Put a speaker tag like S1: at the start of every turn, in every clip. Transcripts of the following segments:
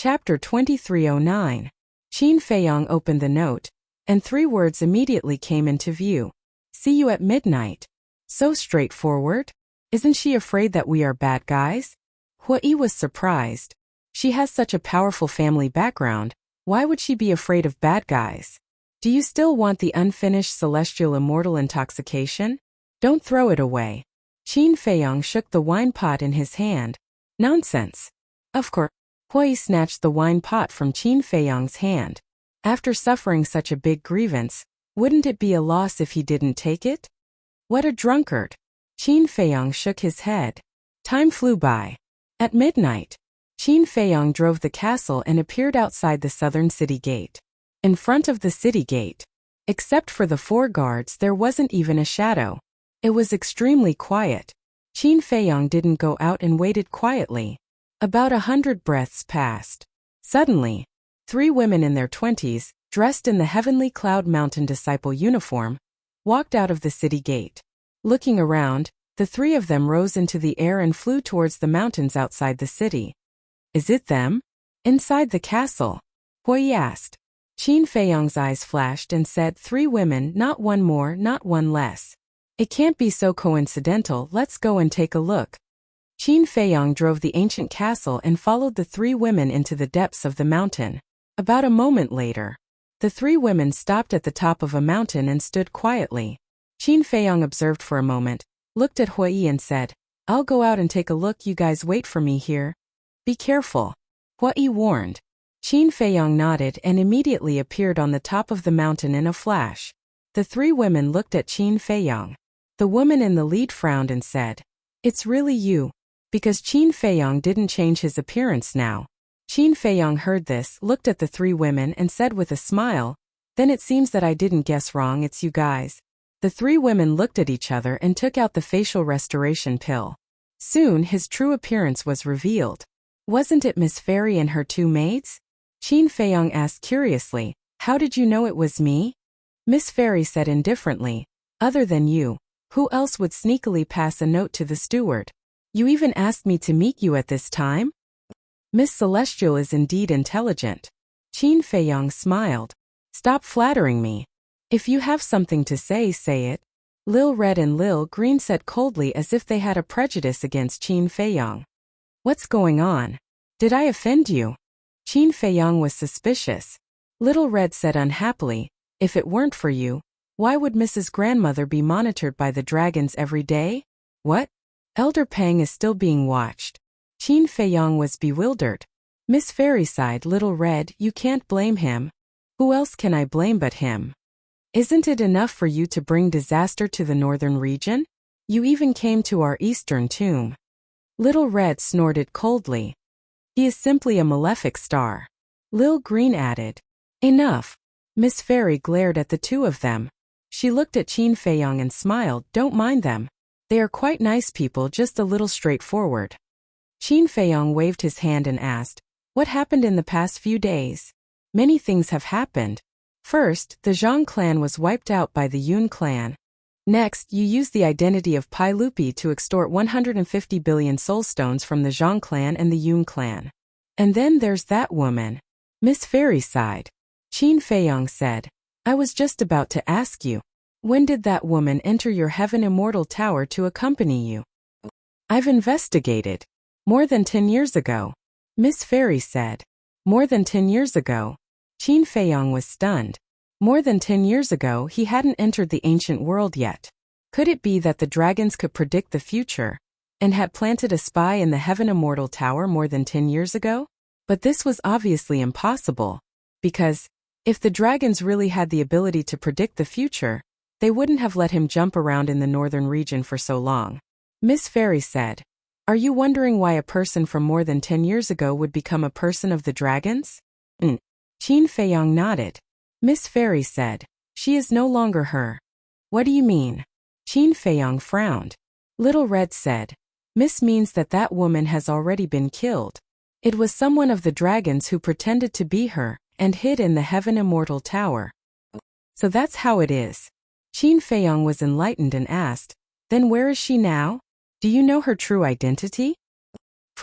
S1: Chapter 2309. Qin Feiyong opened the note, and 3 words immediately came into view. See you at midnight. So straightforward? Isn't she afraid that we are bad guys? Hui was surprised. She has such a powerful family background, why would she be afraid of bad guys? Do you still want the unfinished celestial immortal intoxication? Don't throw it away. Qin Feiyong shook the wine pot in his hand. Nonsense. Of course. Hui snatched the wine pot from Qin Feiyong's hand. After suffering such a big grievance, wouldn't it be a loss if he didn't take it? What a drunkard. Qin Feiyong shook his head. Time flew by. At midnight, Qin Feiyong drove the castle and appeared outside the southern city gate. In front of the city gate, except for the 4 guards, there wasn't even a shadow. It was extremely quiet. Qin Feiyong didn't go out and waited quietly. About 100 breaths passed. Suddenly, 3 women in their 20s, dressed in the heavenly cloud mountain disciple uniform, walked out of the city gate. Looking around, the 3 of them rose into the air and flew towards the mountains outside the city. Is it them? Inside the castle? Hui asked. Qin Feiyong's eyes flashed and said, 3 women, not one more, not one less. It can't be so coincidental, let's go and take a look. Qin Feiyong drove the ancient castle and followed the 3 women into the depths of the mountain. About a moment later, the 3 women stopped at the top of a mountain and stood quietly. Qin Feiyong observed for a moment, looked at Hui and said, I'll go out and take a look, you guys wait for me here. Be careful. Hui warned. Qin Feiyong nodded and immediately appeared on the top of the mountain in a flash. The 3 women looked at Qin Feiyong. The woman in the lead frowned and said, It's really you. Because Qin Feiyong didn't change his appearance now. Qin Feiyong heard this, looked at the 3 women and said with a smile, Then it seems that I didn't guess wrong, it's you guys. The 3 women looked at each other and took out the facial restoration pill. Soon his true appearance was revealed. Wasn't it Miss Fairy and her 2 maids? Qin Feiyong asked curiously, How did you know it was me? Miss Fairy said indifferently, Other than you, who else would sneakily pass a note to the steward? You even asked me to meet you at this time? Miss Celestial is indeed intelligent. Qin Feiyong smiled. Stop flattering me. If you have something to say, say it. Lil Red and Lil Green said coldly as if they had a prejudice against Qin Feiyong. What's going on? Did I offend you? Qin Feiyong was suspicious. Little Red said unhappily, If it weren't for you, why would Mrs. Grandmother be monitored by the dragons every day? What? Elder Pang is still being watched. Qin Feiyong was bewildered. Miss Fairy sighed. Little Red, you can't blame him. Who else can I blame but him? Isn't it enough for you to bring disaster to the northern region? You even came to our eastern tomb. Little Red snorted coldly. He is simply a malefic star. Lil Green added. Enough. Miss Fairy glared at the 2 of them. She looked at Qin Feiyong and smiled. Don't mind them. They are quite nice people, just a little straightforward. Qin Feiyong waved his hand and asked, What happened in the past few days? Many things have happened. First, the Zhang clan was wiped out by the Yun clan. Next, you used the identity of Pai Lupi to extort 150 billion soulstones from the Zhang clan and the Yun clan. And then there's that woman. Miss Fairy sighed. Qin Feiyong said, I was just about to ask you. When did that woman enter your Heaven Immortal Tower to accompany you? I've investigated. More than 10 years ago. Miss Fairy said. More than 10 years ago. Qin Feiyong was stunned. More than 10 years ago he hadn't entered the ancient world yet. Could it be that the dragons could predict the future, and had planted a spy in the Heaven Immortal Tower more than 10 years ago? But this was obviously impossible. Because, if the dragons really had the ability to predict the future, they wouldn't have let him jump around in the northern region for so long. Miss Fairy said, Are you wondering why a person from more than 10 years ago would become a person of the dragons? Qin Feiyong nodded. Miss Fairy said, She is no longer her. What do you mean? Qin Feiyong frowned. Little Red said, Miss means that that woman has already been killed. It was someone of the dragons who pretended to be her, and hid in the Heaven Immortal Tower. So that's how it is. Qin Feiyong was enlightened and asked, Then where is she now? Do you know her true identity?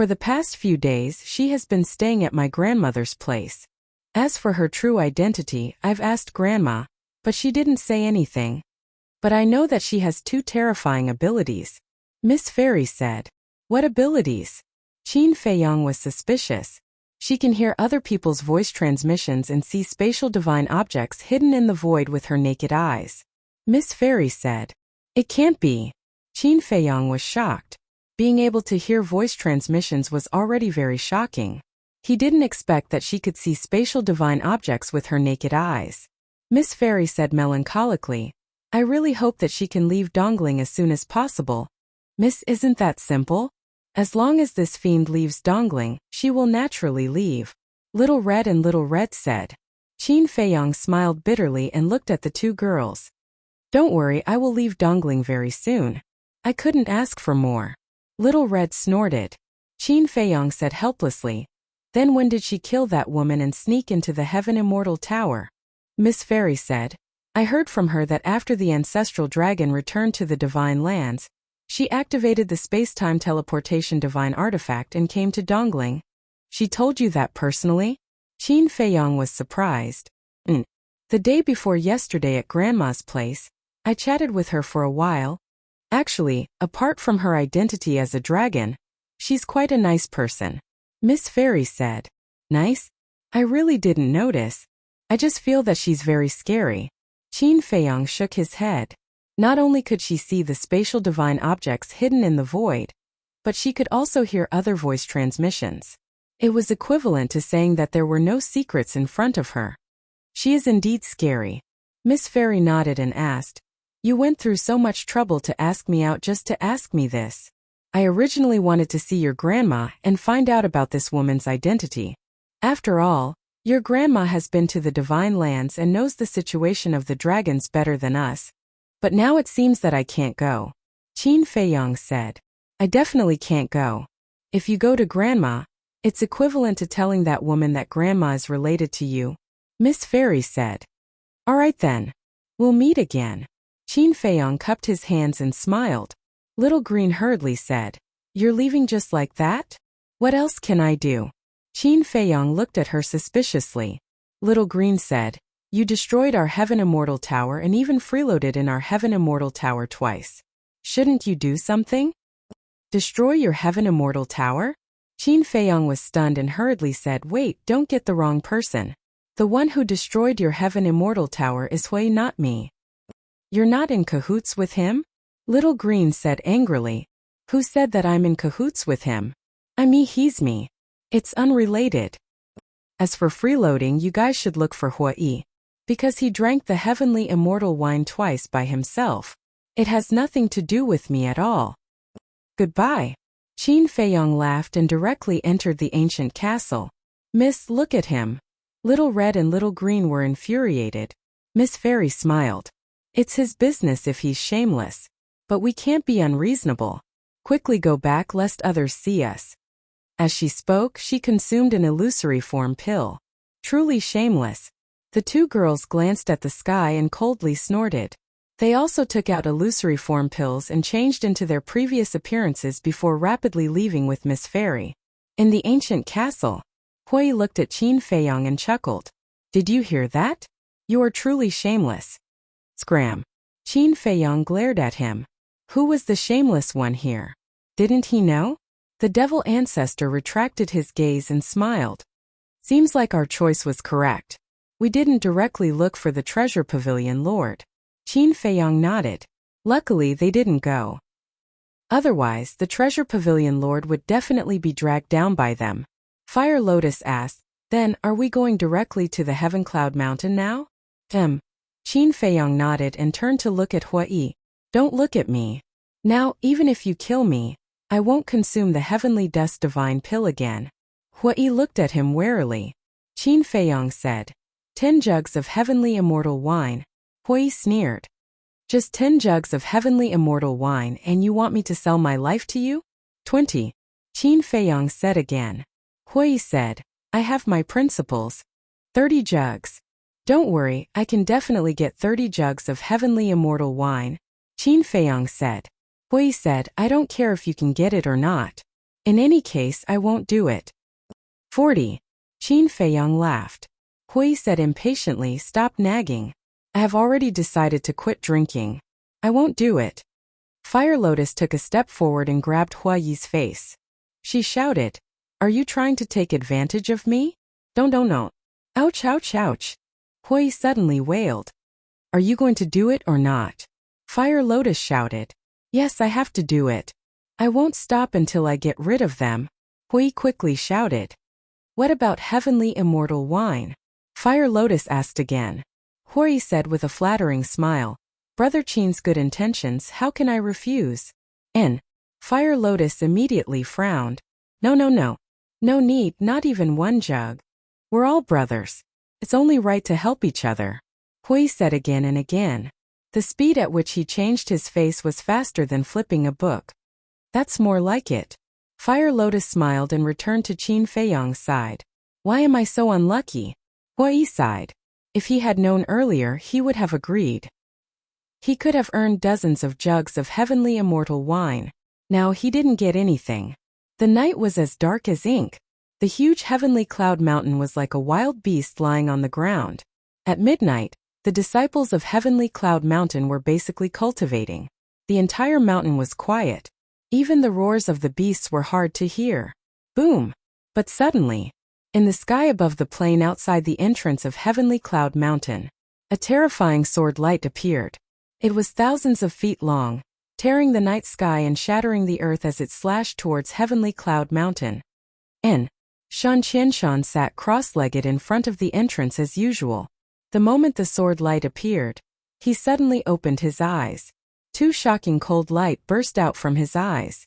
S1: For the past few days she has been staying at my grandmother's place. As for her true identity, I've asked Grandma, but she didn't say anything. But I know that she has two terrifying abilities. Miss Fairy said. What abilities? Qin Feiyong was suspicious. She can hear other people's voice transmissions and see spatial divine objects hidden in the void with her naked eyes. Miss Fairy said. It can't be. Qin Feiyong was shocked. Being able to hear voice transmissions was already very shocking. He didn't expect that she could see spatial divine objects with her naked eyes. Miss Fairy said melancholically, I really hope that she can leave Dongling as soon as possible. Miss, isn't that simple? As long as this fiend leaves Dongling, she will naturally leave. Little Red said. Qin Feiyong smiled bitterly and looked at the two girls. Don't worry, I will leave Dongling very soon. I couldn't ask for more. Little Red snorted. Qin Feiyong said helplessly. Then when did she kill that woman and sneak into the Heaven Immortal Tower? Miss Fairy said. I heard from her that after the ancestral dragon returned to the Divine Lands, she activated the space-time teleportation divine artifact and came to Dongling. She told you that personally? Qin Feiyong was surprised. The day before yesterday at Grandma's place, I chatted with her for a while. Actually, apart from her identity as a dragon, she's quite a nice person. Miss Fairy said. Nice? I really didn't notice. I just feel that she's very scary. Qin Feiyong shook his head. Not only could she see the spatial divine objects hidden in the void, but she could also hear other voice transmissions. It was equivalent to saying that there were no secrets in front of her. She is indeed scary. Miss Fairy nodded and asked, You went through so much trouble to ask me out just to ask me this. I originally wanted to see your grandma and find out about this woman's identity. After all, your grandma has been to the Divine Lands and knows the situation of the dragons better than us. But now it seems that I can't go. Qin Feiyong said. I definitely can't go. If you go to Grandma, it's equivalent to telling that woman that Grandma is related to you. Miss Fairy said. All right then. We'll meet again. Qin Feiyong cupped his hands and smiled. Little Green hurriedly said, You're leaving just like that? What else can I do? Qin Feiyong looked at her suspiciously. Little Green said, You destroyed our Heaven Immortal Tower and even freeloaded in our Heaven Immortal Tower twice. Shouldn't you do something? Destroy your Heaven Immortal Tower? Qin Feiyong was stunned and hurriedly said, Wait, don't get the wrong person. The one who destroyed your Heaven Immortal Tower is Hui, not me. You're not in cahoots with him? Little Green said angrily. Who said that I'm in cahoots with him? He's me. It's unrelated. As for freeloading, you guys should look for Hui. Because he drank the heavenly immortal wine twice by himself. It has nothing to do with me at all. Goodbye. Qin Feiyong laughed and directly entered the ancient castle. Miss, look at him. Little Red and Little Green were infuriated. Miss Fairy smiled. It's his business if he's shameless. But we can't be unreasonable. Quickly go back lest others see us. As she spoke, she consumed an illusory form pill. Truly shameless. The two girls glanced at the sky and coldly snorted. They also took out illusory form pills and changed into their previous appearances before rapidly leaving with Miss Fairy. In the ancient castle, Hui looked at Qin Feiyong and chuckled. Did you hear that? You are truly shameless. Scram. Qin Feiyong glared at him. Who was the shameless one here? Didn't he know? The devil ancestor retracted his gaze and smiled. Seems like our choice was correct. We didn't directly look for the treasure pavilion lord. Qin Feiyong nodded. Luckily they didn't go. Otherwise, the treasure pavilion lord would definitely be dragged down by them. Fire Lotus asked, Then, are we going directly to the Heaven Cloud Mountain now? Qin Feiyong nodded and turned to look at Hui. Don't look at me. Now, even if you kill me, I won't consume the heavenly dust divine pill again. Hui looked at him warily. Qin Feiyong said, 10 jugs of heavenly immortal wine. Hui sneered. Just 10 jugs of heavenly immortal wine and you want me to sell my life to you? 20. Qin Feiyong said again. Hui said, I have my principles. 30 jugs. Don't worry, I can definitely get 30 jugs of heavenly immortal wine. Qin Feiyong said. Hui said, I don't care if you can get it or not. In any case, I won't do it. 40. Qin Feiyang laughed. Hui said impatiently, stop nagging. I have already decided to quit drinking. I won't do it. Fire Lotus took a step forward and grabbed Huayi's face. She shouted, are you trying to take advantage of me? Don't. Ouch, ouch, ouch. Hui suddenly wailed. Are you going to do it or not? Fire Lotus shouted. Yes, I have to do it. I won't stop until I get rid of them. Hui quickly shouted. What about heavenly immortal wine? Fire Lotus asked again. Hui said with a flattering smile, Brother Qin's good intentions, how can I refuse? Fire Lotus immediately frowned. No. No need, not even one jug. We're all brothers. It's only right to help each other. Hui said again and again. The speed at which he changed his face was faster than flipping a book. That's more like it. Fire Lotus smiled and returned to Qin Feiyang's side. Why am I so unlucky? Hui sighed. If he had known earlier, he would have agreed. He could have earned dozens of jugs of heavenly immortal wine. Now he didn't get anything. The night was as dark as ink. The huge heavenly cloud mountain was like a wild beast lying on the ground. At midnight, the disciples of Heavenly Cloud Mountain were basically cultivating. The entire mountain was quiet. Even the roars of the beasts were hard to hear. Boom! But suddenly, in the sky above the plain outside the entrance of Heavenly Cloud Mountain, a terrifying sword light appeared. It was thousands of feet long, tearing the night sky and shattering the earth as it slashed towards Heavenly Cloud Mountain. Shan Qianshan sat cross-legged in front of the entrance as usual. The moment the sword light appeared, he suddenly opened his eyes. Two shocking cold light burst out from his eyes.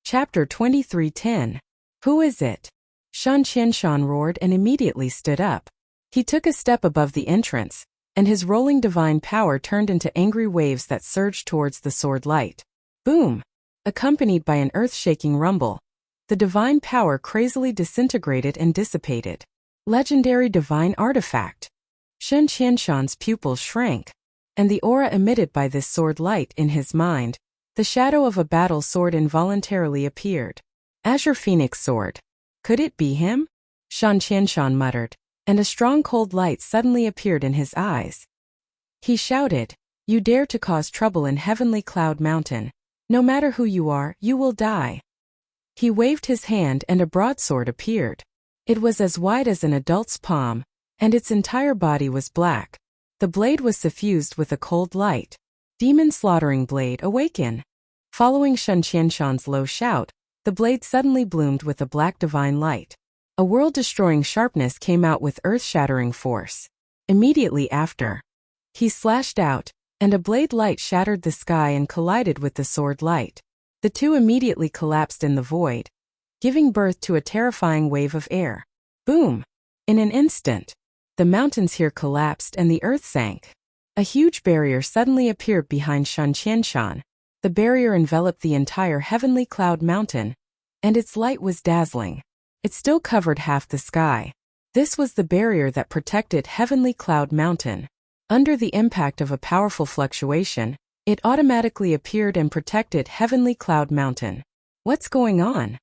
S1: Chapter 23:10. Who is it? Shan Qianshan roared and immediately stood up. He took a step above the entrance, and his rolling divine power turned into angry waves that surged towards the sword light. Boom! Accompanied by an earth-shaking rumble, the divine power crazily disintegrated and dissipated. Legendary divine artifact. Shan Qianshan's pupils shrank, and the aura emitted by this sword light in his mind, the shadow of a battle sword involuntarily appeared. Azure Phoenix sword. Could it be him? Shan Qianshan muttered, and a strong cold light suddenly appeared in his eyes. He shouted, you dare to cause trouble in Heavenly Cloud Mountain. No matter who you are, you will die. He waved his hand and a broadsword appeared. It was as wide as an adult's palm, and its entire body was black. The blade was suffused with a cold light. Demon Slaughtering Blade, awaken! Following Shan Qianshan's low shout, the blade suddenly bloomed with a black divine light. A world-destroying sharpness came out with earth-shattering force. Immediately after, he slashed out, and a blade light shattered the sky and collided with the sword light. The two immediately collapsed in the void, giving birth to a terrifying wave of air. Boom! In an instant, the mountains here collapsed and the earth sank. A huge barrier suddenly appeared behind Shan Qianshan. The barrier enveloped the entire Heavenly Cloud Mountain, and its light was dazzling. It still covered half the sky. This was the barrier that protected Heavenly Cloud Mountain. Under the impact of a powerful fluctuation, it automatically appeared and protected Heavenly Cloud Mountain. What's going on?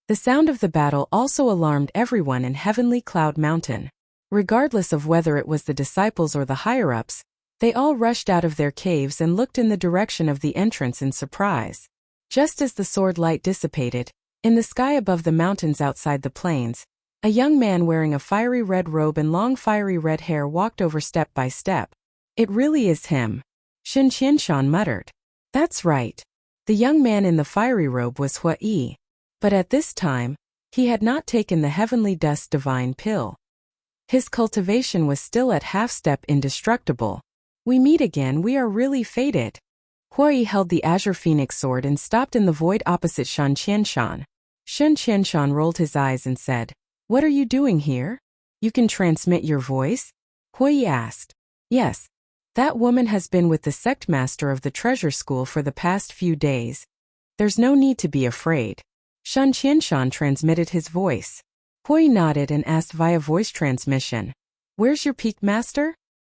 S1: The sound of the battle also alarmed everyone in Heavenly Cloud Mountain. Regardless of whether it was the disciples or the higher-ups, they all rushed out of their caves and looked in the direction of the entrance in surprise. Just as the sword light dissipated, in the sky above the mountains outside the plains, a young man wearing a fiery red robe and long fiery red hair walked over step by step. It really is him. Shan Qianshan muttered. That's right. The young man in the fiery robe was Hui. But at this time, he had not taken the heavenly dust divine pill. His cultivation was still at half-step indestructible. We meet again, we are really fated. Hui held the Azure Phoenix sword and stopped in the void opposite Shan Qianshan. Shan Qianshan rolled his eyes and said, What are you doing here? You can transmit your voice? Hui asked. Yes. That woman has been with the sect master of the treasure school for the past few days. There's no need to be afraid. Shan Qianshan transmitted his voice. Hui nodded and asked via voice transmission, Where's your peak master?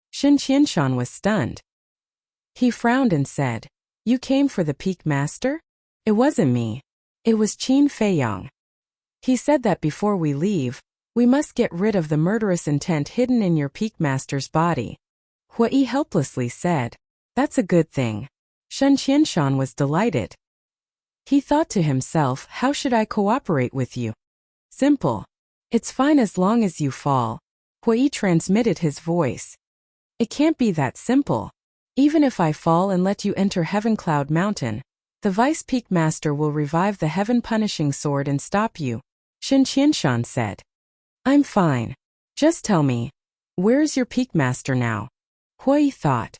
S1: Shan Qianshan was stunned. He frowned and said, You came for the peak master? It wasn't me. It was Qin Feiyang. He said that before we leave, we must get rid of the murderous intent hidden in your peak master's body. Hui helplessly said. That's a good thing. Shen Qianshan was delighted. He thought to himself, how should I cooperate with you? Simple. It's fine as long as you fall. Hui transmitted his voice. It can't be that simple. Even if I fall and let you enter Heaven Cloud Mountain, the Vice Peak Master will revive the heaven-punishing sword and stop you, Shen Qianshan said. I'm fine. Just tell me, where's your Peak Master now? Hui thought.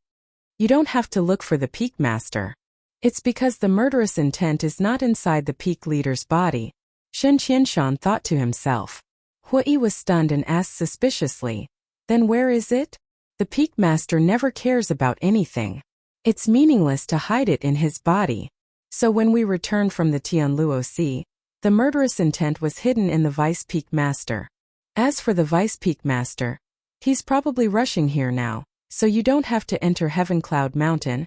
S1: You don't have to look for the Peak Master. It's because the murderous intent is not inside the Peak Leader's body, Shen Qianshan thought to himself. Hui was stunned and asked suspiciously, then where is it? The Peak Master never cares about anything. It's meaningless to hide it in his body. So when we returned from the Tianluo Sea, the murderous intent was hidden in the Vice Peak Master. As for the Vice Peak Master, he's probably rushing here now, so you don't have to enter Heaven Cloud Mountain.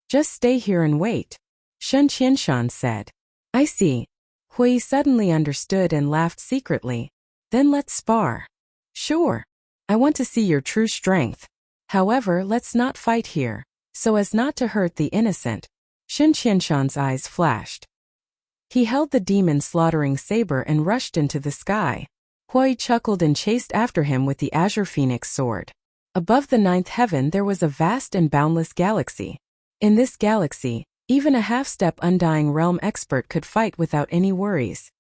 S1: Just stay here and wait, Shen Qianshan said. I see. Hui suddenly understood and laughed secretly. Then let's spar. Sure. I want to see your true strength. However, let's not fight here, so as not to hurt the innocent. Shen Qianshan's eyes flashed. He held the demon-slaughtering saber and rushed into the sky. Hui chuckled and chased after him with the Azure Phoenix sword. Above the ninth heaven there was a vast and boundless galaxy. In this galaxy, even a half-step Undying Realm expert could fight without any worries.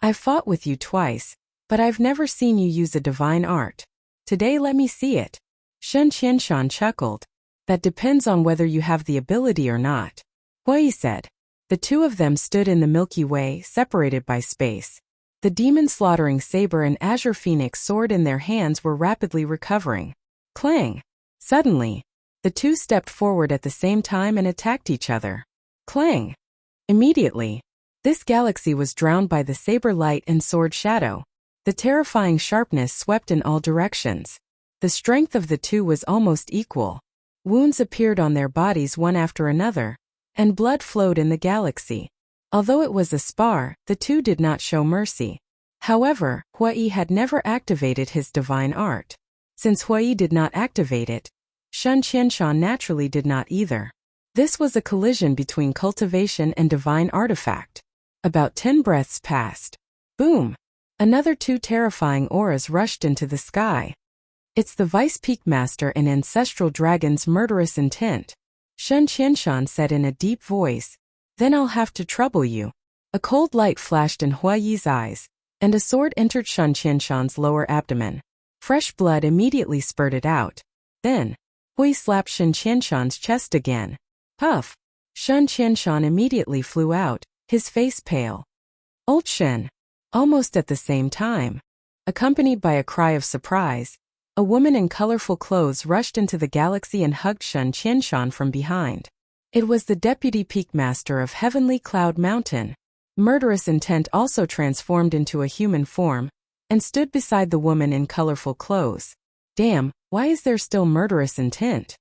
S1: I've fought with you twice, but I've never seen you use a divine art. Today let me see it. Shen Qianshan chuckled. That depends on whether you have the ability or not. Hui said. The two of them stood in the Milky Way, separated by space. The demon-slaughtering saber and Azure Phoenix sword in their hands were rapidly recovering. Clang! Suddenly, the two stepped forward at the same time and attacked each other. Clang! Immediately, this galaxy was drowned by the saber light and sword shadow. The terrifying sharpness swept in all directions. The strength of the two was almost equal. Wounds appeared on their bodies one after another, and blood flowed in the galaxy. Although it was a spar, the two did not show mercy. However, Hui had never activated his divine art. Since Hui did not activate it, Shen Qianshan naturally did not either. This was a collision between cultivation and divine artifact. About 10 breaths passed. Boom! Another two terrifying auras rushed into the sky. It's the Vice Peak Master and Ancestral Dragon's murderous intent, Shen Qianshan said in a deep voice. Then I'll have to trouble you. A cold light flashed in Hui's eyes, and a sword entered Shen Qianshan's lower abdomen. Fresh blood immediately spurted out. Then, Hui slapped Shen Qianshan's chest again. Puff! Shen Qianshan immediately flew out, his face pale. Old Shen! Almost at the same time, accompanied by a cry of surprise, a woman in colorful clothes rushed into the galaxy and hugged Shen Qianshan from behind. It was the Deputy Peak Master of Heavenly Cloud Mountain. Murderous intent also transformed into a human form, and stood beside the woman in colorful clothes. Damn, why is there still murderous intent?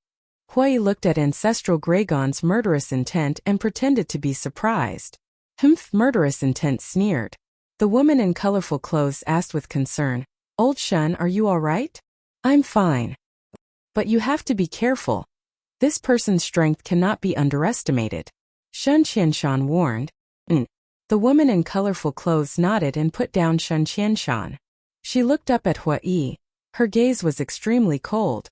S1: Hui looked at Ancestral Gragon's murderous intent and pretended to be surprised. Humph! Murderous intent sneered. The woman in colorful clothes asked with concern, Old Shen, are you all right? I'm fine. But you have to be careful. This person's strength cannot be underestimated. Shen Qianshan warned. The woman in colorful clothes nodded and put down Shen Qianshan. She looked up at Hui. Her gaze was extremely cold.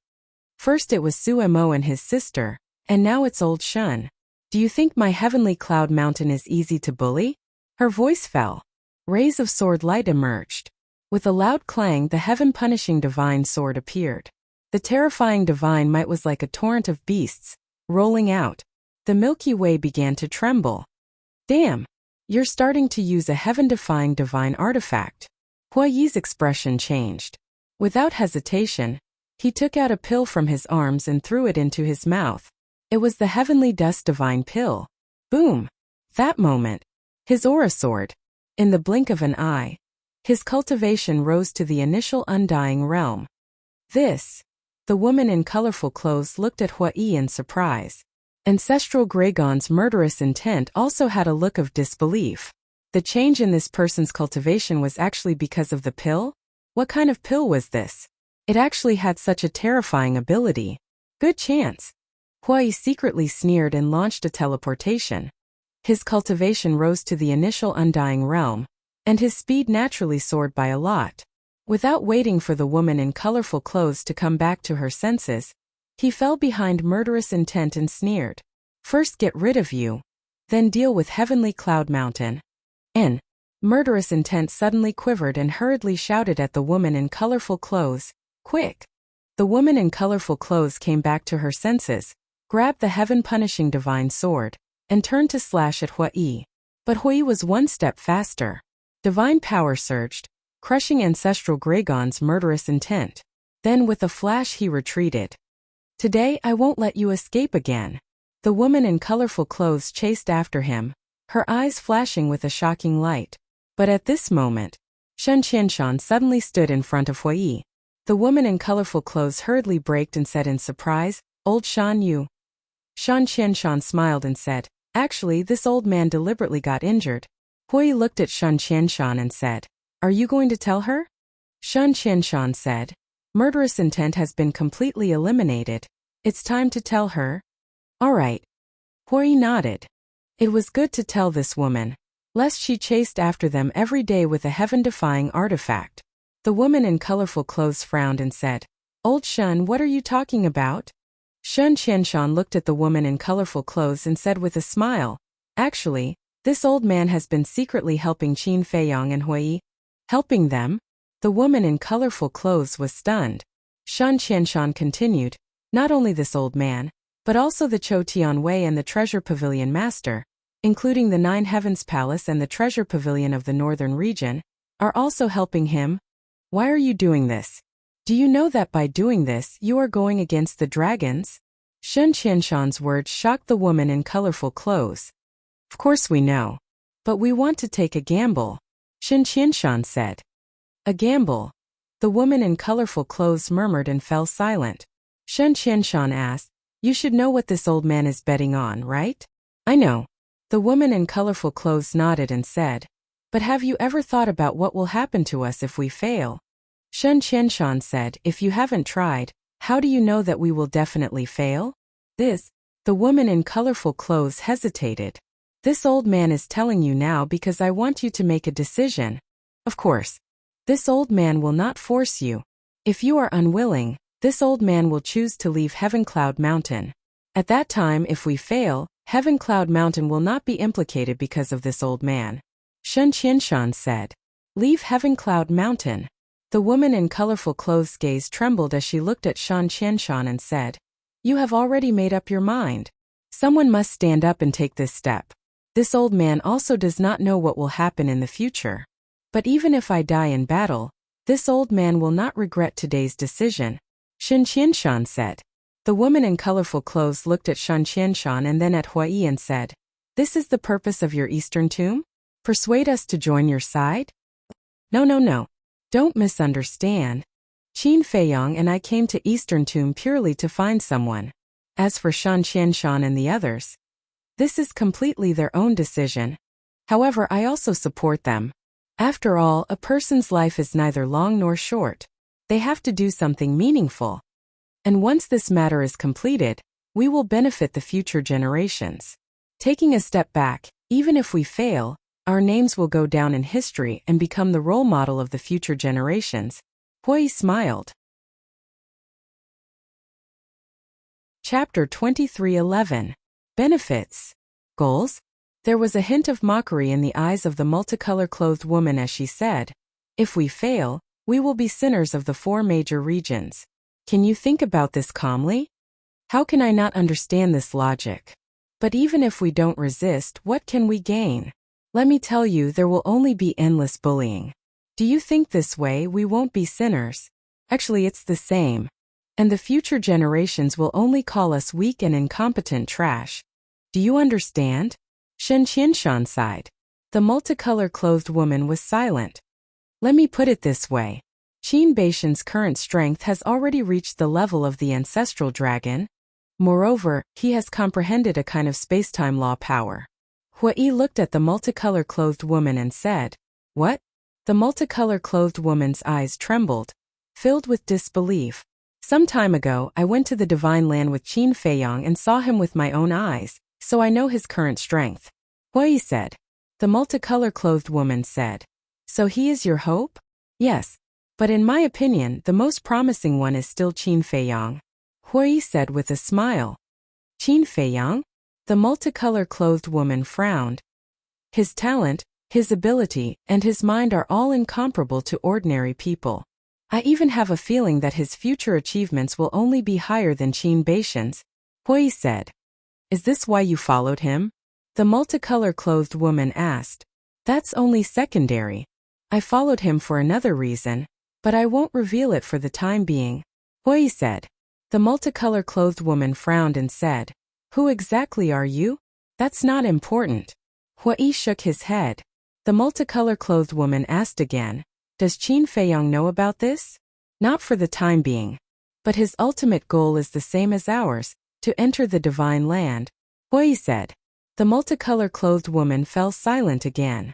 S1: First it was Su Mo and his sister, and now it's old Shen. Do you think my Heavenly Cloud Mountain is easy to bully? Her voice fell. Rays of sword light emerged. With a loud clang, the heaven-punishing divine sword appeared. The terrifying divine might was like a torrent of beasts, rolling out. The Milky Way began to tremble. Damn! You're starting to use a heaven-defying divine artifact. Hui's expression changed. Without hesitation, he took out a pill from his arms and threw it into his mouth. It was the Heavenly Dust Divine Pill. Boom! That moment, his aura soared. In the blink of an eye, his cultivation rose to the initial Undying Realm. The woman in colorful clothes looked at Hui in surprise. Ancestral Gragon's murderous intent also had a look of disbelief. The change in this person's cultivation was actually because of the pill? What kind of pill was this? It actually had such a terrifying ability. Good chance. Hui secretly sneered and launched a teleportation. His cultivation rose to the initial undying realm, and his speed naturally soared by a lot. Without waiting for the woman in colorful clothes to come back to her senses, he fell behind murderous intent and sneered. First get rid of you, then deal with Heavenly Cloud Mountain. Murderous intent suddenly quivered and hurriedly shouted at the woman in colorful clothes, "Quick!" The woman in colorful clothes came back to her senses, grabbed the heaven-punishing divine sword, and turned to slash at Hui. But Hui was one step faster. Divine power surged, crushing Ancestral Gragon's murderous intent. Then with a flash he retreated. "Today I won't let you escape again." The woman in colorful clothes chased after him, her eyes flashing with a shocking light. But at this moment, Shen Qianshan suddenly stood in front of Hui. The woman in colorful clothes hurriedly braked and said in surprise, "Old Shan Yu." Shen Qianshan smiled and said, "Actually, this old man deliberately got injured." Hui looked at Shen Qianshan and said, "Are you going to tell her?" Shen Qianshan said, "Murderous intent has been completely eliminated. It's time to tell her." "All right." Hui nodded. It was good to tell this woman, lest she chased after them every day with a heaven-defying artifact. The woman in colorful clothes frowned and said, "Old Shen, what are you talking about?" Shen Qianshan looked at the woman in colorful clothes and said with a smile, "Actually, this old man has been secretly helping Qin Feiyang and Hui." "Helping them?" The woman in colorful clothes was stunned. Shen Qianshan continued, "Not only this old man, but also the Chou Tianwei and the Treasure Pavilion Master, including the Nine Heavens Palace and the Treasure Pavilion of the Northern Region, are also helping him." "Why are you doing this? Do you know that by doing this you are going against the dragons?" Shen Qianshan's words shocked the woman in colorful clothes. "Of course we know. But we want to take a gamble," Shen Qianshan said. "A gamble?" The woman in colorful clothes murmured and fell silent. Shen Qianshan asked, "You should know what this old man is betting on, right?" "I know." The woman in colorful clothes nodded and said, "But have you ever thought about what will happen to us if we fail?" Shen Qianshan said, "If you haven't tried, how do you know that we will definitely fail?" The woman in colorful clothes hesitated. "This old man is telling you now because I want you to make a decision. Of course, this old man will not force you. If you are unwilling, this old man will choose to leave Heaven Cloud Mountain. At that time, if we fail, Heaven Cloud Mountain will not be implicated because of this old man." Shen Qianshan said, "Leave Heaven Cloud Mountain." The woman in colorful clothes' gaze trembled as she looked at Shen Qianshan and said, "You have already made up your mind. Someone must stand up and take this step. This old man also does not know what will happen in the future. But even if I die in battle, this old man will not regret today's decision," Shen Qianshan said. The woman in colorful clothes looked at Shen Qianshan and then at Hui and said, "This is the purpose of your Eastern Tomb? Persuade us to join your side?" No. Don't misunderstand. Qin Feiyang and I came to Eastern Tomb purely to find someone. As for Shen Qianshan and the others, this is completely their own decision. However, I also support them. After all, a person's life is neither long nor short. They have to do something meaningful. And once this matter is completed, we will benefit the future generations. Taking a step back, even if we fail, our names will go down in history and become the role model of the future generations. Hui smiled. Chapter 23:11. Benefits. Goals? There was a hint of mockery in the eyes of the multicolor-clothed woman as she said, "If we fail, we will be sinners of the 4 major regions. Can you think about this calmly? How can I not understand this logic? But even if we don't resist, what can we gain? Let me tell you, there will only be endless bullying. Do you think this way we won't be sinners? Actually, it's the same. And the future generations will only call us weak and incompetent trash. Do you understand?" Shen Qianshan sighed. The multicolor-clothed woman was silent. "Let me put it this way. Qin Beishan's current strength has already reached the level of the ancestral dragon. Moreover, he has comprehended a kind of spacetime law power. Hui looked at the multicolor-clothed woman and said, "What?" The multicolor-clothed woman's eyes trembled, filled with disbelief. "Some time ago, I went to the Divine Land with Qin Feiyang and saw him with my own eyes, so I know his current strength," Hui said. The multicolor-clothed woman said, "So he is your hope?" "Yes. But in my opinion, the most promising one is still Qin Feiyang," Hui said with a smile. "Qin Feiyang?" The multicolor-clothed woman frowned. "His talent, his ability, and his mind are all incomparable to ordinary people. I even have a feeling that his future achievements will only be higher than Qin Beishan's," Hui said. "Is this why you followed him?" The multicolor-clothed woman asked. "That's only secondary. I followed him for another reason, but I won't reveal it for the time being," Hui said. The multicolor-clothed woman frowned and said, "Who exactly are you?" "That's not important." Hui shook his head. The multicolor-clothed woman asked again, "Does Qin Feiyang know about this?" "Not for the time being. But his ultimate goal is the same as ours, to enter the Divine Land," Hui said. The multicolor-clothed woman fell silent again.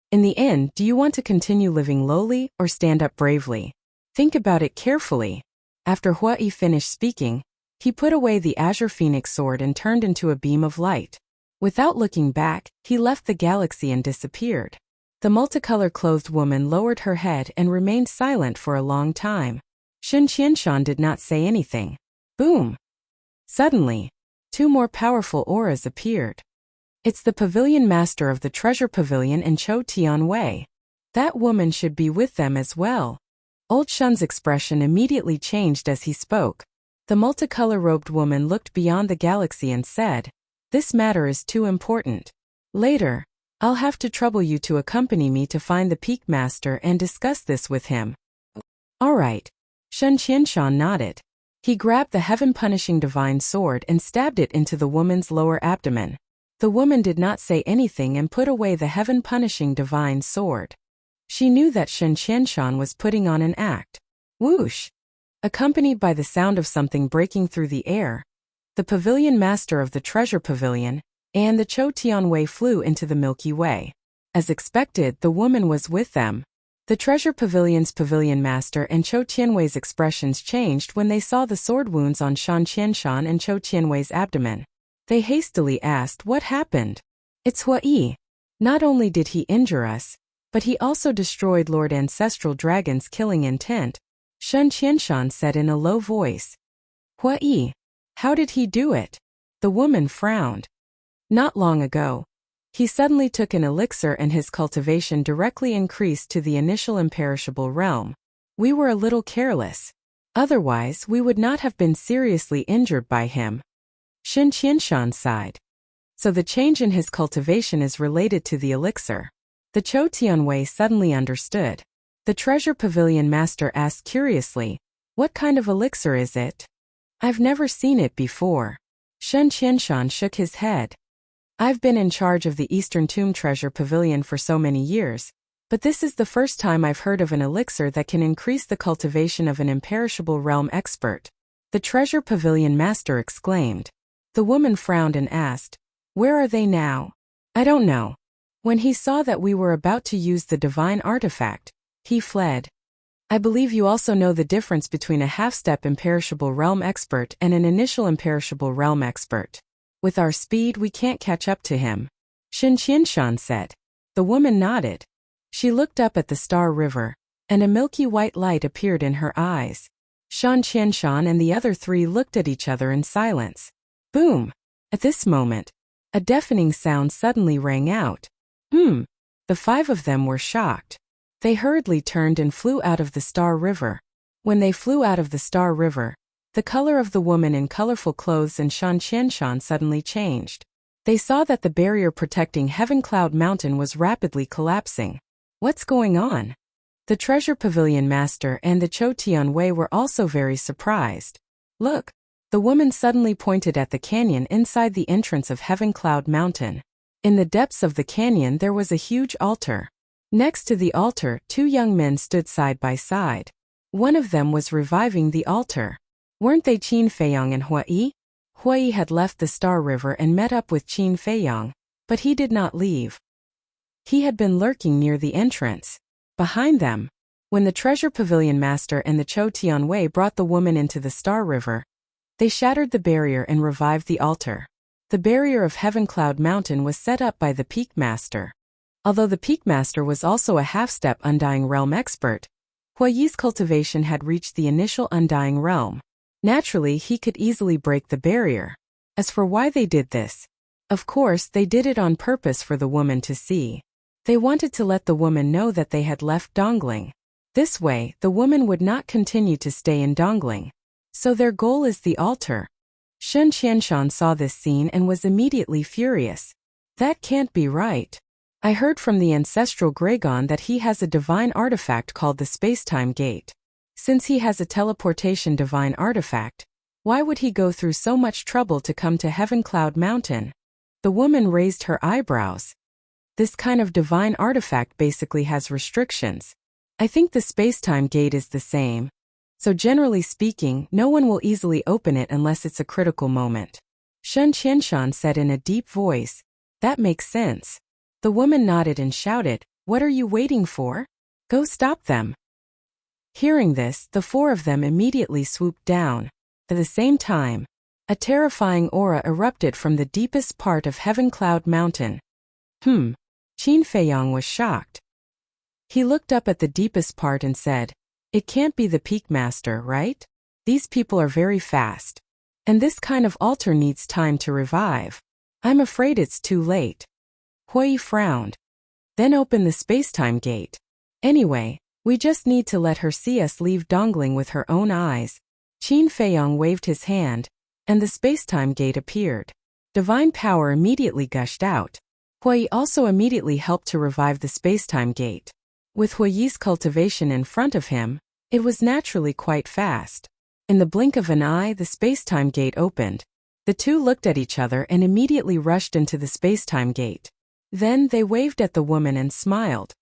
S1: "In the end, do you want to continue living lowly or stand up bravely? Think about it carefully." After Hui finished speaking, he put away the azure phoenix sword and turned into a beam of light. Without looking back, he left the galaxy and disappeared. The multicolor-clothed woman lowered her head and remained silent for a long time. Shen Qianshan did not say anything. Boom! Suddenly, two more powerful auras appeared. "It's the pavilion master of the treasure pavilion and Chou Tianwei. That woman should be with them as well." Old Shun's expression immediately changed as he spoke. The multicolor-robed woman looked beyond the galaxy and said, "This matter is too important. Later, I'll have to trouble you to accompany me to find the Peak Master and discuss this with him." "All right." Shen Qianshan nodded. He grabbed the heaven-punishing divine sword and stabbed it into the woman's lower abdomen. The woman did not say anything and put away the heaven-punishing divine sword. She knew that Shen Qianshan was putting on an act. Whoosh! Accompanied by the sound of something breaking through the air, the pavilion master of the treasure pavilion and the Chou Tianwei flew into the Milky Way. As expected, the woman was with them. The treasure pavilion's pavilion master and Chou Tianwei's expressions changed when they saw the sword wounds on Shen Qianshan and Chou Tianwei's abdomen. They hastily asked what happened. "It's Hui. Not only did he injure us, but he also destroyed Lord Ancestral Dragon's killing intent," Shen Qianshan said in a low voice. "Hui? How did he do it?" The woman frowned. "Not long ago, he suddenly took an elixir and his cultivation directly increased to the initial imperishable realm. We were a little careless. Otherwise, we would not have been seriously injured by him." Shen Qianshan sighed. "So the change in his cultivation is related to the elixir." The Chou Tianwei suddenly understood. The treasure pavilion master asked curiously, "What kind of elixir is it?" "I've never seen it before." Shen Qianshan shook his head. "I've been in charge of the Eastern Tomb Treasure Pavilion for so many years, but this is the first time I've heard of an elixir that can increase the cultivation of an imperishable realm expert," the treasure pavilion master exclaimed. The woman frowned and asked, "Where are they now?" "I don't know. When he saw that we were about to use the divine artifact, he fled." "I believe you also know the difference between a half-step imperishable realm expert and an initial imperishable realm expert. With our speed, we can't catch up to him," Shen Qianshan said. The woman nodded. She looked up at the Star River, and a milky white light appeared in her eyes. Shen Qianshan and the other three looked at each other in silence. Boom! At this moment, a deafening sound suddenly rang out. The five of them were shocked. They hurriedly turned and flew out of the Star River. When they flew out of the Star River, the color of the woman in colorful clothes and Shen Qianshan suddenly changed. They saw that the barrier protecting Heaven Cloud Mountain was rapidly collapsing. What's going on? The treasure pavilion master and the Chou Tianwei were also very surprised. Look! The woman suddenly pointed at the canyon inside the entrance of Heaven Cloud Mountain. In the depths of the canyon there was a huge altar. Next to the altar, two young men stood side by side. One of them was reviving the altar. Weren't they Qin Feiyang and Hui? Hui had left the Star River and met up with Qin Feiyang, but he did not leave. He had been lurking near the entrance. Behind them, when the Treasure Pavilion Master and the Chou Tianwei brought the woman into the Star River, they shattered the barrier and revived the altar. The barrier of Heaven Cloud Mountain was set up by the Peak Master. Although the Peak Master was also a half-step Undying Realm expert, Hui's cultivation had reached the initial Undying Realm. Naturally, he could easily break the barrier. As for why they did this, of course they did it on purpose for the woman to see. They wanted to let the woman know that they had left Dongling. This way, the woman would not continue to stay in Dongling. So their goal is the altar. Shen Qianshan saw this scene and was immediately furious. That can't be right. I heard from the ancestral Gragon that he has a divine artifact called the Space-Time Gate. Since he has a teleportation divine artifact, why would he go through so much trouble to come to Heaven Cloud Mountain? The woman raised her eyebrows. This kind of divine artifact basically has restrictions. I think the Space-Time Gate is the same. So generally speaking, no one will easily open it unless it's a critical moment. Shen Qianshan said in a deep voice. That makes sense. The woman nodded and shouted, "What are you waiting for? Go stop them." Hearing this, the four of them immediately swooped down. At the same time, a terrifying aura erupted from the deepest part of Heaven Cloud Mountain. Qin Feiyang was shocked. He looked up at the deepest part and said, "It can't be the Peak Master, right? These people are very fast. And this kind of altar needs time to revive. I'm afraid it's too late." Hui frowned. "Then open the Space-Time Gate. Anyway, we just need to let her see us leave Dongling with her own eyes." Qin Feiyang waved his hand, and the Space-Time Gate appeared. Divine power immediately gushed out. Hui also immediately helped to revive the Space-Time Gate. With Hui's cultivation in front of him, it was naturally quite fast. In the blink of an eye, the Space-Time Gate opened. The two looked at each other and immediately rushed into the Space-Time Gate. Then they waved at the woman and smiled.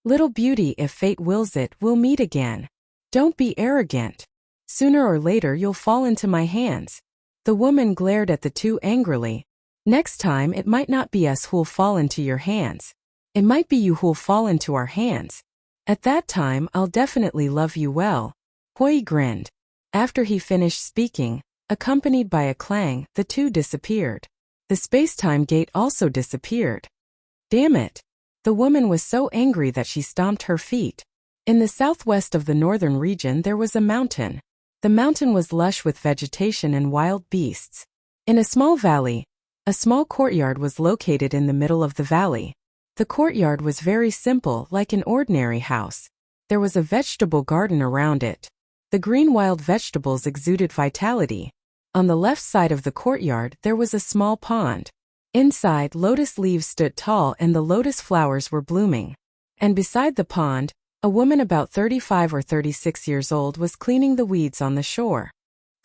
S1: "Little beauty, if fate wills it, we'll meet again. Don't be arrogant. Sooner or later you'll fall into my hands." The woman glared at the two angrily. "Next time it might not be us who'll fall into your hands. It might be you who'll fall into our hands. At that time I'll definitely love you well." Hui grinned. After he finished speaking, accompanied by a clang, the two disappeared. The Space-Time Gate also disappeared. Damn it! The woman was so angry that she stomped her feet. In the southwest of the northern region there was a mountain. The mountain was lush with vegetation and wild beasts. In a small valley, a small courtyard was located in the middle of the valley. The courtyard was very simple, like an ordinary house. There was a vegetable garden around it. The green wild vegetables exuded vitality. On the left side of the courtyard there was a small pond. Inside, lotus leaves stood tall and the lotus flowers were blooming. And beside the pond, a woman about 35 or 36 years old was cleaning the weeds on the shore.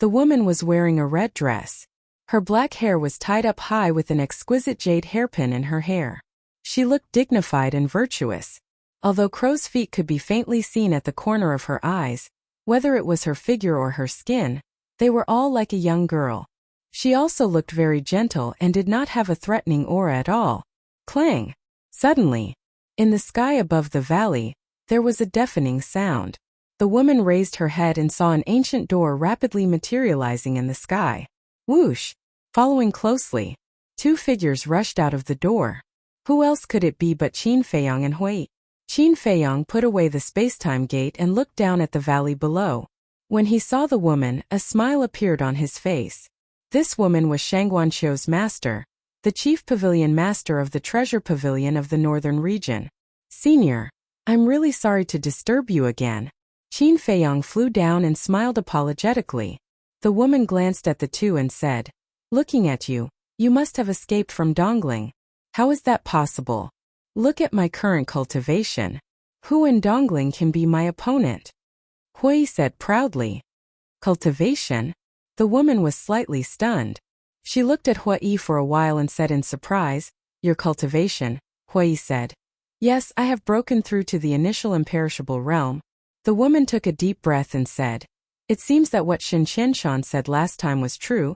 S1: The woman was wearing a red dress. Her black hair was tied up high with an exquisite jade hairpin in her hair. She looked dignified and virtuous. Although crow's feet could be faintly seen at the corner of her eyes, whether it was her figure or her skin, they were all like a young girl. She also looked very gentle and did not have a threatening aura at all. Clang! Suddenly, in the sky above the valley, there was a deafening sound. The woman raised her head and saw an ancient door rapidly materializing in the sky. Whoosh! Following closely, two figures rushed out of the door. Who else could it be but Qin Feiyang and Hui? Qin Feiyang put away the Space-Time Gate and looked down at the valley below. When he saw the woman, a smile appeared on his face. This woman was Shangguanqiu's master, the chief pavilion master of the Treasure Pavilion of the northern region. "Senior, I'm really sorry to disturb you again." Qin Feiyang flew down and smiled apologetically. The woman glanced at the two and said, "Looking at you, you must have escaped from Dongling. How is that possible? Look at my current cultivation. Who in Dongling can be my opponent?" Hui said proudly. "Cultivation?" The woman was slightly stunned. She looked at Hui for a while and said in surprise, "Your cultivation?" Hui said, "Yes, I have broken through to the initial imperishable realm." The woman took a deep breath and said, "It seems that what Shen Qianshan said last time was true.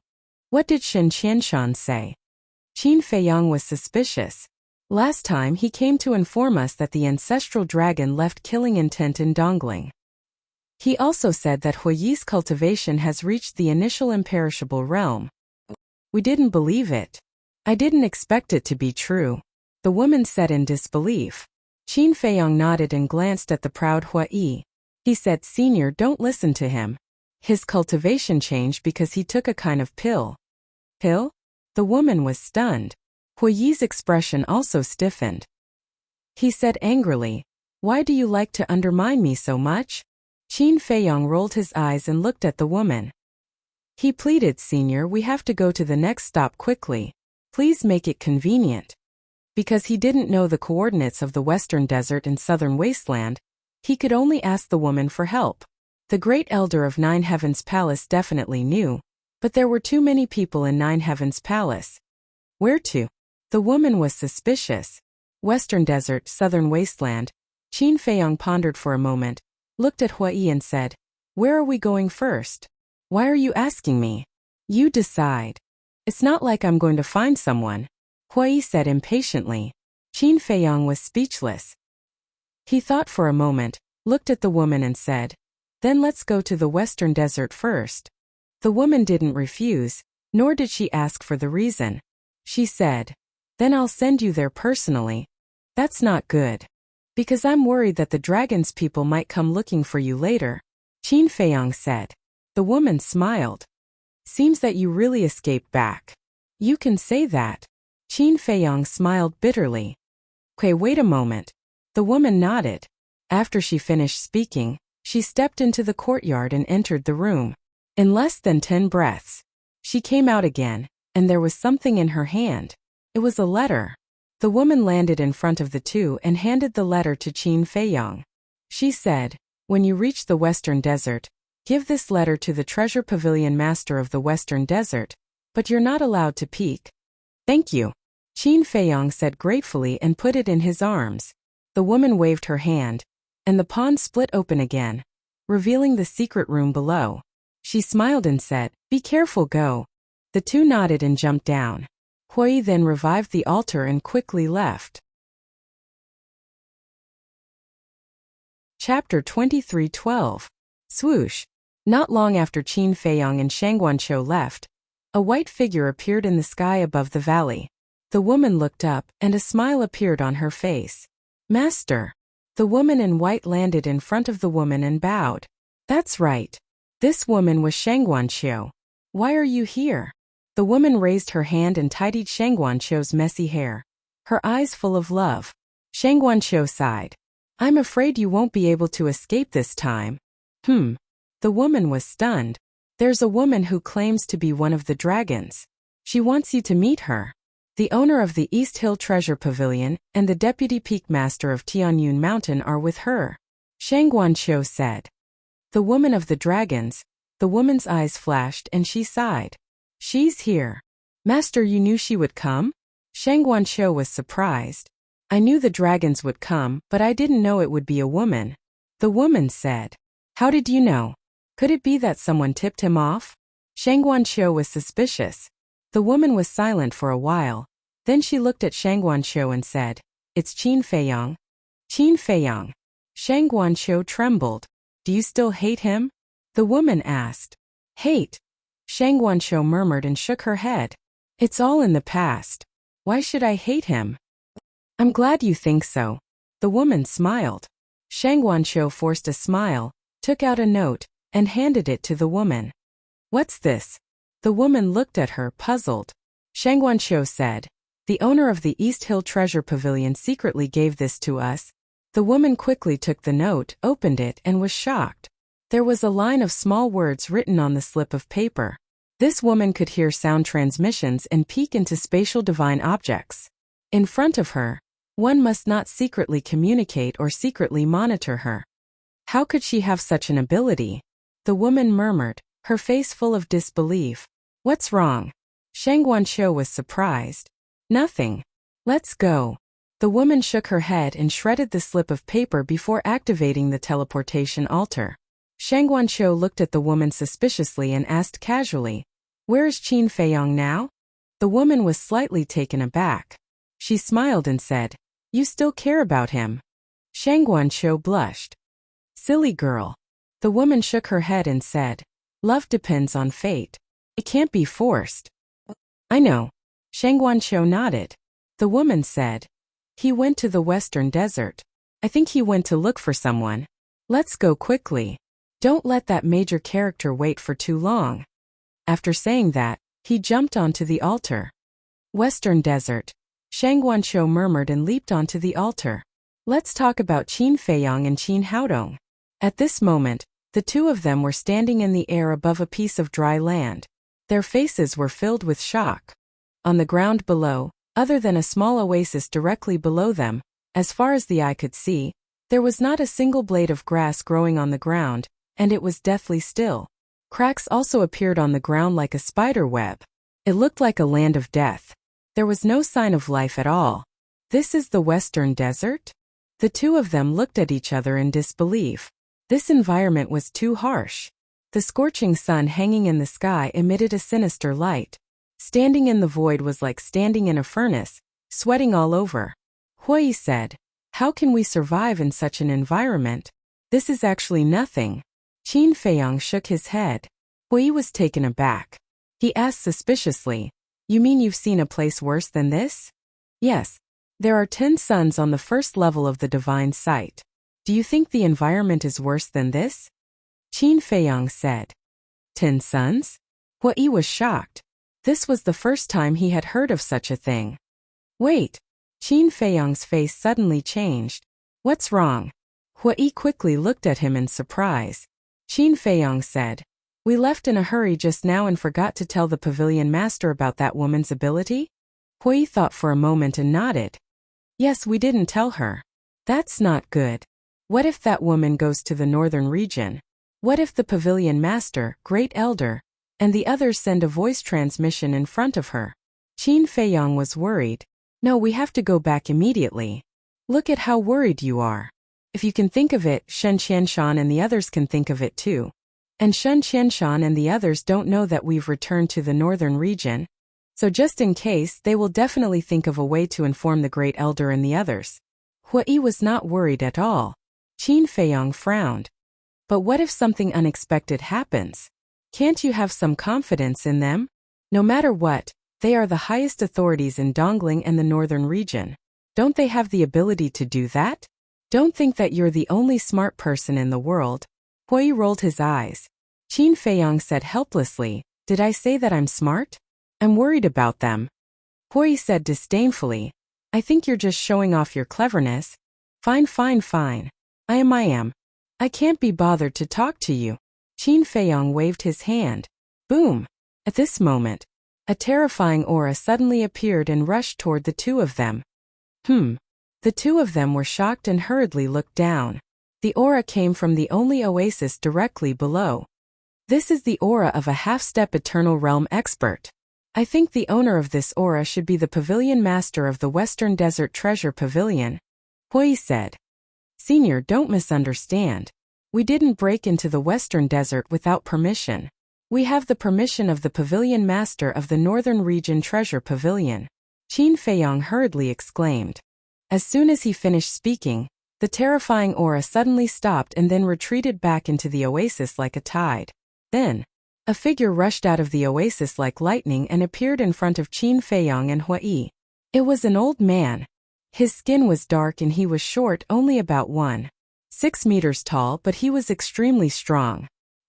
S1: What did Shen Qianshan say? Qin Feiyang was suspicious. Last time he came to inform us that the ancestral dragon left killing intent in Dongling. He also said that Huiyi's cultivation has reached the initial imperishable realm. We didn't believe it. I didn't expect it to be true. The woman said in disbelief. Qin Feiyang nodded and glanced at the proud Huiyi. He said, Senior, don't listen to him. His cultivation changed because he took a kind of pill. Pill? The woman was stunned. Huiyi's expression also stiffened. He said angrily, Why do you like to undermine me so much? Qin Feiyang rolled his eyes and looked at the woman. He pleaded, Senior, we have to go to the next stop quickly. Please make it convenient. Because he didn't know the coordinates of the Western Desert and Southern Wasteland, he could only ask the woman for help. The Great Elder of Nine Heavens Palace definitely knew, but there were too many people in Nine Heavens Palace. Where to? The woman was suspicious. Western Desert, Southern Wasteland. Qin Feiyang pondered for a moment, looked at Huiyi and said, Where are we going first? Why are you asking me? You decide. It's not like I'm going to find someone, Huiyi said impatiently. Qin Feiyang was speechless. He thought for a moment, looked at the woman and said, Then let's go to the Western Desert first. The woman didn't refuse, nor did she ask for the reason. She said, Then I'll send you there personally. That's not good. Because I'm worried that the dragon's people might come looking for you later, Qin Feiyang said. The woman smiled. Seems that you really escaped back. You can say that. Qin Feiyang smiled bitterly. Okay, wait a moment. The woman nodded. After she finished speaking, she stepped into the courtyard and entered the room. In less than 10 breaths, she came out again, and there was something in her hand. It was a letter. The woman landed in front of the two and handed the letter to Qin Feiyang. She said, When you reach the Western Desert, give this letter to the Treasure Pavilion Master of the Western Desert, but you're not allowed to peek. Thank you, Qin Feiyang said gratefully and put it in his arms. The woman waved her hand, and the pond split open again, revealing the secret room below. She smiled and said, Be careful, go. The two nodded and jumped down. Huiyi then revived the altar and quickly left. Chapter 23:12. Swoosh. Not long after Qin Feiyang and Shang Guanqiu left, a white figure appeared in the sky above the valley. The woman looked up, and a smile appeared on her face. Master. The woman in white landed in front of the woman and bowed. That's right. This woman was Shang Guanqiu. Why are you here? The woman raised her hand and tidied Shang Guanqiu's messy hair, her eyes full of love. Shang Guanqiu sighed. I'm afraid you won't be able to escape this time. The woman was stunned. There's a woman who claims to be one of the dragons. She wants you to meet her. The owner of the East Hill Treasure Pavilion and the Deputy Peak Master of Tianyun Mountain are with her, Shang Guanqiu said. The woman of the dragons. The woman's eyes flashed and she sighed. She's here. Master, you knew she would come? Shang Guanqiu was surprised. I knew the dragons would come, but I didn't know it would be a woman. The woman said. How did you know? Could it be that someone tipped him off? Shang Guanqiu was suspicious. The woman was silent for a while. Then she looked at Shang Guanqiu and said, It's Qin Feiyang. Qin Feiyang. Shang Guanqiu trembled. Do you still hate him? The woman asked. Hate? Shang Guanqiu murmured and shook her head. It's all in the past. Why should I hate him? I'm glad you think so. The woman smiled. Shang Guanqiu forced a smile, took out a note, and handed it to the woman. What's this? The woman looked at her, puzzled. Shang Guanqiu said, The owner of the East Hill Treasure Pavilion secretly gave this to us. The woman quickly took the note, opened it, and was shocked. There was a line of small words written on the slip of paper. This woman could hear sound transmissions and peek into spatial divine objects. In front of her, one must not secretly communicate or secretly monitor her. How could she have such an ability? The woman murmured, her face full of disbelief. What's wrong? Shang Guanqiu was surprised. Nothing. Let's go. The woman shook her head and shredded the slip of paper before activating the teleportation altar. Shang Guanqiu looked at the woman suspiciously and asked casually, Where is Qin Feiyong now? The woman was slightly taken aback. She smiled and said, You still care about him? Shang Guanqiu blushed. Silly girl. The woman shook her head and said, Love depends on fate. It can't be forced. I know. Shang Guanqiu nodded. The woman said, He went to the western desert. I think he went to look for someone. Let's go quickly. Don't let that major character wait for too long. After saying that, he jumped onto the altar. Western desert. Shang Guanqiu murmured and leaped onto the altar. Let's talk about Qin Feiyong and Qin Haodong. At this moment, the two of them were standing in the air above a piece of dry land. Their faces were filled with shock. On the ground below, other than a small oasis directly below them, as far as the eye could see, there was not a single blade of grass growing on the ground, and it was deathly still. Cracks also appeared on the ground like a spider web. It looked like a land of death. There was no sign of life at all. This is the western desert? The two of them looked at each other in disbelief. This environment was too harsh. The scorching sun hanging in the sky emitted a sinister light. Standing in the void was like standing in a furnace, sweating all over. Hui said, How can we survive in such an environment? This is actually nothing. Qin Feiyong shook his head. Hui was taken aback. He asked suspiciously, You mean you've seen a place worse than this? Yes. There are 10 suns on the first level of the divine sight. Do you think the environment is worse than this? Qin Feiyong said. 10 suns? Hui was shocked. This was the first time he had heard of such a thing. Wait. Qin Feiyong's face suddenly changed. What's wrong? Hui quickly looked at him in surprise. Qin Feiyong said, We left in a hurry just now and forgot to tell the pavilion master about that woman's ability? Hui thought for a moment and nodded. Yes, we didn't tell her. That's not good. What if that woman goes to the northern region? What if the pavilion master, great elder, and the others send a voice transmission in front of her? Qin Feiyong was worried. No, we have to go back immediately. Look at how worried you are. If you can think of it, Shen Qianshan and the others can think of it too. And Shen Qianshan and the others don't know that we've returned to the northern region. So just in case, they will definitely think of a way to inform the great elder and the others. Hui was not worried at all. Qin Feiyong frowned. But what if something unexpected happens? Can't you have some confidence in them? No matter what, they are the highest authorities in Dongling and the northern region. Don't they have the ability to do that? Don't think that you're the only smart person in the world. Hui rolled his eyes. Qin Feiyong said helplessly, Did I say that I'm smart? I'm worried about them. Hui said disdainfully, I think you're just showing off your cleverness. Fine. I am. I can't be bothered to talk to you. Qin Feiyong waved his hand. Boom. At this moment, a terrifying aura suddenly appeared and rushed toward the two of them. The two of them were shocked and hurriedly looked down. The aura came from the only oasis directly below. This is the aura of a half-step eternal realm expert. I think the owner of this aura should be the pavilion master of the Western Desert Treasure Pavilion. Hui said. Senior, don't misunderstand. We didn't break into the Western Desert without permission. We have the permission of the pavilion master of the Northern Region Treasure Pavilion. Qin Feiyong hurriedly exclaimed. As soon as he finished speaking, the terrifying aura suddenly stopped and then retreated back into the oasis like a tide. Then, a figure rushed out of the oasis like lightning and appeared in front of Qin Feiyong and Hui. It was an old man. His skin was dark and he was short, only about 1.6 meters tall, but he was extremely strong.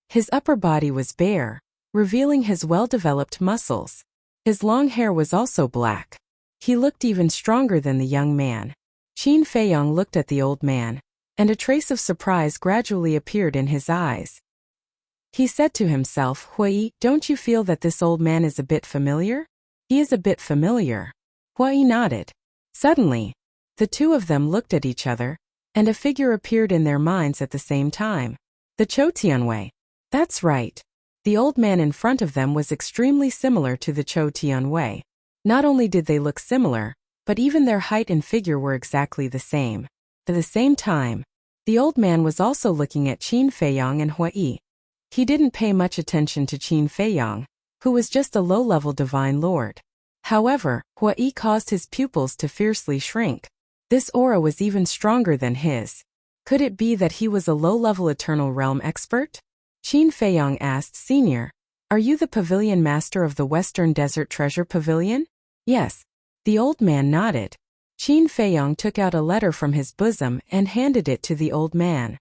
S1: His upper body was bare, revealing his well-developed muscles. His long hair was also black. He looked even stronger than the young man. Qin Feiyong looked at the old man, and a trace of surprise gradually appeared in his eyes. He said to himself, Hui, don't you feel that this old man is a bit familiar? He is a bit familiar. Hui nodded. Suddenly, the two of them looked at each other, and a figure appeared in their minds at the same time. The Chou Tianwei. That's right. The old man in front of them was extremely similar to the Chou Tianwei. Not only did they look similar, but even their height and figure were exactly the same. At the same time, the old man was also looking at Qin Feiyong and Hui. He didn't pay much attention to Qin Feiyong, who was just a low-level divine lord. However, Hui caused his pupils to fiercely shrink. This aura was even stronger than his. Could it be that he was a low-level Eternal Realm expert? Qin Feiyong asked, Senior, are you the pavilion master of the Western Desert Treasure Pavilion? Yes. The old man nodded. Qin Feiyong took out a letter from his bosom and handed it to the old man.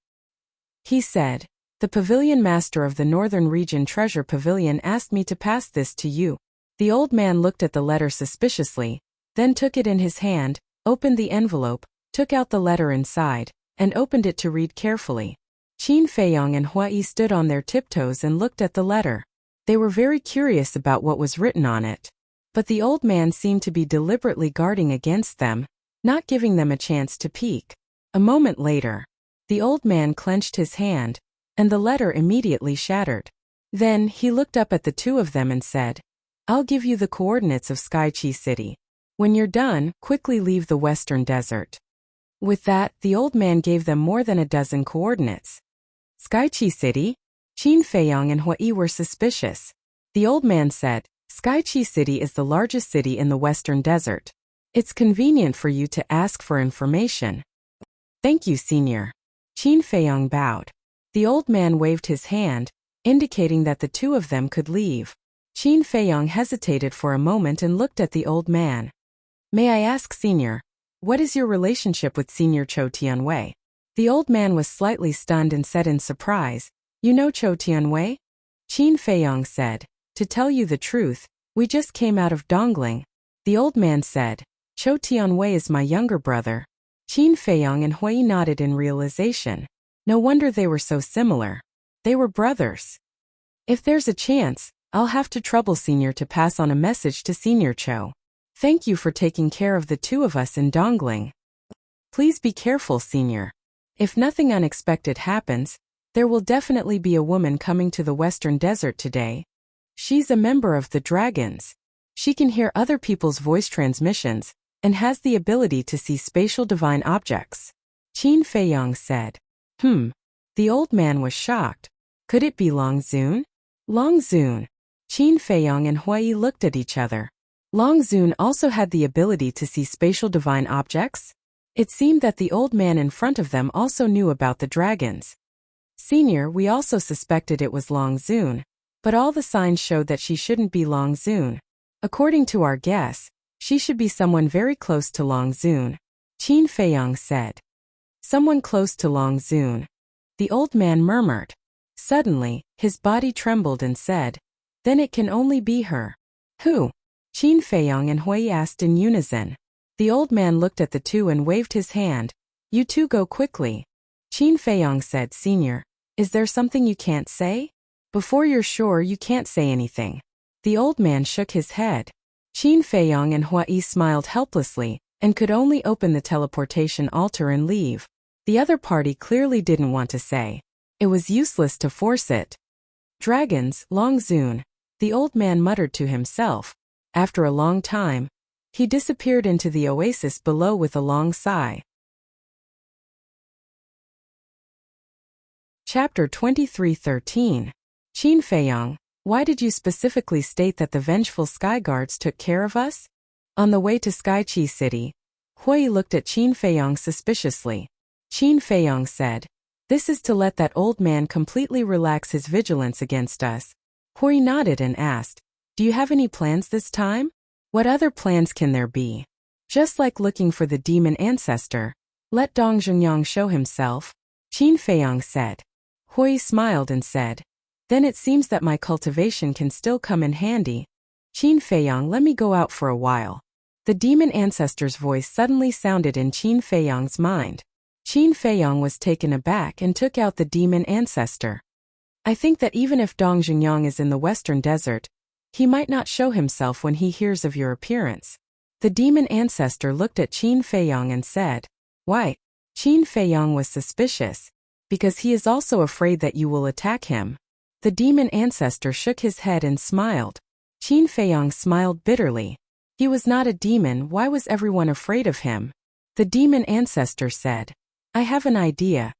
S1: He said, the pavilion master of the Northern Region Treasure Pavilion asked me to pass this to you. The old man looked at the letter suspiciously, then took it in his hand, opened the envelope, took out the letter inside, and opened it to read carefully. Qin Feiyong and Hui stood on their tiptoes and looked at the letter. They were very curious about what was written on it. But the old man seemed to be deliberately guarding against them, not giving them a chance to peek. A moment later, the old man clenched his hand, and the letter immediately shattered. Then he looked up at the two of them and said, I'll give you the coordinates of Skychi City. When you're done, quickly leave the Western Desert. With that, the old man gave them more than a dozen coordinates. Skychi City? Qin Feiyong and Hui were suspicious. The old man said, Skychi City is the largest city in the Western Desert. It's convenient for you to ask for information. Thank you, Senior. Qin Feiyong bowed. The old man waved his hand, indicating that the two of them could leave. Qin Feiyong hesitated for a moment and looked at the old man. May I ask, Senior, what is your relationship with Senior Cho Tianwei? The old man was slightly stunned and said in surprise, You know Cho Tianwei? Qin Feiyong said, To tell you the truth, we just came out of Dongling. The old man said, Cho Tianwei is my younger brother. Qin Feiyong and Hui nodded in realization. No wonder they were so similar. They were brothers. If there's a chance, I'll have to trouble Senior to pass on a message to Senior Cho. Thank you for taking care of the two of us in Dongling. Please be careful, Senior. If nothing unexpected happens, there will definitely be a woman coming to the Western Desert today. She's a member of the Dragons. She can hear other people's voice transmissions and has the ability to see spatial divine objects. Qin Feiyong said. The old man was shocked. Could it be Long Zun? Long Zun. Qin Feiyong and Hui looked at each other. Long Zun also had the ability to see spatial divine objects? It seemed that the old man in front of them also knew about the dragons. Senior, we also suspected it was Long Zun, but all the signs showed that she shouldn't be Long Zun. According to our guess, she should be someone very close to Long Zun. Qin Feiyong said. Someone close to Long Zun. The old man murmured. Suddenly, his body trembled and said, Then it can only be her. Who? Qin Feiyong and Hui asked in unison. The old man looked at the two and waved his hand. You two go quickly. Qin Feiyong said, Senior, is there something you can't say? Before you're sure you can't say anything. The old man shook his head. Qin Feiyong and Hui smiled helplessly, and could only open the teleportation altar and leave. The other party clearly didn't want to say. It was useless to force it. Dragons, Long Zun, the old man muttered to himself. After a long time, he disappeared into the oasis below with a long sigh. Chapter 23:13. Qin Feiyong, why did you specifically state that the vengeful sky guards took care of us? On the way to Skychi City, Hui looked at Qin Feiyong suspiciously. Qin Feiyong said, This is to let that old man completely relax his vigilance against us. Hui nodded and asked, Do you have any plans this time? What other plans can there be? Just like looking for the demon ancestor. Let Dong Zhengyang show himself. Qin Feiyong said. Hui smiled and said, Then it seems that my cultivation can still come in handy. Qin Feiyong, let me go out for a while. The demon ancestor's voice suddenly sounded in Qin Feiyong's mind. Qin Feiyong was taken aback and took out the demon ancestor. I think that even if Dong Zhengyang is in the Western Desert, he might not show himself when he hears of your appearance. The demon ancestor looked at Qin Feiyong and said, Why? Qin Feiyong was suspicious, because he is also afraid that you will attack him. The demon ancestor shook his head and smiled. Qin Feiyong smiled bitterly. He was not a demon, why was everyone afraid of him? The demon ancestor said, I have an idea.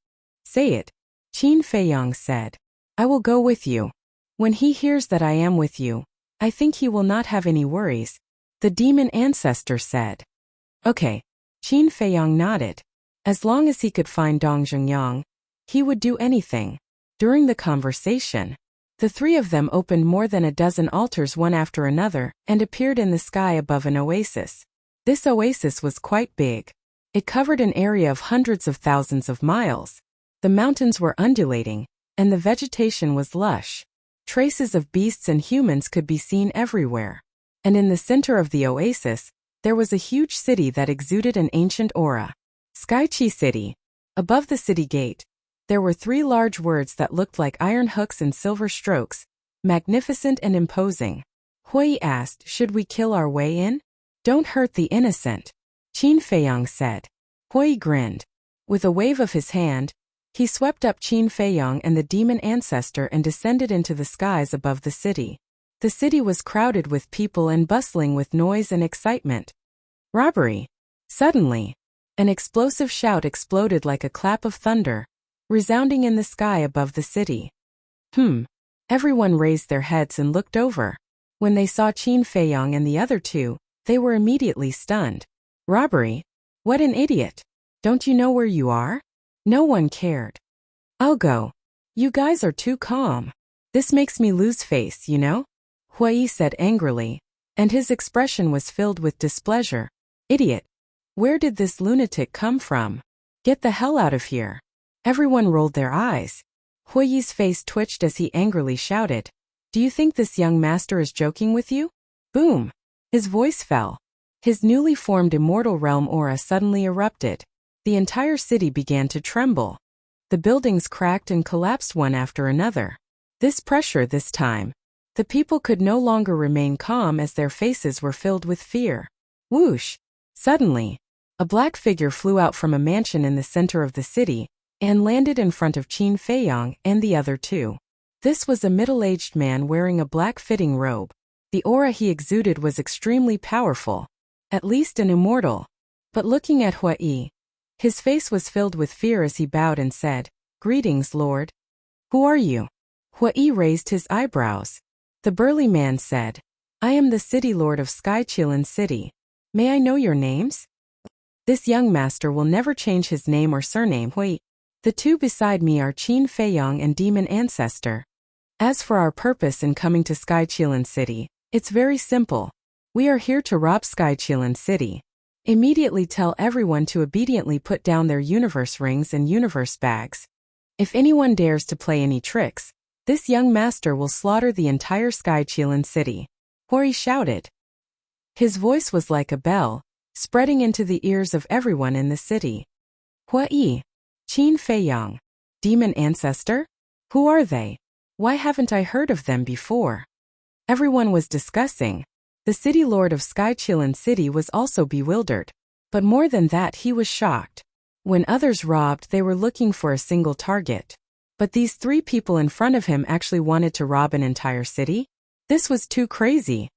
S1: Say it. Qin Feiyong said, I will go with you. When he hears that I am with you, I think he will not have any worries, the demon ancestor said. Okay. Qin Feiyang nodded. As long as he could find Dong Zhengyang, he would do anything. During the conversation, the three of them opened more than a dozen altars one after another and appeared in the sky above an oasis. This oasis was quite big. It covered an area of hundreds of thousands of miles. The mountains were undulating, and the vegetation was lush. Traces of beasts and humans could be seen everywhere. And in the center of the oasis, there was a huge city that exuded an ancient aura. Skychi City. Above the city gate, there were 3 large words that looked like iron hooks and silver strokes, magnificent and imposing. Hui asked, should we kill our way in? Don't hurt the innocent, Qin Feiyang said. Hui grinned. With a wave of his hand, he swept up Qin Feiyang and the demon ancestor and descended into the skies above the city. The city was crowded with people and bustling with noise and excitement. Robbery. Suddenly, an explosive shout exploded like a clap of thunder, resounding in the sky above the city. Everyone raised their heads and looked over. When they saw Qin Feiyang and the other two, they were immediately stunned. Robbery? What an idiot. Don't you know where you are? No one cared. I'll go. You guys are too calm. This makes me lose face, you know? Hui said angrily, and his expression was filled with displeasure. Idiot. Where did this lunatic come from? Get the hell out of here. Everyone rolled their eyes. Hui's face twitched as he angrily shouted, do you think this young master is joking with you? Boom. His voice fell. His newly formed immortal realm aura suddenly erupted. The entire city began to tremble. The buildings cracked and collapsed one after another. This pressure this time. The people could no longer remain calm as their faces were filled with fear. Whoosh! Suddenly, a black figure flew out from a mansion in the center of the city and landed in front of Qin Feiyang and the other two. This was a middle-aged man wearing a black fitting robe. The aura he exuded was extremely powerful, at least an immortal. But looking at Hui, his face was filled with fear as he bowed and said, Greetings, Lord. Who are you? Hui raised his eyebrows. The burly man said, I am the city lord of Skychilin City. May I know your names? This young master will never change his name or surname. Hui. The two beside me are Qin Feiyang and Demon Ancestor. As for our purpose in coming to Skychilin City, it's very simple. We are here to rob Skychilin City. Immediately tell everyone to obediently put down their universe rings and universe bags. If anyone dares to play any tricks, this young master will slaughter the entire Skychilin City. Hui shouted. His voice was like a bell, spreading into the ears of everyone in the city. Hui, Qin Feiyang, Demon Ancestor? Who are they? Why haven't I heard of them before? Everyone was discussing. The city lord of Skychilin City was also bewildered. But more than that, he was shocked. When others robbed, they were looking for a single target. But these 3 people in front of him actually wanted to rob an entire city? This was too crazy.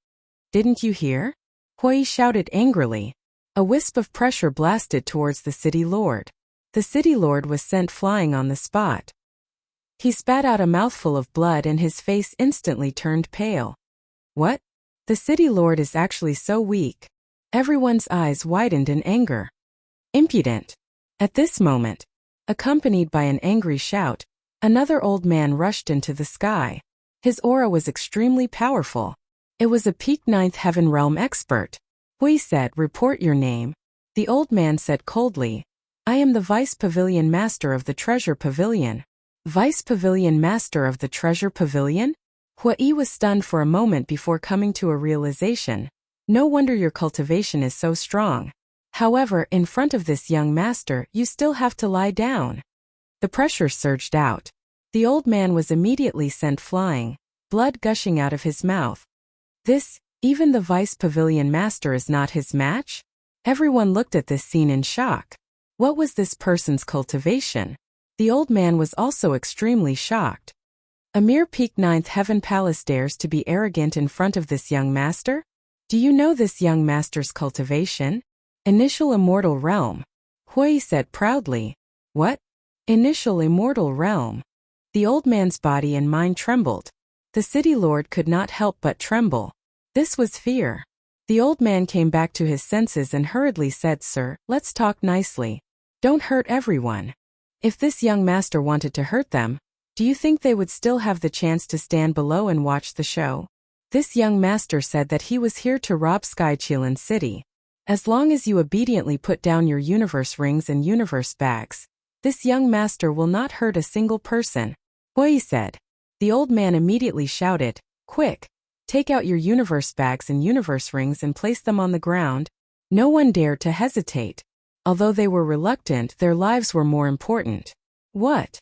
S1: Didn't you hear? Hui shouted angrily. A wisp of pressure blasted towards the city lord. The city lord was sent flying on the spot. He spat out a mouthful of blood and his face instantly turned pale. What? The city lord is actually so weak. Everyone's eyes widened in anger. Impudent. At this moment, accompanied by an angry shout, another old man rushed into the sky. His aura was extremely powerful. It was a peak 9th heaven realm expert. Hui said, report your name. The old man said coldly, I am the Vice Pavilion Master of the Treasure Pavilion. Vice Pavilion Master of the Treasure Pavilion? Hui was stunned for a moment before coming to a realization. No wonder your cultivation is so strong. However, in front of this young master, you still have to lie down. The pressure surged out. The old man was immediately sent flying, blood gushing out of his mouth. Even the Vice Pavilion Master is not his match? Everyone looked at this scene in shock. What was this person's cultivation? The old man was also extremely shocked. A mere peak 9th heaven palace dares to be arrogant in front of this young master? Do you know this young master's cultivation? Initial immortal realm. Hui said proudly. What? Initial immortal realm. The old man's body and mind trembled. The city lord could not help but tremble. This was fear. The old man came back to his senses and hurriedly said, "Sir, let's talk nicely. Don't hurt everyone. If this young master wanted to hurt them, do you think they would still have the chance to stand below and watch the show?" This young master said that he was here to rob Skychilin City. As long as you obediently put down your universe rings and universe bags, this young master will not hurt a single person. Hui said. The old man immediately shouted, "Quick! Take out your universe bags and universe rings and place them on the ground." No one dared to hesitate. Although they were reluctant, their lives were more important. What?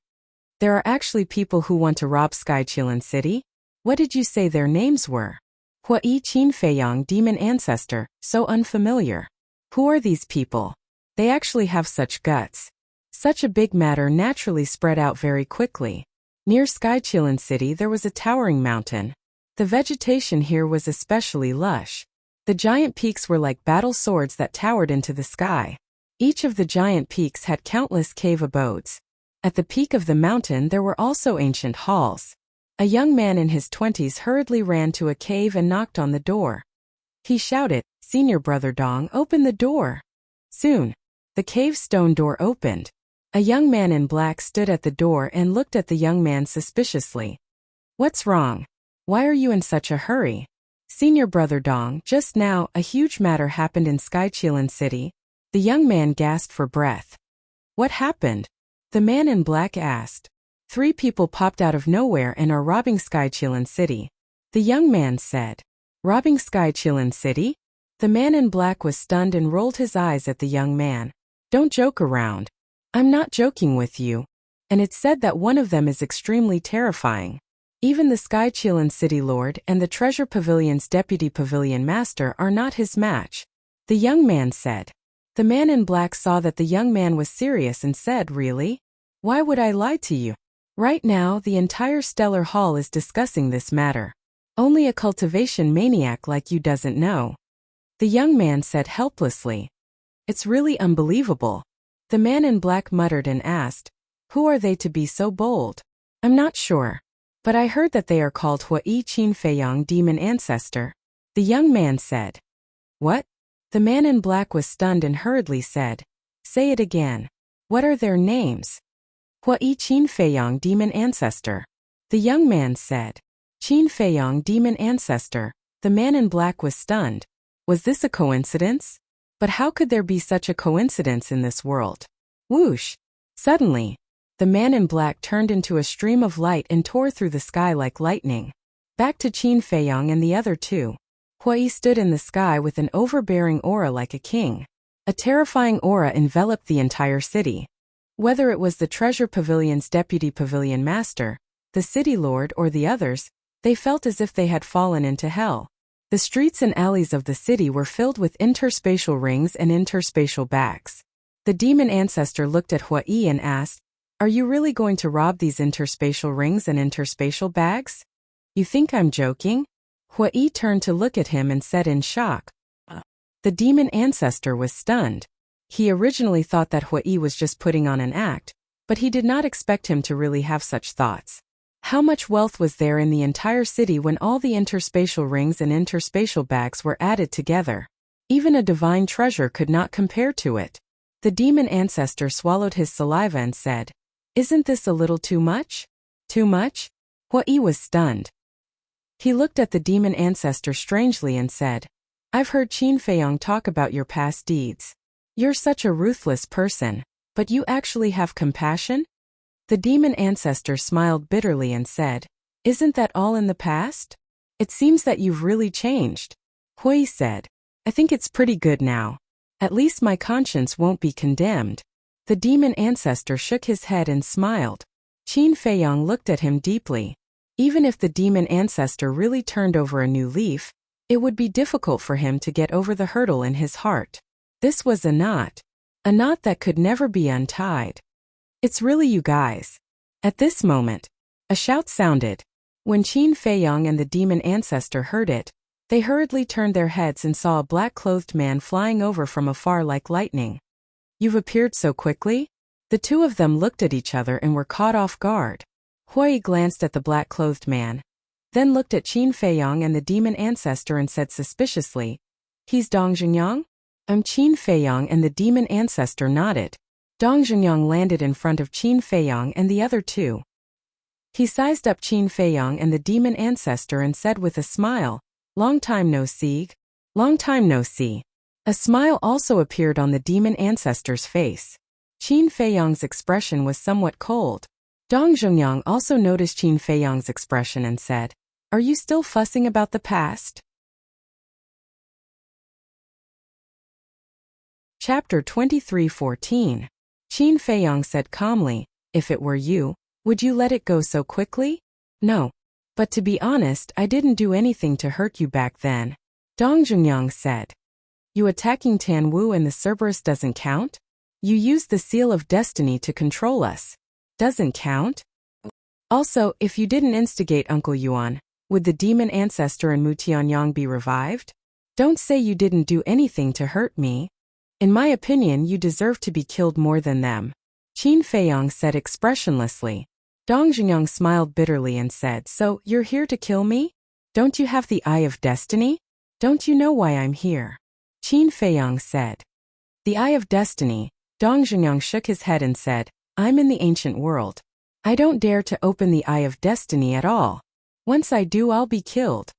S1: There are actually people who want to rob Skychilin City? What did you say their names were? Hui Qin Feiyang, demon ancestor, so unfamiliar. Who are these people? They actually have such guts. Such a big matter naturally spread out very quickly. Near Skychilin City there was a towering mountain. The vegetation here was especially lush. The giant peaks were like battle swords that towered into the sky. Each of the giant peaks had countless cave abodes. At the peak of the mountain there were also ancient halls. A young man in his 20s hurriedly ran to a cave and knocked on the door. He shouted, "Senior brother Dong, open the door." Soon, the cave stone door opened. A young man in black stood at the door and looked at the young man suspiciously. "What's wrong? Why are you in such a hurry?" "Senior brother Dong, just now, a huge matter happened in Skychilin City." The young man gasped for breath. "What happened?" The man in black asked. "3 people popped out of nowhere and are robbing Skychilin City." The young man said. "Robbing Skychilin City?" The man in black was stunned and rolled his eyes at the young man. "Don't joke around. I'm not joking with you. And it's said that one of them is extremely terrifying. Even the Skychilin City Lord and the Treasure Pavilion's Deputy Pavilion Master are not his match." The young man said. The man in black saw that the young man was serious and said, "Really? Why would I lie to you? Right now, the entire Stellar Hall is discussing this matter. Only a cultivation maniac like you doesn't know." The young man said helplessly. "It's really unbelievable." The man in black muttered and asked, "Who are they to be so bold?" "I'm not sure. But I heard that they are called Hui Qin Feiyang, demon ancestor." The young man said. "What?" The man in black was stunned and hurriedly said, "Say it again. What are their names?" "Hui Qin Feiyang, demon ancestor." The young man said. "Qin Feiyang, demon ancestor." The man in black was stunned. Was this a coincidence? But how could there be such a coincidence in this world? Whoosh! Suddenly, the man in black turned into a stream of light and tore through the sky like lightning. Back to Qin Feiyang and the other 2. Hui stood in the sky with an overbearing aura like a king. A terrifying aura enveloped the entire city. Whether it was the Treasure Pavilion's Deputy Pavilion Master, the City Lord or the others, they felt as if they had fallen into hell. The streets and alleys of the city were filled with interspatial rings and interspatial bags. The demon ancestor looked at Hui and asked, "Are you really going to rob these interspatial rings and interspatial bags? You think I'm joking?" Hui turned to look at him and said in shock. The demon ancestor was stunned. He originally thought that Hui was just putting on an act, but he did not expect him to really have such thoughts. How much wealth was there in the entire city when all the interspatial rings and interspatial bags were added together? Even a divine treasure could not compare to it. The demon ancestor swallowed his saliva and said, "Isn't this a little too much?" "Too much?" Hui was stunned. He looked at the demon ancestor strangely and said, "I've heard Qin Feiyang talk about your past deeds. You're such a ruthless person, but you actually have compassion?" The demon ancestor smiled bitterly and said, "Isn't that all in the past? It seems that you've really changed." Hui said, "I think it's pretty good now. At least my conscience won't be condemned." The demon ancestor shook his head and smiled. Qin Feiyang looked at him deeply. Even if the demon ancestor really turned over a new leaf, it would be difficult for him to get over the hurdle in his heart. This was a knot that could never be untied. "It's really you guys." At this moment, a shout sounded. When Qin Feiyang and the demon ancestor heard it, they hurriedly turned their heads and saw a black-clothed man flying over from afar like lightning. "You've appeared so quickly?" The 2 of them looked at each other and were caught off guard. Hui glanced at the black-clothed man. then looked at Qin Feiyang and the demon ancestor and said suspiciously, "He's Dong Zhengyang?" Qin Feiyang and the demon ancestor nodded. Dong Zhengyang landed in front of Qin Feiyang and the other two. He sized up Qin Feiyang and the demon ancestor and said with a smile, "Long time no see. Long time no see." A smile also appeared on the demon ancestor's face. Qin Feiyang's expression was somewhat cold. Dong Zhengyang also noticed Qin Feiyang's expression and said, "Are you still fussing about the past?" Chapter 23:14. Qin Feiyang said calmly, "If it were you, would you let it go so quickly?" "No. But to be honest, I didn't do anything to hurt you back then." Dong Zhengyang said. "You attacking Tan Wu and the Cerberus doesn't count? You used the seal of destiny to control us. Doesn't count? Also, if you didn't instigate Uncle Yuan, would the demon ancestor and Mu Tianyang be revived? Don't say you didn't do anything to hurt me. In my opinion, you deserve to be killed more than them." Qin Feiyang said expressionlessly. Dong Zhengyang smiled bitterly and said, "So, you're here to kill me? Don't you have the Eye of Destiny? Don't you know why I'm here?" Qin Feiyang said. "The Eye of Destiny." Dong Zhengyang shook his head and said, "I'm in the ancient world. I don't dare to open the Eye of Destiny at all. Once I do, I'll be killed."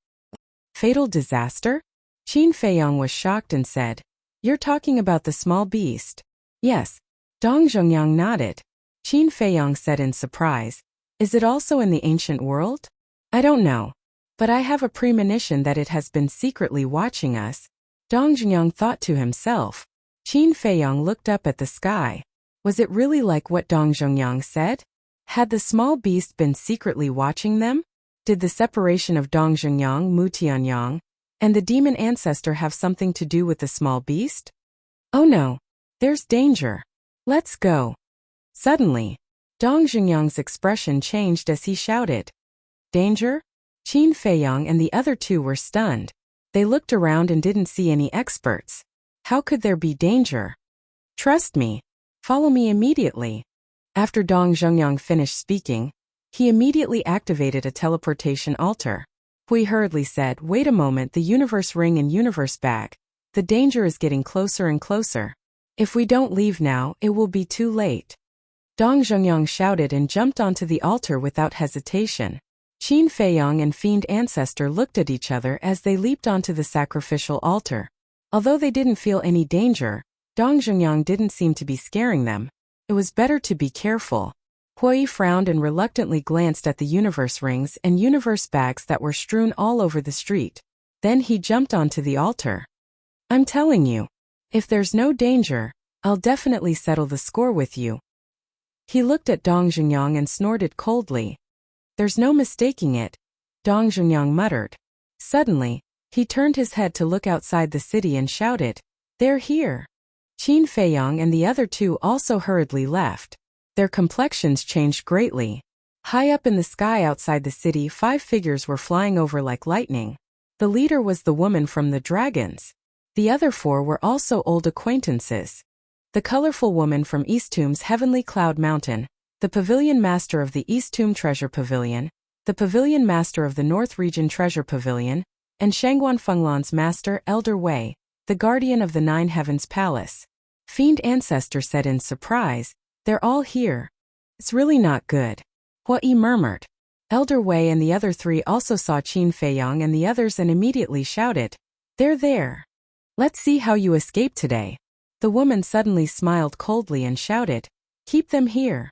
S1: "Fatal disaster?" Qin Feiyang was shocked and said, "You're talking about the small beast?" "Yes." Dong Zhengyang nodded. Qin Feiyang said in surprise, "Is it also in the ancient world?" "I don't know. But I have a premonition that it has been secretly watching us." Dong Zhengyang thought to himself. Qin Feiyang looked up at the sky. Was it really like what Dong Zhengyang said? Had the small beast been secretly watching them? Did the separation of Dong Zhengyang, Mu Tianyang, and the demon ancestor have something to do with the small beast? "Oh no. There's danger. Let's go." Suddenly, Dong Zhengyang's expression changed as he shouted, "Danger?" Qin Feiyang and the other two were stunned. They looked around and didn't see any experts. How could there be danger? "Trust me. Follow me immediately." After Dong Zhengyang finished speaking, he immediately activated a teleportation altar. Hui hurriedly said, "Wait a moment, the universe ring and universe bag. The danger is getting closer and closer. If we don't leave now, it will be too late." Dong Zhengyang shouted and jumped onto the altar without hesitation. Qin Feiyang and Fiend Ancestor looked at each other as they leaped onto the sacrificial altar. Although they didn't feel any danger, Dong Zhengyang didn't seem to be scaring them. It was better to be careful. Hui frowned and reluctantly glanced at the universe rings and universe bags that were strewn all over the street. Then he jumped onto the altar. "I'm telling you, if there's no danger, I'll definitely settle the score with you." He looked at Dong Zhengyang and snorted coldly. "There's no mistaking it," Dong Zhengyang muttered. Suddenly, he turned his head to look outside the city and shouted, "They're here." Qin Feiyang and the other two also hurriedly left. Their complexions changed greatly. High up in the sky outside the city, 5 figures were flying over like lightning. The leader was the woman from the dragons. The other 4 were also old acquaintances. The colorful woman from Easttomb's Heavenly Cloud Mountain, the pavilion master of the Easttomb Treasure Pavilion, the pavilion master of the North Region Treasure Pavilion, and Shangguan Fenglan's master, Elder Wei, the guardian of the 9 Heavens Palace. Fiend Ancestor said in surprise, "They're all here. It's really not good." Hui murmured. Elder Wei and the other 3 also saw Qin Feiyang and the others and immediately shouted, "They're there. Let's see how you escape today." The woman suddenly smiled coldly and shouted, "Keep them here."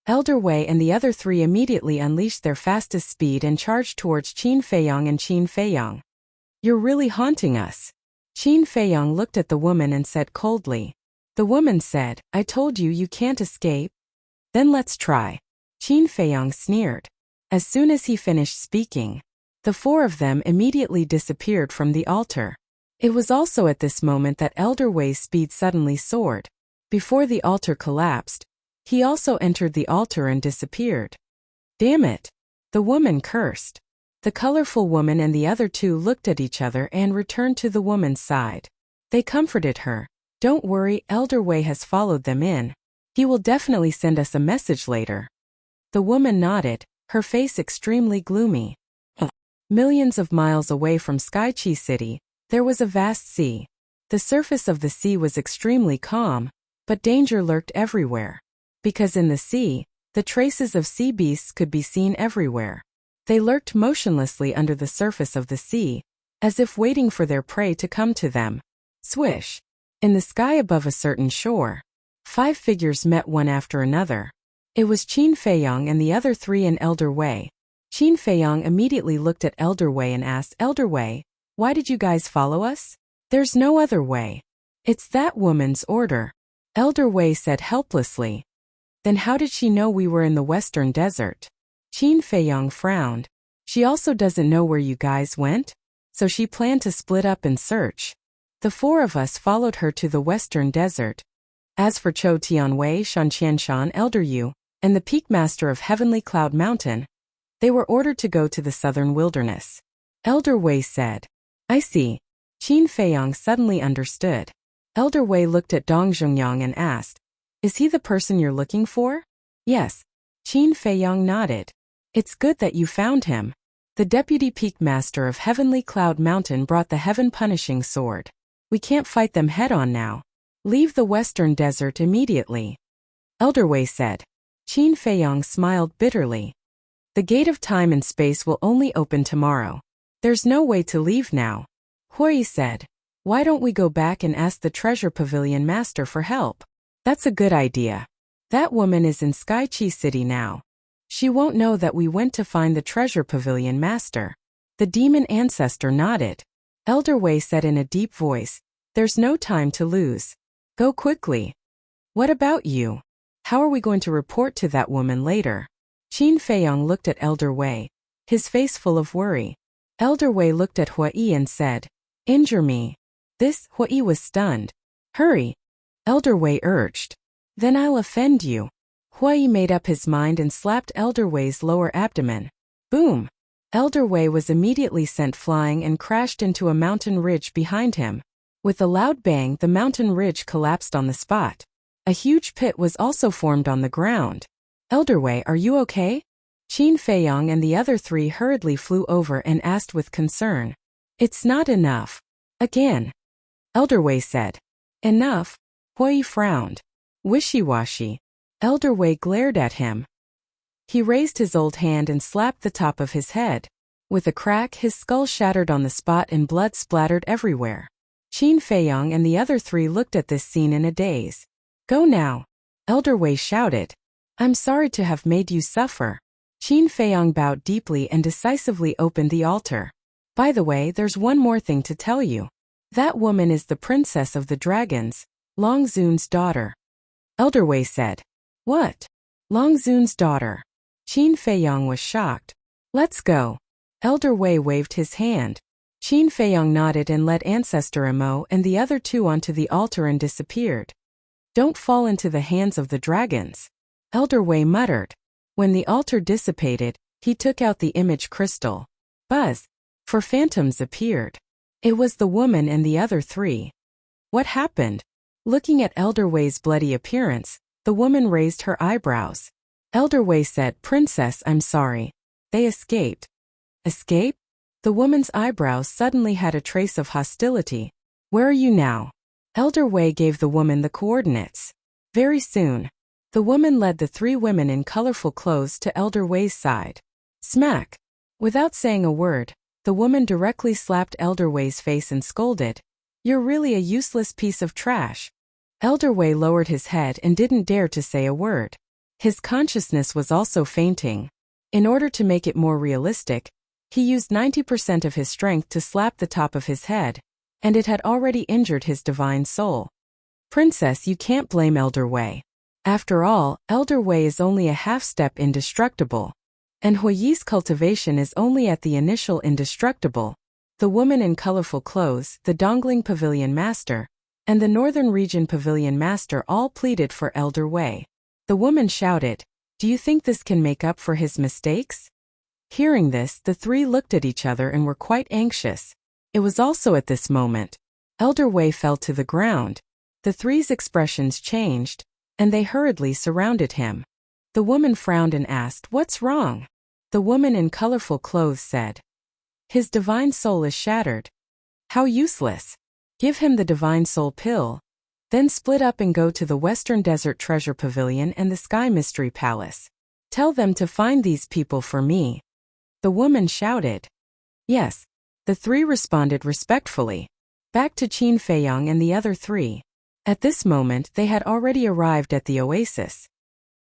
S1: Elder Wei and the other 3 immediately unleashed their fastest speed and charged towards Qin Feiyang and Qin Feiyang. "You're really haunting us." Qin Feiyang looked at the woman and said coldly. The woman said, "I told you you can't escape." "Then let's try." Qin Feiyang sneered. As soon as he finished speaking, the 4 of them immediately disappeared from the altar. It was also at this moment that Elder Wei's speed suddenly soared. Before the altar collapsed, he also entered the altar and disappeared. "Damn it!" the woman cursed. The colorful woman and the other 2 looked at each other and returned to the woman's side. They comforted her. "Don't worry, Elder Wei has followed them in. He will definitely send us a message later." The woman nodded, her face extremely gloomy. Millions of miles away from Skychi City, there was a vast sea. The surface of the sea was extremely calm, but danger lurked everywhere. Because in the sea, the traces of sea beasts could be seen everywhere. They lurked motionlessly under the surface of the sea, as if waiting for their prey to come to them. Swish! In the sky above a certain shore, 5 figures met one after another. It was Qin Feiyong and the other 3 and Elder Wei. Qin Feiyong immediately looked at Elder Wei and asked, Elder Wei, why did you guys follow us? There's no other way. It's that woman's order. Elder Wei said helplessly. Then how did she know we were in the western desert? Qin Feiyong frowned. She also doesn't know where you guys went? So she planned to split up and search. The 4 of us followed her to the western desert. As for Chou Tianwei, Shan Qianshan, Elder Yu, and the Peak Master of Heavenly Cloud Mountain, they were ordered to go to the southern wilderness. Elder Wei said. I see. Qin Feiyong suddenly understood. Elder Wei looked at Dong Zhongyang and asked, is he the person you're looking for? Yes. Qin Feiyong nodded. It's good that you found him. The Deputy Peak Master of Heavenly Cloud Mountain brought the heaven-punishing sword. We can't fight them head-on now. Leave the western desert immediately. Elder Wei said. Qin Feiyong smiled bitterly. The gate of time and space will only open tomorrow. There's no way to leave now. Hui said. Why don't we go back and ask the Treasure Pavilion Master for help? That's a good idea. That woman is in Skychi City now. She won't know that we went to find the Treasure Pavilion Master. The demon ancestor nodded. Elder Wei said in a deep voice, there's no time to lose. Go quickly. What about you? How are we going to report to that woman later? Qin Feiyong looked at Elder Wei, his face full of worry. Elder Wei looked at Hui and said, injure me. This, Hui was stunned. Hurry. Elder Wei urged. Then I'll offend you. Hui made up his mind and slapped Elder Wei's lower abdomen. Boom! Elder Wei was immediately sent flying and crashed into a mountain ridge behind him. With a loud bang, the mountain ridge collapsed on the spot. A huge pit was also formed on the ground. Elder Wei, are you okay? Qin Feiyong and the other 3 hurriedly flew over and asked with concern. It's not enough. Again. Elder Wei said. Enough? Hui frowned. Wishy-washy. Elder Wei glared at him. He raised his old hand and slapped the top of his head. With a crack, his skull shattered on the spot and blood splattered everywhere. Qin Feiyong and the other 3 looked at this scene in a daze. Go now. Elder Wei shouted. I'm sorry to have made you suffer. Qin Feiyong bowed deeply and decisively opened the altar. By the way, there's one more thing to tell you. That woman is the princess of the dragons, Long Zun's daughter. Elder Wei said. What? Long Zun's daughter. Qin Feiyong was shocked. Let's go. Elder Wei waved his hand. Qin Feiyong nodded and led Ancestor Mo and the other 2 onto the altar and disappeared. Don't fall into the hands of the dragons. Elder Wei muttered. When the altar dissipated, he took out the image crystal. Buzz! 4 phantoms appeared. It was the woman and the other 3. What happened? Looking at Elder Wei's bloody appearance, the woman raised her eyebrows. Elder Wei said, Princess, I'm sorry. They escaped. Escape? The woman's eyebrows suddenly had a trace of hostility. Where are you now? Elder Wei gave the woman the coordinates. Very soon. The woman led the 3 women in colorful clothes to Elder Wei's side. Smack! Without saying a word, the woman directly slapped Elder Wei's face and scolded. You're really a useless piece of trash. Elder Wei lowered his head and didn't dare to say a word. His consciousness was also fainting. In order to make it more realistic, he used 90% of his strength to slap the top of his head, and it had already injured his divine soul. Princess, you can't blame Elder Wei. After all, Elder Wei is only a half-step indestructible. And Hui's cultivation is only at the initial indestructible. The woman in colorful clothes, the Dongling Pavilion Master, and the Northern Region Pavilion Master all pleaded for Elder Wei. The woman shouted, Do you think this can make up for his mistakes? Hearing this, the 3 looked at each other and were quite anxious. It was also at this moment. Elder Wei fell to the ground. The 3's expressions changed, and they hurriedly surrounded him. The woman frowned and asked, What's wrong? The woman in colorful clothes said, His divine soul is shattered. How useless. Give him the divine soul pill. Then split up and go to the Western Desert Treasure Pavilion and the Sky Mystery Palace. Tell them to find these people for me. The woman shouted. Yes. The three responded respectfully. Back to Qin Feiyang and the other three. At this moment they had already arrived at the oasis.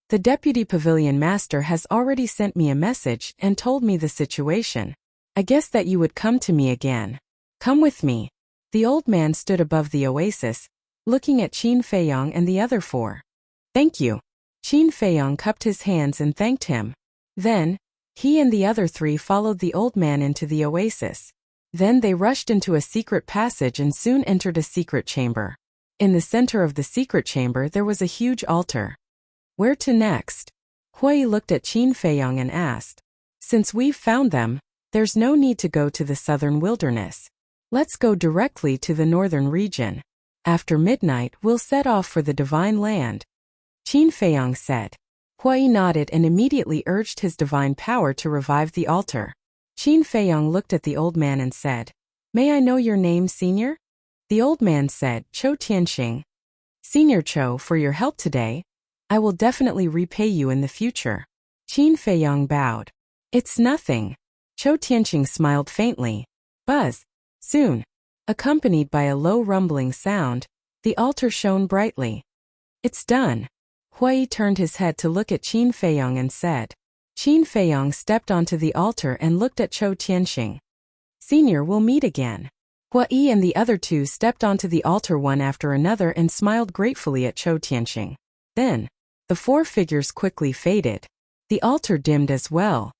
S1: The deputy pavilion master has already sent me a message and told me the situation. I guess that you would come to me again. Come with me. The old man stood above the oasis, looking at Qin Feiyang and the other four. Thank you. Qin Feiyang cupped his hands and thanked him. Then, he and the other three followed the old man into the oasis. Then they rushed into a secret passage and soon entered a secret chamber. In the center of the secret chamber there was a huge altar. Where to next? Hui looked at Qin Feiyang and asked. Since we've found them, there's no need to go to the southern wilderness. Let's go directly to the northern region. After midnight we'll set off for the divine land. Qin Feiyang said. Hui nodded and immediately urged his divine power to revive the altar. Qin Feiyang looked at the old man and said, May I know your name, Senior? The old man said, Cho Tianxing. Senior Cho, for your help today, I will definitely repay you in the future. Qin Feiyang bowed. It's nothing. Cho Tianxing smiled faintly. Buzz. Soon. Accompanied by a low rumbling sound, the altar shone brightly. It's done. Hui turned his head to look at Qin Feiyang and said. Qin Feiyang stepped onto the altar and looked at Cho Tianxing. Senior, we'll meet again. Hui and the other two stepped onto the altar one after another and smiled gratefully at Cho Tianxing. Then, the four figures quickly faded. The altar dimmed as well.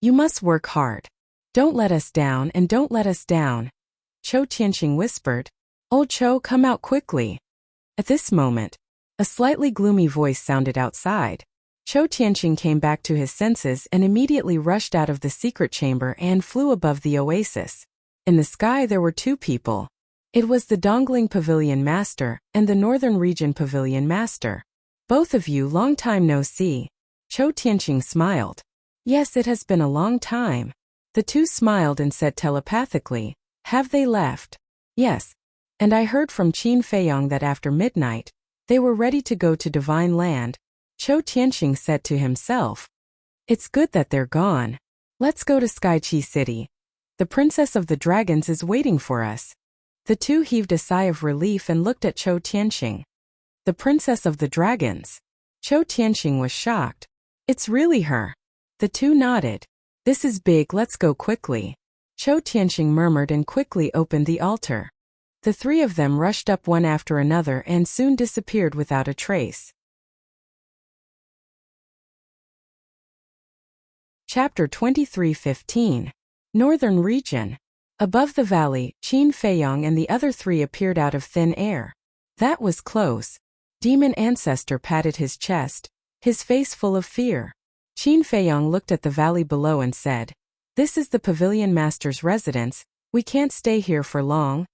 S1: You must work hard. Don't let us down and don't let us down. Cho Tianxing whispered. Old Cho, come out quickly. At this moment, a slightly gloomy voice sounded outside. Cho Tianxing came back to his senses and immediately rushed out of the secret chamber and flew above the oasis. In the sky there were two people. It was the Dongling Pavilion Master and the Northern Region Pavilion Master. Both of you, long time no see. Cho Tianxing smiled. Yes, it has been a long time. The two smiled and said telepathically, Have they left? Yes. And I heard from Qin Feiyang that after midnight, they were ready to go to Divine Land. Cho Tianxing said to himself. It's good that they're gone. Let's go to Skychi City. The Princess of the Dragons is waiting for us. The two heaved a sigh of relief and looked at Cho Tianxing. The Princess of the Dragons. Cho Tianxing was shocked. It's really her. The two nodded. This is big, let's go quickly. Cho Tianxing murmured and quickly opened the altar. The three of them rushed up one after another and soon disappeared without a trace. Chapter 23:15. Northern Region. Above the valley, Qin Feiyang and the other three appeared out of thin air. That was close. Demon Ancestor patted his chest, his face full of fear. Qin Feiyang looked at the valley below and said, This is the Pavilion Master's residence, we can't stay here for long.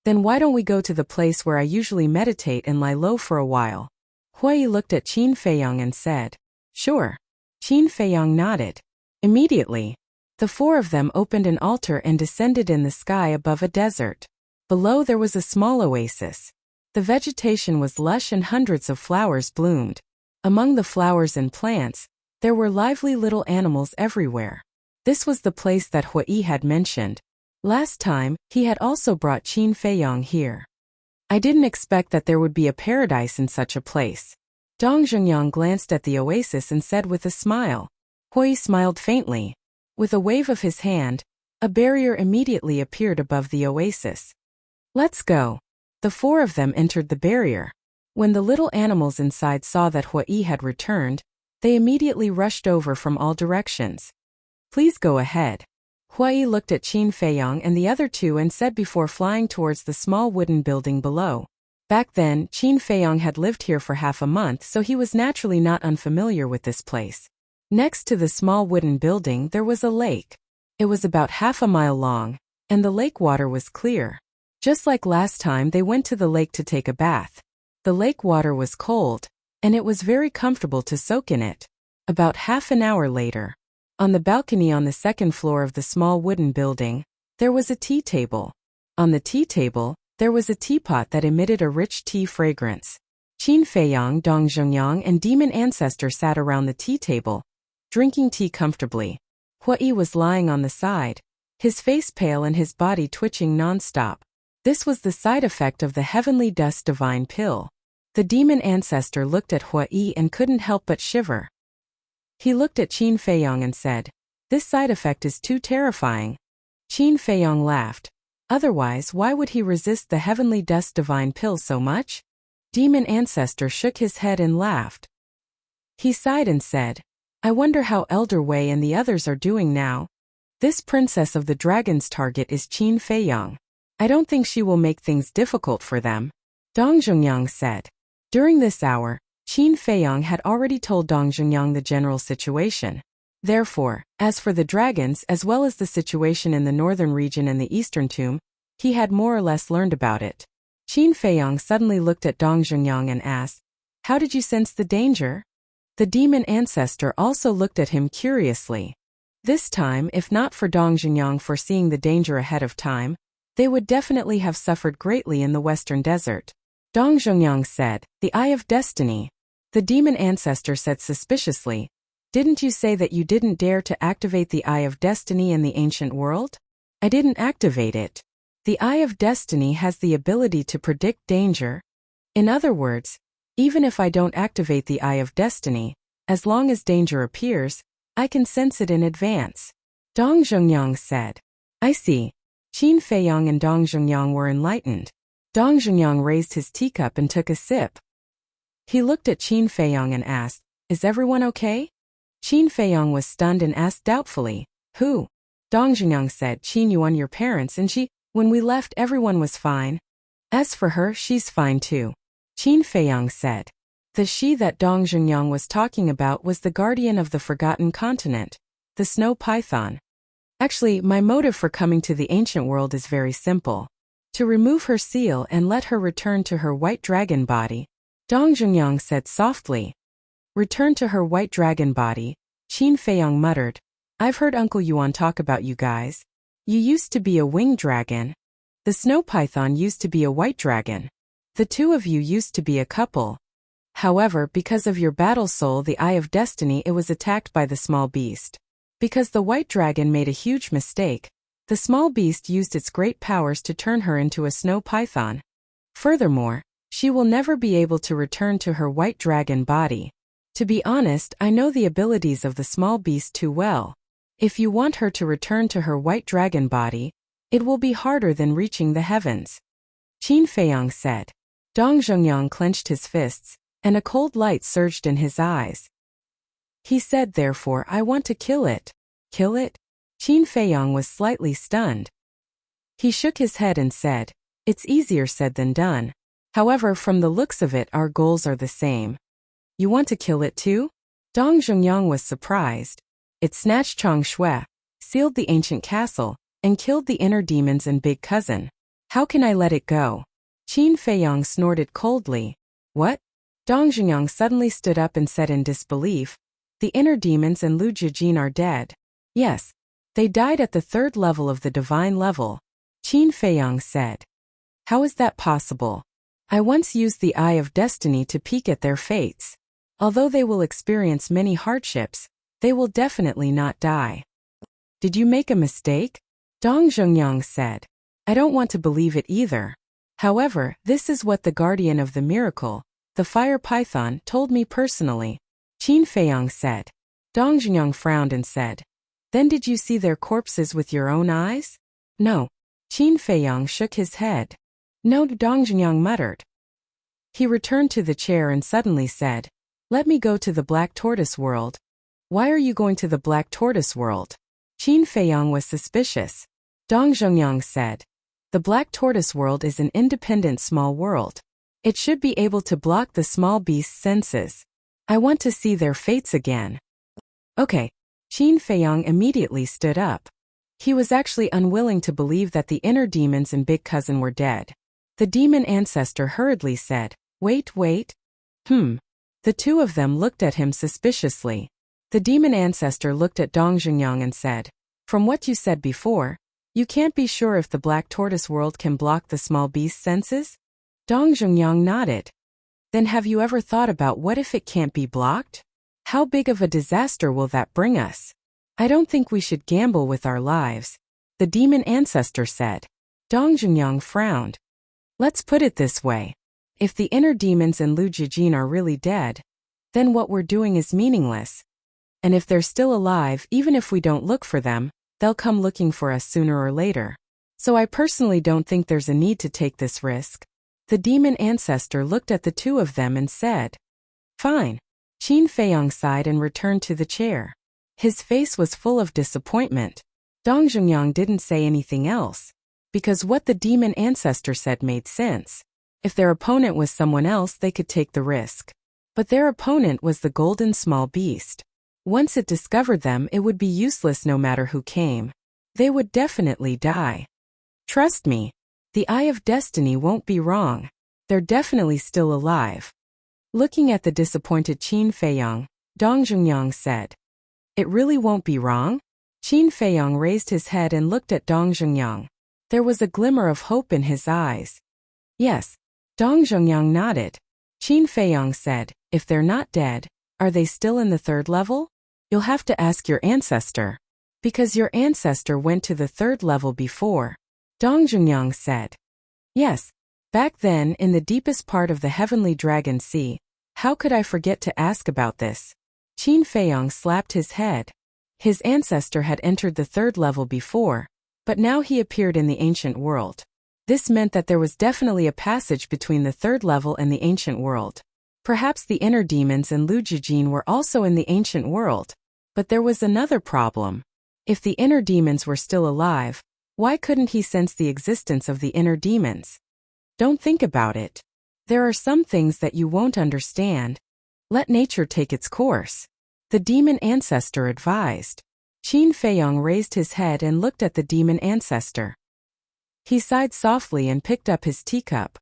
S1: Then why don't we go to the place where I usually meditate and lie low for a while? Hui looked at Qin Feiyang and said, Sure. Qin Feiyang nodded. Immediately, the four of them opened an altar and descended in the sky above a desert. Below there was a small oasis. The vegetation was lush and hundreds of flowers bloomed. Among the flowers and plants, there were lively little animals everywhere. This was the place that Hui had mentioned. Last time, he had also brought Qin Feiyang here. I didn't expect that there would be a paradise in such a place. Dong Zhengyang glanced at the oasis and said with a smile. Hui smiled faintly. With a wave of his hand, a barrier immediately appeared above the oasis. Let's go. The four of them entered the barrier. When the little animals inside saw that Hui had returned, they immediately rushed over from all directions. Please go ahead. Hui looked at Qin Feiyang and the other two and said before flying towards the small wooden building below. Back then, Qin Feiyang had lived here for half a month, so he was naturally not unfamiliar with this place. Next to the small wooden building there was a lake. It was about half a mile long, and the lake water was clear. Just like last time they went to the lake to take a bath. The lake water was cold, and it was very comfortable to soak in it. About half an hour later, on the balcony on the second floor of the small wooden building, There was a tea table. On the tea table, there was a teapot that emitted a rich tea fragrance. Qin Feiyang, Dong Zhongyang, and demon ancestor sat around the tea table, drinking tea comfortably. Hua Yi was lying on the side, his face pale and his body twitching non-stop. This was the side effect of the heavenly dust divine pill. The demon ancestor looked at Hua Yi and couldn't help but shiver. He looked at Qin Feiyang and said, "This side effect is too terrifying." Qin Feiyang laughed. Otherwise, why would he resist the heavenly dust divine pill so much? Demon ancestor shook his head and laughed. He sighed and said, "I wonder how Elder Wei and the others are doing now. This princess of the dragon's target is Qin Feiyang. I don't think she will make things difficult for them." Dong Zhongyang said. During this hour, Qin Feiyang had already told Dong Zhongyang the general situation. Therefore, as for the dragons as well as the situation in the northern region and the eastern tomb, he had more or less learned about it. Qin Feiyang suddenly looked at Dong Zhongyang and asked, "How did you sense the danger?" The demon ancestor also looked at him curiously. This time, if not for Dong Zhongyang foreseeing the danger ahead of time, they would definitely have suffered greatly in the western desert. Dong Zhongyang said, "The Eye of Destiny." The demon ancestor said suspiciously, "Didn't you say that you didn't dare to activate the Eye of Destiny in the ancient world?" "I didn't activate it. The Eye of Destiny has the ability to predict danger. In other words, even if I don't activate the Eye of Destiny, as long as danger appears, I can sense it in advance." Dong Zhongyang said. "I see." Qin Feiyang and Dong Zhongyang were enlightened. Dong Zhongyang raised his teacup and took a sip. He looked at Qin Feiyang and asked, "Is everyone okay?" Qin Feiyang was stunned and asked doubtfully, "Who?" Dong Zhongyang said, "Qin Yuan, your parents, and she. When we left, everyone was fine. As for her, she's fine too." Qin Feiyang said. The she that Dong Zhongyang was talking about was the guardian of the forgotten continent, the snow python. Actually, my motive for coming to the ancient world is very simple. To remove her seal and let her return to her white dragon body. Dong Zhongyang said softly. "Return to her white dragon body," Qin Feiyang muttered. "I've heard Uncle Yuan talk about you guys. You used to be a winged dragon. The snow python used to be a white dragon. The two of you used to be a couple. However, because of your battle soul, the Eye of Destiny, it was attacked by the small beast. Because the white dragon made a huge mistake, the small beast used its great powers to turn her into a snow python. Furthermore, she will never be able to return to her white dragon body. To be honest, I know the abilities of the small beast too well. If you want her to return to her white dragon body, it will be harder than reaching the heavens." Qin Feiyang said. Dong Zhongyang clenched his fists, and a cold light surged in his eyes. He said, "Therefore, I want to kill it." "Kill it?" Qin Feiyang was slightly stunned. He shook his head and said, "It's easier said than done. However, from the looks of it, our goals are the same." "You want to kill it too?" Dong Zhongyang was surprised. "It snatched Chang Shui, sealed the ancient castle, and killed the inner demons and big cousin. How can I let it go?" Qin Feiyang snorted coldly. "What?" Dong Zhongyang suddenly stood up and said in disbelief, "The inner demons and Lu Jijin are dead." "Yes. They died at the third level of the divine level," Qin Feiyang said. "How is that possible? I once used the Eye of Destiny to peek at their fates. Although they will experience many hardships, they will definitely not die." "Did you make a mistake?" Dong Zhongyang said. "I don't want to believe it either. However, this is what the guardian of the miracle, the fire python, told me personally," Qin Feiyang said. Dong Zhongyang frowned and said, "Then did you see their corpses with your own eyes?" "No." Qin Feiyang shook his head. "No," Dong Zhongyang muttered. He returned to the chair and suddenly said, "Let me go to the Black Tortoise world." "Why are you going to the Black Tortoise world?" Qin Feiyang was suspicious. Dong Zhongyang said, "The Black Tortoise world is an independent small world. It should be able to block the small beast's senses. I want to see their fates again." "Okay." Qin Feiyang immediately stood up. He was actually unwilling to believe that the inner demons and big cousin were dead. The demon ancestor hurriedly said, Wait. The two of them looked at him suspiciously. The demon ancestor looked at Dong Zhongyang and said, "From what you said before, You can't be sure if the black tortoise world can block the small beast's senses? Dong Zhengyang nodded. Then have you ever thought about what if it can't be blocked? How big of a disaster will that bring us? I don't think we should gamble with our lives, the demon ancestor said. Dong Zhengyang frowned. Let's put it this way. If the inner demons in Lu Jijin are really dead, then what we're doing is meaningless. And if they're still alive, even if we don't look for them, they'll come looking for us sooner or later. So I personally don't think there's a need to take this risk. The demon ancestor looked at the two of them and said, Fine. Qin Feiyang sighed and returned to the chair. His face was full of disappointment. Dong Zhengyang didn't say anything else, because what the demon ancestor said made sense. If their opponent was someone else, they could take the risk. But their opponent was the golden small beast. Once it discovered them, it would be useless no matter who came. They would definitely die. Trust me, the Eye of Destiny won't be wrong. They're definitely still alive. Looking at the disappointed Qin Feiyang, Dong Zhengyang said, It really won't be wrong? Qin Feiyang raised his head and looked at Dong Zhengyang. There was a glimmer of hope in his eyes. Yes. Dong Zhengyang nodded. Qin Feiyang said, If they're not dead, are they still in the third level? You'll have to ask your ancestor. Because your ancestor went to the third level before. Dong Zhengyang said. Yes. Back then, in the deepest part of the Heavenly Dragon Sea. How could I forget to ask about this? Qin Feiyang slapped his head. His ancestor had entered the third level before, but now he appeared in the ancient world. This meant that there was definitely a passage between the third level and the ancient world. Perhaps the inner demons in Lu Jijin were also in the ancient world. But there was another problem. If the inner demons were still alive, why couldn't he sense the existence of the inner demons? Don't think about it. There are some things that you won't understand. Let nature take its course. The demon ancestor advised. Qin Feiyang raised his head and looked at the demon ancestor. He sighed softly and picked up his teacup.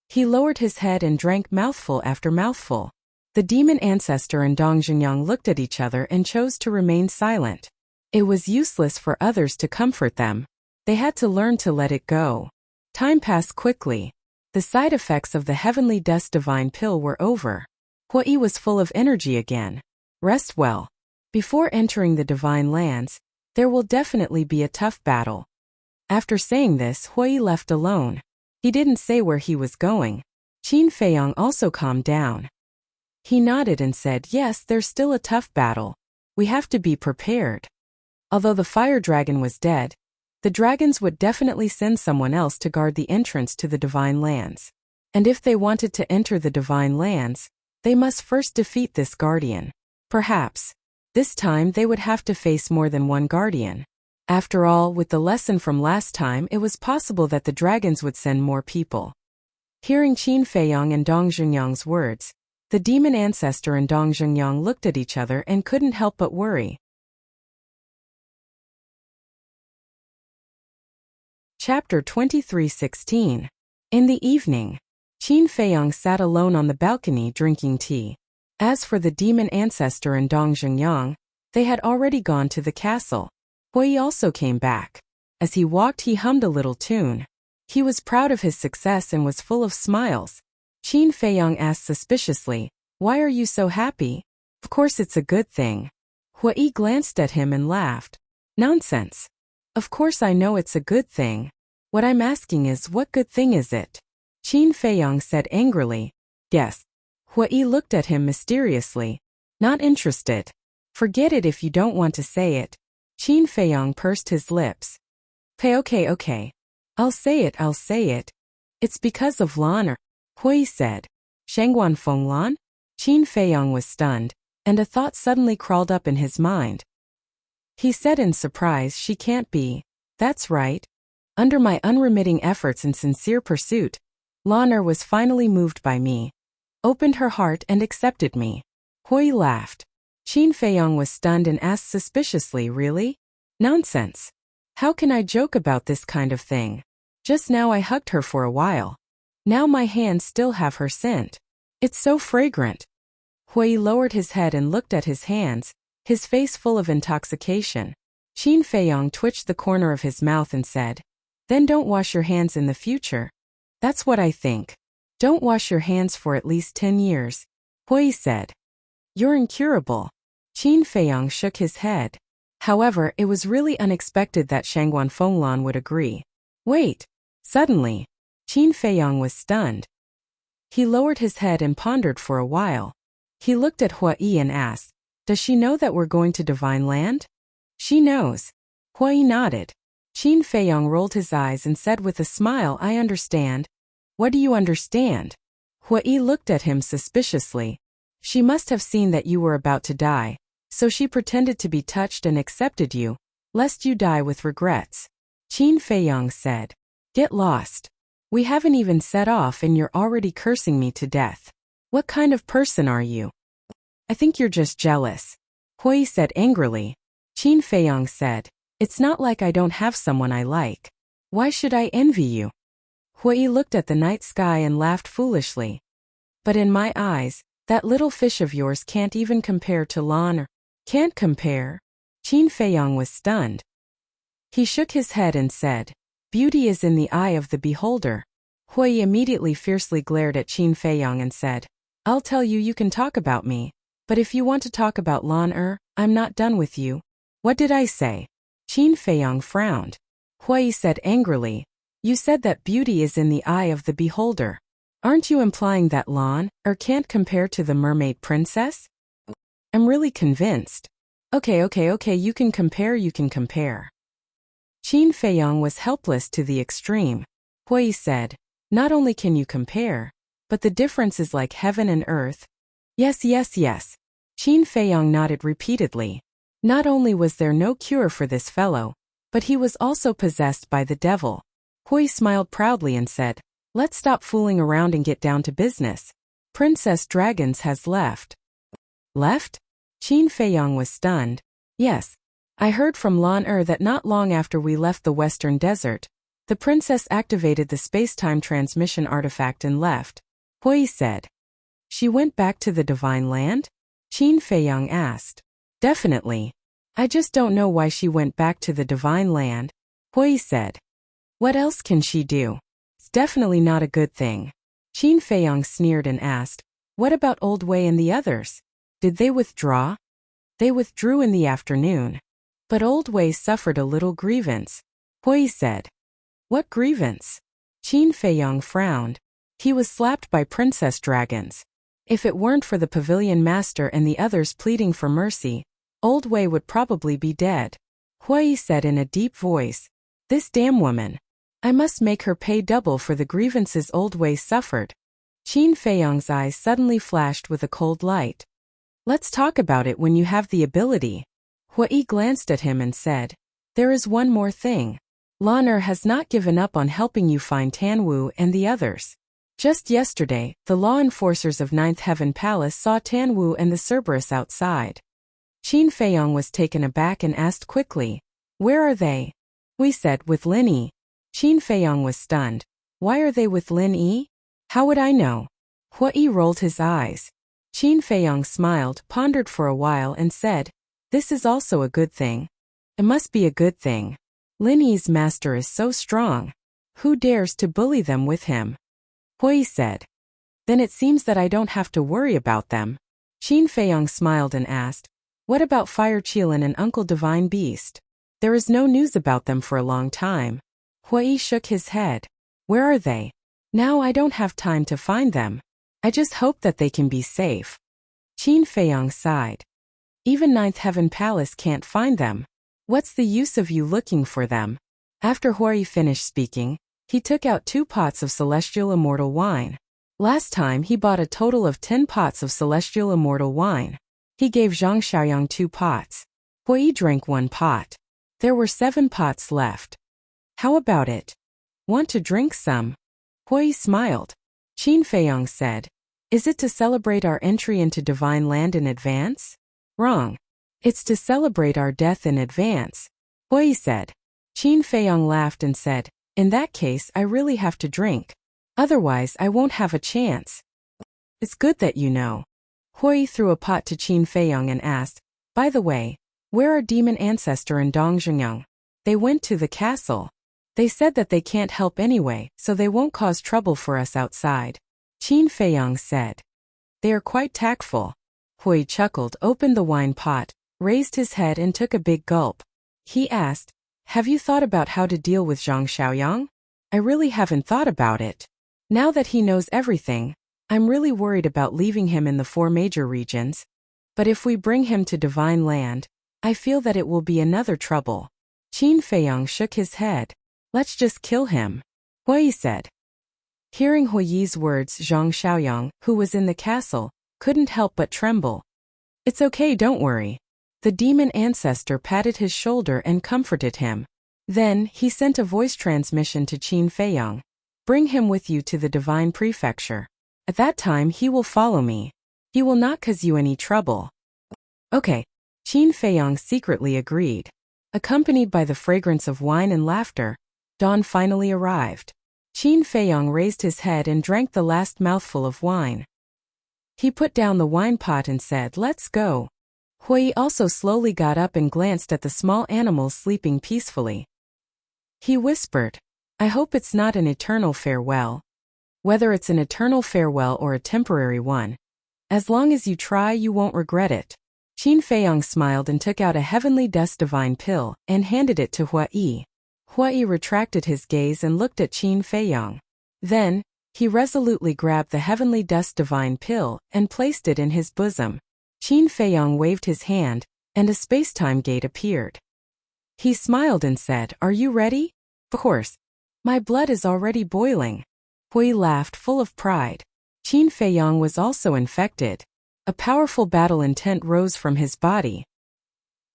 S1: He lowered his head and drank mouthful after mouthful. The demon ancestor and Dong Zhengyang looked at each other and chose to remain silent. It was useless for others to comfort them. They had to learn to let it go. Time passed quickly. The side effects of the heavenly dust divine pill were over. Hui was full of energy again. Rest well. Before entering the divine lands, there will definitely be a tough battle. After saying this, Hui left alone. He didn't say where he was going. Qin Feiyang also calmed down. He nodded and said, Yes, there's still a tough battle. We have to be prepared. Although the fire dragon was dead, the dragons would definitely send someone else to guard the entrance to the divine lands. And if they wanted to enter the divine lands, they must first defeat this guardian. Perhaps, this time they would have to face more than one guardian. After all, with the lesson from last time, it was possible that the dragons would send more people. Hearing Qin Feiyang and Dong Zhengyang's words, the demon ancestor and Dong Zhengyang looked at each other and couldn't help but worry. Chapter 23:16. In the evening, Qin Feiyang sat alone on the balcony drinking tea. As for the demon ancestor and Dong Zhengyang, they had already gone to the castle. Hui also came back. As he walked, he hummed a little tune. He was proud of his success and was full of smiles. Qin Feiyang asked suspiciously, Why are you so happy? Of course it's a good thing. Hui glanced at him and laughed. Nonsense. Of course I know it's a good thing. What I'm asking is, what good thing is it? Qin Feiyang said angrily. Yes. Hui looked at him mysteriously. Not interested. Forget it if you don't want to say it. Qin Feiyang pursed his lips. Okay. I'll say it. It's because of Lan. Hui said. Shangguan Feng Lan? Qin Feiyang was stunned, and a thought suddenly crawled up in his mind. He said in surprise, She can't be. That's right. Under my unremitting efforts and sincere pursuit, Lan was finally moved by me, opened her heart and accepted me. Hui laughed. Qin Feiyang was stunned and asked suspiciously, Really? Nonsense. How can I joke about this kind of thing? Just now I hugged her for a while. Now my hands still have her scent. It's so fragrant. Hui lowered his head and looked at his hands, his face full of intoxication. Qin Feiyong twitched the corner of his mouth and said, "Then don't wash your hands in the future." "That's what I think. Don't wash your hands for at least 10 years. Hui said. "You're incurable." Qin Feiyong shook his head. However, it was really unexpected that Shangguan Fenglan would agree. Wait. Suddenly, Qin Feiyong was stunned. He lowered his head and pondered for a while. He looked at Hui and asked, "Does she know that we're going to Divine Land?" "She knows." Hui nodded. Qin Feiyong rolled his eyes and said with a smile, "I understand." "What do you understand?" Hui looked at him suspiciously. "She must have seen that you were about to die, so she pretended to be touched and accepted you, lest you die with regrets." Qin Feiyong said, "Get lost. We haven't even set off and you're already cursing me to death. What kind of person are you?" "I think you're just jealous," Hui said angrily. Qin Feiyong said, "It's not like I don't have someone I like. Why should I envy you?" Hui looked at the night sky and laughed foolishly. "But in my eyes, that little fish of yours can't even compare to Lan. Can't compare?" Qin Feiyong was stunned. He shook his head and said, "Beauty is in the eye of the beholder." Hui immediately fiercely glared at Qin Feiyong and said, "I'll tell you, you can talk about me, but if you want to talk about Lan, I'm not done with you." "What did I say?" Qin Feiyong frowned. Hui said angrily, "You said that beauty is in the eye of the beholder. Aren't you implying that Lan can't compare to the mermaid princess?" "I'm really convinced." Okay, you can compare. Qin Feiyong was helpless to the extreme. Hui said, "Not only can you compare, but the difference is like heaven and earth." Yes. Qin Feiyong nodded repeatedly. Not only was there no cure for this fellow, but he was also possessed by the devil. Hui smiled proudly and said, "Let's stop fooling around and get down to business. Princess Dragons has left." "Left?" Qin Feiyong was stunned. "Yes. I heard from Lan that not long after we left the Western Desert, the princess activated the space-time transmission artifact and left." Hui said. "She went back to the Divine Land?" Qin Feiyong asked. "Definitely. I just don't know why she went back to the Divine Land." Hui said. "What else can she do? It's definitely not a good thing." Qin Feiyong sneered and asked, "What about Old Wei and the others? Did they withdraw?" "They withdrew in the afternoon. But Old Wei suffered a little grievance." Hui said. "What grievance?" Qin Feiyong frowned. "He was slapped by princess dragons. If it weren't for the pavilion master and the others pleading for mercy, Old Wei would probably be dead." Hui said in a deep voice, "This damn woman. I must make her pay double for the grievances Old Wei suffered." Qin Feiyong's eyes suddenly flashed with a cold light. "Let's talk about it when you have the ability." Hui glanced at him and said, "There is one more thing. Lan has not given up on helping you find Tanwu and the others. Just yesterday, the law enforcers of Ninth Heaven Palace saw Tanwu and the Cerberus outside." Qin Feiyong was taken aback and asked quickly, "Where are they?" Hui said, "With Lin Yi." Qin Feiyong was stunned. "Why are they with Lin Yi? How would I know?" Hui rolled his eyes. Qin Feiyong smiled, pondered for a while and said, "This is also a good thing. It must be a good thing. Lin Yi's master is so strong. Who dares to bully them with him?" Hui said. "Then it seems that I don't have to worry about them." Qin Feiyong smiled and asked, "What about Fire Qilin and Uncle Divine Beast? There is no news about them for a long time." Hui shook his head. "Where are they? Now I don't have time to find them. I just hope that they can be safe." Qin Feiyong sighed. "Even Ninth Heaven Palace can't find them. What's the use of you looking for them?" After Hui finished speaking, he took out 2 pots of celestial immortal wine. Last time he bought a total of 10 pots of celestial immortal wine. He gave Zhang Xiaoyang 2 pots. Hui drank 1 pot. There were 7 pots left. "How about it? Want to drink some?" Hui smiled. Qin Feiyong said, "Is it to celebrate our entry into Divine Land in advance?" "Wrong. It's to celebrate our death in advance," Hui said. Qin Feiyong laughed and said, "In that case I really have to drink. Otherwise I won't have a chance." "It's good that you know." Hui threw a pot to Qin Feiyong and asked, "By the way, Where are demon ancestor and Dong Zhengyang? They went to the castle. They said that they can't help anyway, so they won't cause trouble for us outside. Qin Feiyang said. They are quite tactful. Hui chuckled, opened the wine pot, raised his head and took a big gulp. He asked, have you thought about how to deal with Zhang Xiaoyang? I really haven't thought about it. Now that he knows everything, I'm really worried about leaving him in the 4 major regions. But if we bring him to Divine Land, I feel that it will be another trouble. Qin Feiyang shook his head. Let's just kill him, Hui said. Hearing Hui's words, Zhang Xiaoyang, who was in the castle, couldn't help but tremble. It's okay, don't worry. The demon ancestor patted his shoulder and comforted him. Then, he sent a voice transmission to Qin Feiyang. Bring him with you to the Divine Prefecture. At that time he will follow me. He will not cause you any trouble. Okay. Qin Feiyang secretly agreed. Accompanied by the fragrance of wine and laughter, dawn finally arrived. Qin Feiyang raised his head and drank the last mouthful of wine. He put down the wine pot and said, let's go. Hui also slowly got up and glanced at the small animals sleeping peacefully. He whispered, I hope it's not an eternal farewell. Whether it's an eternal farewell or a temporary one, as long as you try, you won't regret it. Qin Feiyang smiled and took out a heavenly dust divine pill and handed it to Hui. Hui retracted his gaze and looked at Qin Feiyang. Then, he resolutely grabbed the heavenly dust divine pill and placed it in his bosom. Qin Feiyang waved his hand, and a space-time gate appeared. He smiled and said, are you ready? Of course. My blood is already boiling. Hui laughed, full of pride. Qin Feiyang was also infected. A powerful battle intent rose from his body.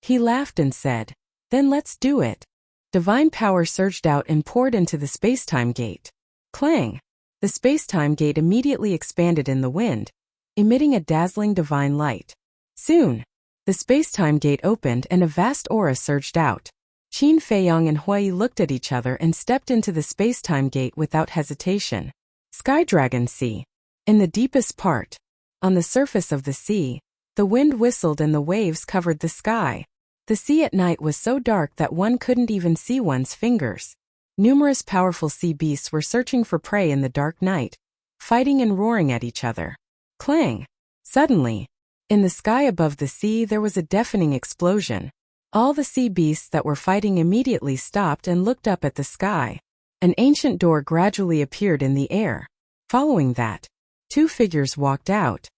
S1: He laughed and said, then let's do it. Divine power surged out and poured into the space-time gate. Clang! The space-time gate immediately expanded in the wind, emitting a dazzling divine light. Soon, the space-time gate opened and a vast aura surged out. Qin Feiyang and Hui looked at each other and stepped into the space-time gate without hesitation. Sky Dragon Sea. In the deepest part, on the surface of the sea, the wind whistled and the waves covered the sky. The sea at night was so dark that one couldn't even see one's fingers. Numerous powerful sea beasts were searching for prey in the dark night, fighting and roaring at each other. Clang! Suddenly, in the sky above the sea there was a deafening explosion. All the sea beasts that were fighting immediately stopped and looked up at the sky. An ancient door gradually appeared in the air. Following that, 2 figures walked out.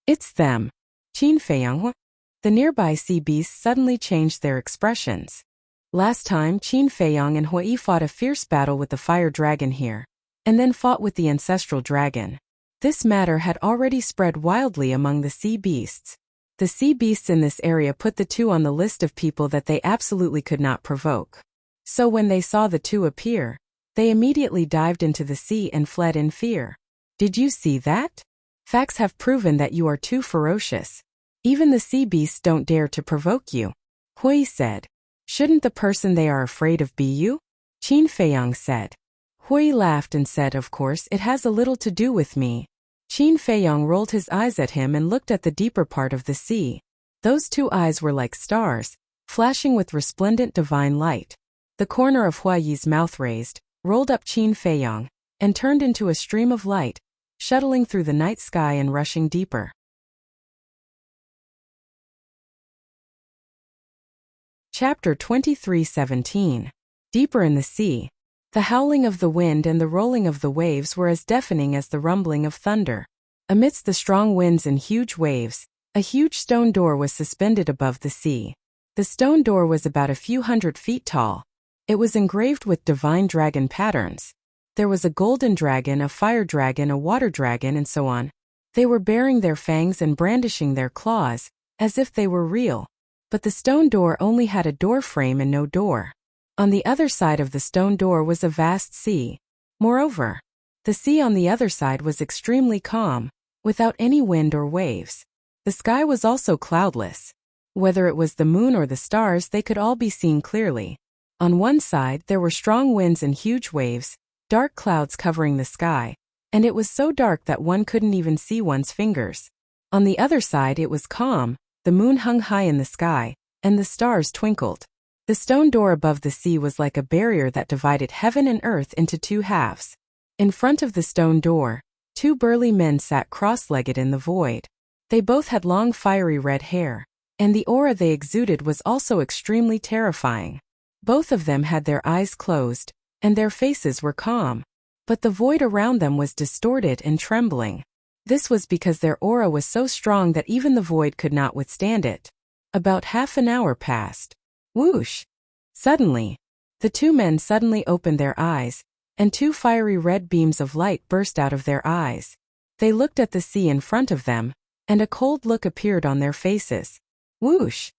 S1: It's them. Qin Feiyang. The nearby sea beasts suddenly changed their expressions. Last time Qin Feiyang and Hui fought a fierce battle with the fire dragon here, and then fought with the ancestral dragon. This matter had already spread wildly among the sea beasts. The sea beasts in this area put the 2 on the list of people that they absolutely could not provoke. So when they saw the 2 appear, they immediately dived into the sea and fled in fear. Did you see that? Facts have proven that you are too ferocious. Even the sea beasts don't dare to provoke you. Hui said. Shouldn't the person they are afraid of be you? Qin Feiyang said. Hui laughed and said, of course, it has a little to do with me. Qin Feiyang rolled his eyes at him and looked at the deeper part of the sea. Those 2 eyes were like stars, flashing with resplendent divine light. The corner of Hui's mouth raised, rolled up Qin Feiyang, and turned into a stream of light, shuttling through the night sky and rushing deeper. Chapter 23:17. Deeper in the sea. The howling of the wind and the rolling of the waves were as deafening as the rumbling of thunder. Amidst the strong winds and huge waves, a huge stone door was suspended above the sea. The stone door was about a few hundred feet tall. It was engraved with divine dragon patterns. There was a golden dragon, a fire dragon, a water dragon, and so on. They were baring their fangs and brandishing their claws, as if they were real. But the stone door only had a door frame and no door. On the other side of the stone door was a vast sea. Moreover, the sea on the other side was extremely calm, without any wind or waves. The sky was also cloudless. Whether it was the moon or the stars, they could all be seen clearly. On one side there were strong winds and huge waves, dark clouds covering the sky, and it was so dark that one couldn't even see one's fingers. On the other side it was calm, the moon hung high in the sky, and the stars twinkled. The stone door above the sea was like a barrier that divided heaven and earth into two halves. In front of the stone door, two burly men sat cross-legged in the void. They both had long fiery red hair, and the aura they exuded was also extremely terrifying. Both of them had their eyes closed, and their faces were calm. But the void around them was distorted and trembling. This was because their aura was so strong that even the void could not withstand it. About half an hour passed. Whoosh! Suddenly, the two men suddenly opened their eyes, and two fiery red beams of light burst out of their eyes. They looked at the sea in front of them, and a cold look appeared on their faces. Whoosh!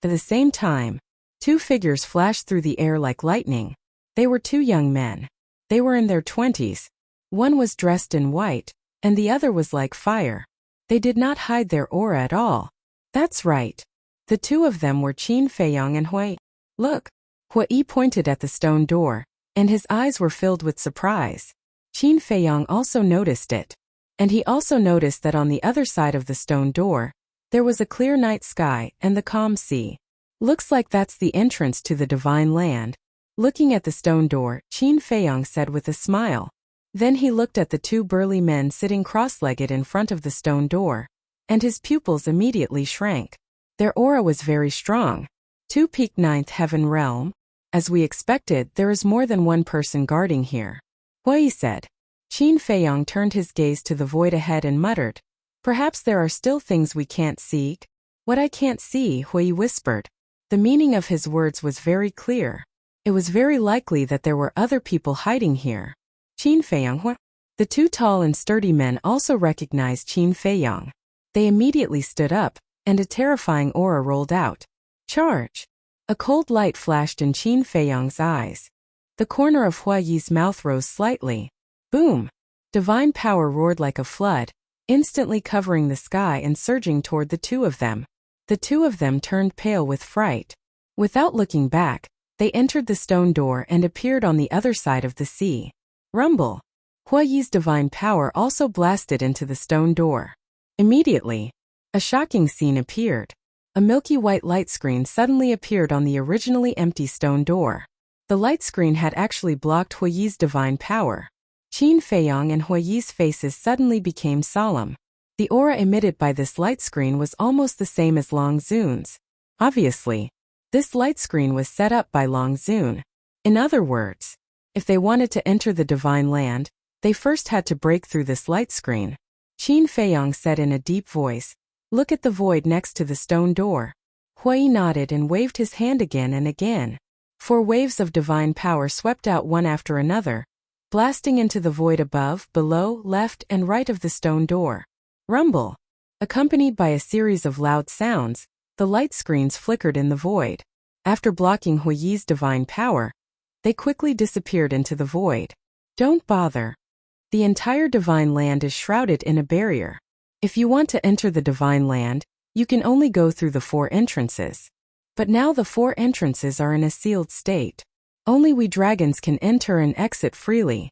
S1: At the same time, two figures flashed through the air like lightning. They were two young men. They were in their 20s. One was dressed in white, and the other was like fire. They did not hide their aura at all. That's right. The two of them were Qin Feiyang and Hui. Look! Hui pointed at the stone door, and his eyes were filled with surprise. Qin Feiyang also noticed it. And he also noticed that on the other side of the stone door, there was a clear night sky and the calm sea. Looks like that's the entrance to the divine land. Looking at the stone door, Qin Feiyang said with a smile. Then he looked at the two burly men sitting cross-legged in front of the stone door, and his pupils immediately shrank. Their aura was very strong. Two peaked ninth heaven realm. As we expected, there is more than one person guarding here. Hui said. Qin Feiyang turned his gaze to the void ahead and muttered, "Perhaps there are still things we can't see." "What I can't see," Hui whispered. The meaning of his words was very clear. It was very likely that there were other people hiding here. Qin Feiyang. The two tall and sturdy men also recognized Qin Feiyang. They immediately stood up, and a terrifying aura rolled out. Charge! A cold light flashed in Qin Feiyang's eyes. The corner of Huayi's mouth rose slightly. Boom! Divine power roared like a flood, instantly covering the sky and surging toward the two of them. The two of them turned pale with fright. Without looking back, they entered the stone door and appeared on the other side of the sea. Rumble! Huayi's divine power also blasted into the stone door. Immediately, a shocking scene appeared. A milky white light screen suddenly appeared on the originally empty stone door. The light screen had actually blocked Huayi's divine power. Qin Feiyang and Huayi's faces suddenly became solemn. The aura emitted by this light screen was almost the same as Long Zun's. Obviously, this light screen was set up by Long Zun. In other words, if they wanted to enter the divine land, they first had to break through this light screen. Qin Feiyang said in a deep voice, "Look at the void next to the stone door." Hui nodded and waved his hand again and again. 4 waves of divine power swept out one after another, blasting into the void above, below, left, and right of the stone door. Rumble! Accompanied by a series of loud sounds, the light screens flickered in the void. After blocking Huiyi's divine power, they quickly disappeared into the void. Don't bother. The entire divine land is shrouded in a barrier. If you want to enter the divine land, you can only go through the 4 entrances. But now the 4 entrances are in a sealed state. Only we dragons can enter and exit freely.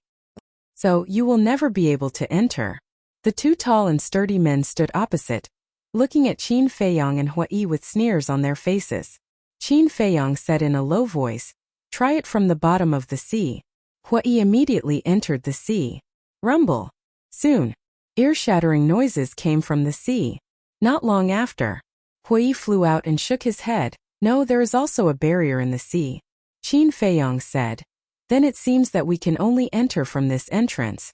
S1: So you will never be able to enter. The 2 tall and sturdy men stood opposite, looking at Qin Feiyang and Hui with sneers on their faces. Qin Feiyang said in a low voice, "Try it from the bottom of the sea." Hui immediately entered the sea. Rumble! Soon, ear-shattering noises came from the sea. Not long after, Hui flew out and shook his head. "No, there is also a barrier in the sea." Qin Feiyang said, "Then it seems that we can only enter from this entrance."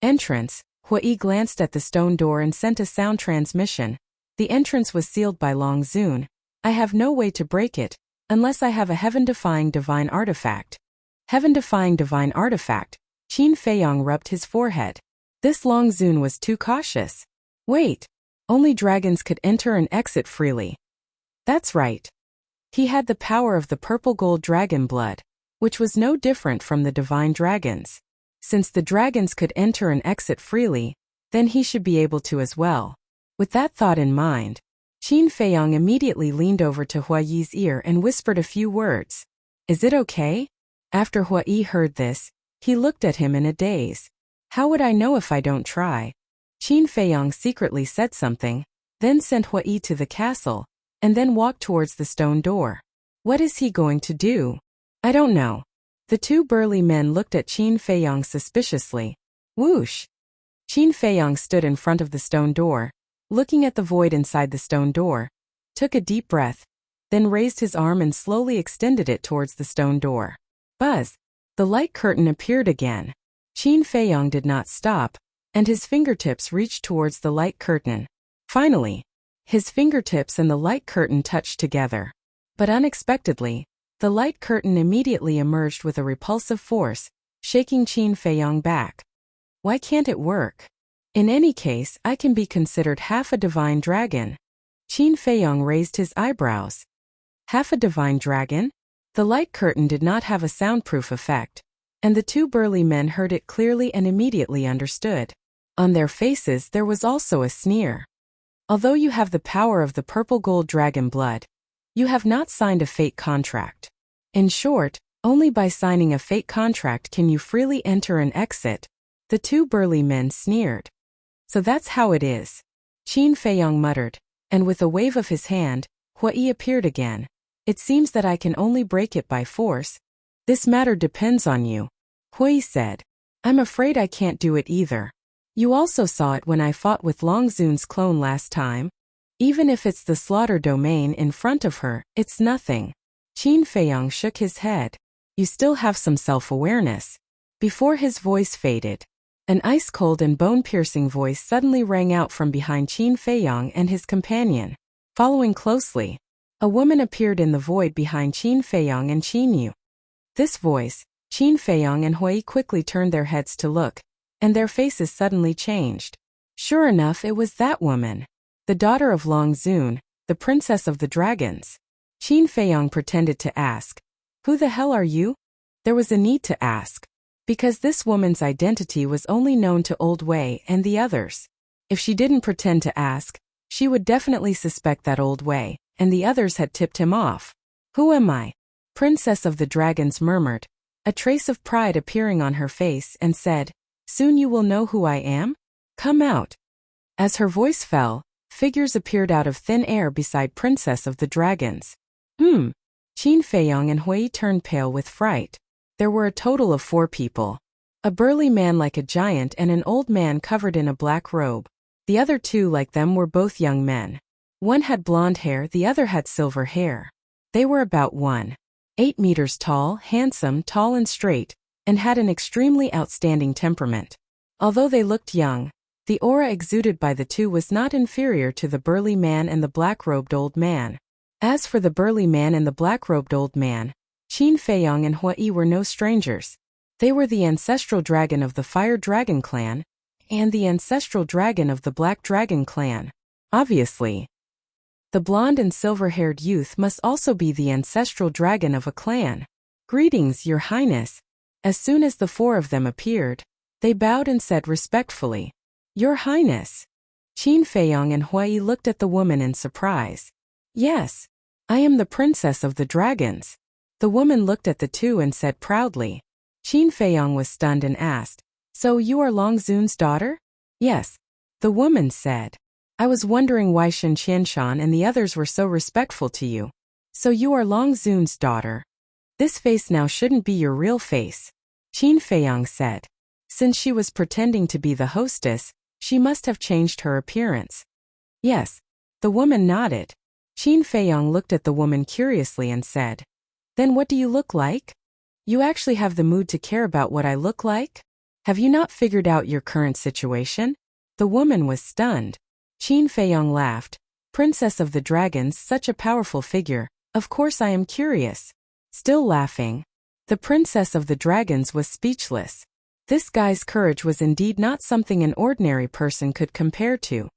S1: Entrance? Hui glanced at the stone door and sent a sound transmission. The entrance was sealed by Long Zun. I have no way to break it, unless I have a heaven-defying divine artifact. Heaven-defying divine artifact? Qin Feiyang rubbed his forehead. This Long Zun was too cautious. Wait, only dragons could enter and exit freely. That's right. He had the power of the purple gold dragon blood, which was no different from the divine dragons. Since the dragons could enter and exit freely, then he should be able to as well. With that thought in mind, Qin Feiyang immediately leaned over to Huiyi's ear and whispered a few words. "Is it okay?" After Hui heard this, he looked at him in a daze. "How would I know if I don't try?" Qin Feiyang secretly said something, then sent Hui to the castle, and then walked towards the stone door. What is he going to do? I don't know. The two burly men looked at Qin Feiyong suspiciously. Whoosh! Qin Feiyong stood in front of the stone door, looking at the void inside the stone door, took a deep breath, then raised his arm and slowly extended it towards the stone door. Buzz! The light curtain appeared again. Qin Feiyong did not stop, and his fingertips reached towards the light curtain. Finally, his fingertips and the light curtain touched together. But unexpectedly, the light curtain immediately emerged with a repulsive force, shaking Qin Feiyong back. Why can't it work? In any case, I can be considered half a divine dragon. Qin Feiyong raised his eyebrows. Half a divine dragon? The light curtain did not have a soundproof effect, and the two burly men heard it clearly and immediately understood. On their faces there was also a sneer. Although you have the power of the purple gold dragon blood, you have not signed a fate contract. In short, only by signing a fate contract can you freely enter and exit. The two burly men sneered. So that's how it is. Qin Feiyong muttered, and with a wave of his hand, Hui appeared again. It seems that I can only break it by force. This matter depends on you. Hui said. I'm afraid I can't do it either. You also saw it when I fought with Long Zun's clone last time. Even if it's the slaughter domain in front of her, it's nothing. Qin Feiyong shook his head. You still have some self-awareness. Before his voice faded, an ice-cold and bone-piercing voice suddenly rang out from behind Qin Feiyong and his companion. Following closely, a woman appeared in the void behind Qin Feiyong and Qin Yu. This voice, Qin Feiyong and Hui quickly turned their heads to look, and their faces suddenly changed. Sure enough, it was that woman, the daughter of Long Zun, the princess of the dragons. Qin Feiyong pretended to ask, "Who the hell are you?" There was a need to ask, because this woman's identity was only known to Old Wei and the others. If she didn't pretend to ask, she would definitely suspect that Old Wei and the others had tipped him off. Who am I? Princess of the Dragons murmured, a trace of pride appearing on her face, and said, "Soon you will know who I am? Come out." As her voice fell, figures appeared out of thin air beside Princess of the Dragons. Qin Feiyong and Hui turned pale with fright. There were a total of 4 people. A burly man like a giant and an old man covered in a black robe. The other 2 like them were both young men. One had blonde hair, the other had silver hair. They were about 1.8 meters tall, handsome, tall and straight, and had an extremely outstanding temperament. Although they looked young, the aura exuded by the 2 was not inferior to the burly man and the black-robed old man. As for the burly man and the black-robed old man, Qin Feiyong and Hui were no strangers. They were the ancestral dragon of the Fire Dragon clan, and the ancestral dragon of the Black Dragon clan. Obviously, the blonde and silver-haired youth must also be the ancestral dragon of a clan. "Greetings, Your Highness." As soon as the 4 of them appeared, they bowed and said respectfully, "Your Highness." Qin Feiyong and Hui looked at the woman in surprise. "Yes, I am the princess of the dragons." The woman looked at the 2 and said proudly. Qin Feiyong was stunned and asked, "So you are Long Zun's daughter?" "Yes," the woman said. "I was wondering why Shen Qianshan and the others were so respectful to you. So you are Long Zun's daughter. This face now shouldn't be your real face," Qin Feiyong said. Since she was pretending to be the hostess, she must have changed her appearance. "Yes," the woman nodded. Qin Feiyong looked at the woman curiously and said, "Then what do you look like? You actually have the mood to care about what I look like? Have you not figured out your current situation?" The woman was stunned. Qin Feiyong laughed. "Princess of the Dragons, such a powerful figure. Of course I am curious." Still laughing, the Princess of the Dragons was speechless. This guy's courage was indeed not something an ordinary person could compare to.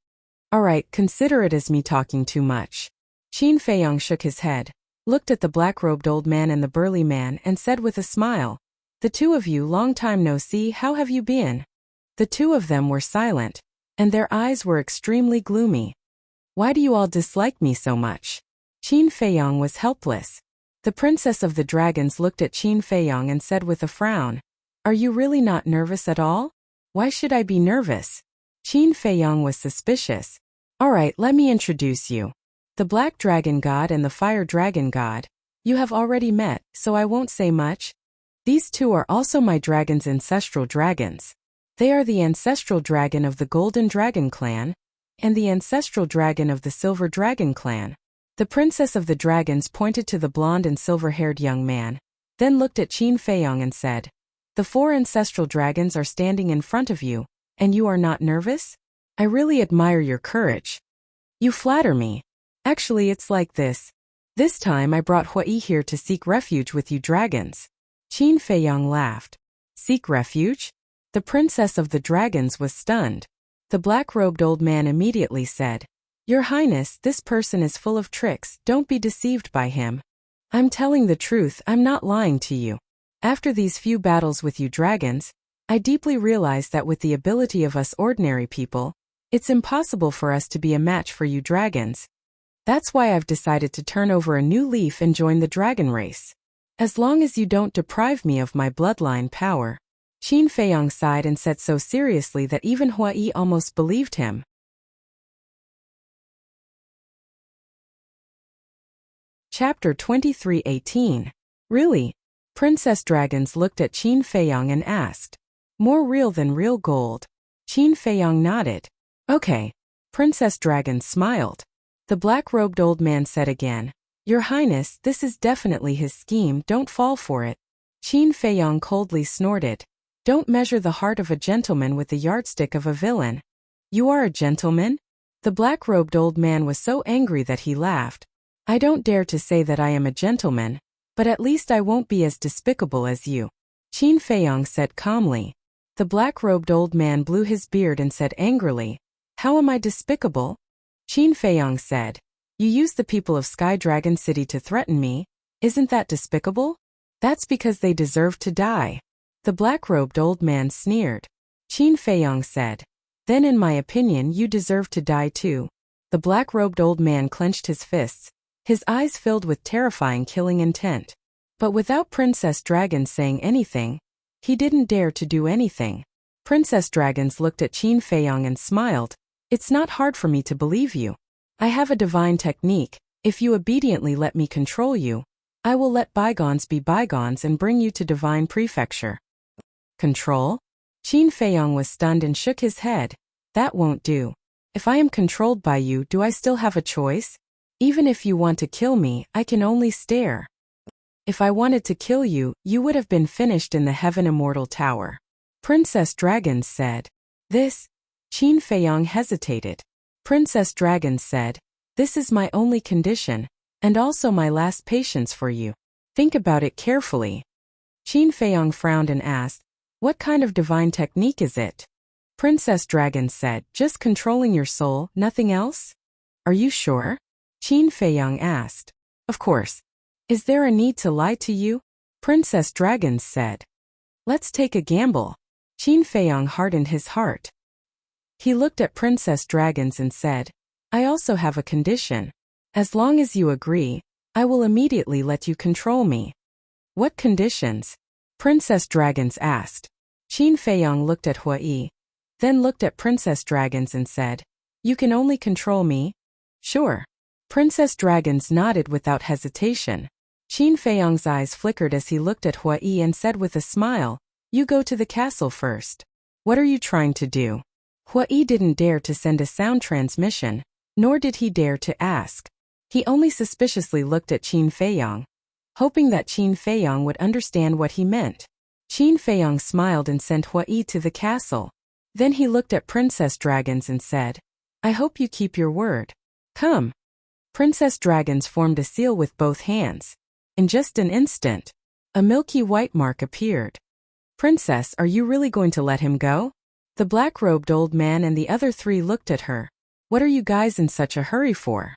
S1: "Alright, consider it as me talking too much." Qin Feiyong shook his head, looked at the black-robed old man and the burly man, and said with a smile, "The 2 of you, long time no see, how have you been?" The 2 of them were silent, and their eyes were extremely gloomy. "Why do you all dislike me so much?" Qin Feiyong was helpless. The Princess of the Dragons looked at Qin Feiyong and said with a frown, "Are you really not nervous at all?" "Why should I be nervous?" Qin Feiyong was suspicious. "Alright, let me introduce you. The black dragon god and the fire dragon god. You have already met, so I won't say much. These two are also my dragon's ancestral dragons. They are the ancestral dragon of the Golden Dragon clan, and the ancestral dragon of the Silver Dragon clan. The princess of the dragons pointed to the blonde and silver-haired young man, then looked at Qin Feiyong and said, "The four ancestral dragons are standing in front of you, and you are not nervous? I really admire your courage. You flatter me. Actually, it's like this. This time I brought Hui here to seek refuge with you dragons." Qin Feiyong laughed. Seek refuge? The princess of the dragons was stunned. The black-robed old man immediately said, "Your Highness, this person is full of tricks, don't be deceived by him. I'm telling the truth, I'm not lying to you. After these few battles with you dragons, I deeply realize that with the ability of us ordinary people, it's impossible for us to be a match for you dragons. That's why I've decided to turn over a new leaf and join the dragon race. As long as you don't deprive me of my bloodline power." Qin Feiyong sighed and said so seriously that even Hui almost believed him. Chapter 23:18. Really? Princess Dragons looked at Qin Feiyong and asked, "More real than real gold?" Qin Feiyong nodded. "Okay." Princess Dragons smiled. The black-robed old man said again, "Your Highness, this is definitely his scheme, don't fall for it." Qin Feiyong coldly snorted. "Don't measure the heart of a gentleman with the yardstick of a villain. You are a gentleman?" The black-robed old man was so angry that he laughed. "I don't dare to say that I am a gentleman, but at least I won't be as despicable as you," Qin Feiyong said calmly. The black-robed old man blew his beard and said angrily, "How am I despicable?" Qin Feiyong said, "You use the people of Sky Dragon City to threaten me. Isn't that despicable? That's because they deserve to die." The black-robed old man sneered. Qin Feiyong said, "Then in my opinion you deserve to die too." The black-robed old man clenched his fists, his eyes filled with terrifying killing intent. But without Princess Dragon saying anything, he didn't dare to do anything. Princess Dragons looked at Qin Feiyong and smiled. "It's not hard for me to believe you. I have a divine technique. If you obediently let me control you, I will let bygones be bygones and bring you to divine prefecture." Control? Qin Feiyong was stunned and shook his head. "That won't do. If I am controlled by you, do I still have a choice? Even if you want to kill me, I can only stare. If I wanted to kill you, you would have been finished in the Heaven Immortal Tower." Princess Dragons said. "This?" Qin Feiyong hesitated. Princess Dragons said, "This is my only condition, and also my last patience for you. Think about it carefully." Qin Feiyong frowned and asked, "What kind of divine technique is it?" Princess Dragon said, "Just controlling your soul, nothing else." "Are you sure?" Qin Feiyong asked. "Of course. Is there a need to lie to you?" Princess Dragon said. "Let's take a gamble." Qin Feiyong hardened his heart. He looked at Princess Dragons and said, "I also have a condition. As long as you agree, I will immediately let you control me." "What conditions?" Princess Dragons asked. Qin Feiyong looked at Hui, then looked at Princess Dragons and said, "You can only control me?" "Sure." Princess Dragons nodded without hesitation. Qin Feiyong's eyes flickered as he looked at Hui and said with a smile, "You go to the castle first." "What are you trying to do?" Hui didn't dare to send a sound transmission, nor did he dare to ask. He only suspiciously looked at Qin Feiyong, hoping that Qin Feiyong would understand what he meant. Qin Feiyong smiled and sent Hui to the castle. Then he looked at Princess Dragons and said, "I hope you keep your word. Come." Princess Dragons formed a seal with both hands. In just an instant, a milky white mark appeared. "Princess, are you really going to let him go?" The black-robed old man and the other three looked at her. "What are you guys in such a hurry for?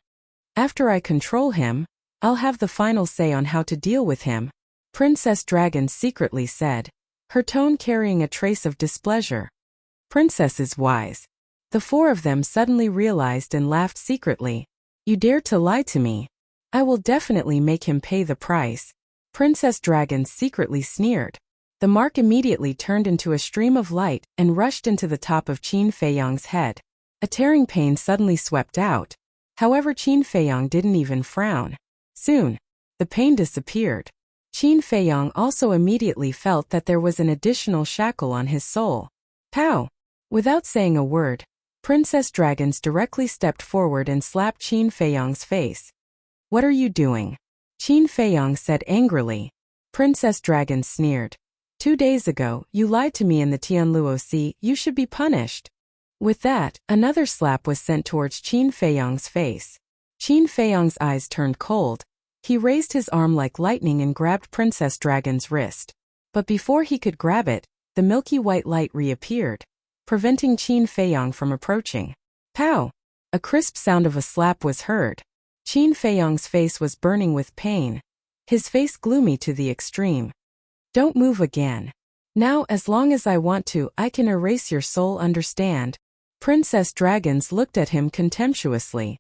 S1: After I control him, I'll have the final say on how to deal with him," Princess Dragon secretly said, her tone carrying a trace of displeasure. Princess is wise. The four of them suddenly realized and laughed secretly. "You dare to lie to me? I will definitely make him pay the price." Princess Dragon secretly sneered. The mark immediately turned into a stream of light and rushed into the top of Qin Feiyong's head. A tearing pain suddenly swept out. However, Qin Feiyang didn't even frown. Soon, the pain disappeared. Qin Feiyang also immediately felt that there was an additional shackle on his soul. Pow! Without saying a word, Princess Dragons directly stepped forward and slapped Qin Feiyang's face. "What are you doing?" Qin Feiyang said angrily. Princess Dragons sneered. 2 days ago, you lied to me in the Tianluo Sea, you should be punished." With that, another slap was sent towards Qin Feiyang's face. Qin Feiyang's eyes turned cold. He raised his arm like lightning and grabbed Princess Dragon's wrist. But before he could grab it, the milky white light reappeared, preventing Qin Feiyang from approaching. Pow! A crisp sound of a slap was heard. Qin Feiyang's face was burning with pain, his face gloomy to the extreme. "Don't move again. Now, as long as I want to, I can erase your soul, understand?" Princess Dragons looked at him contemptuously.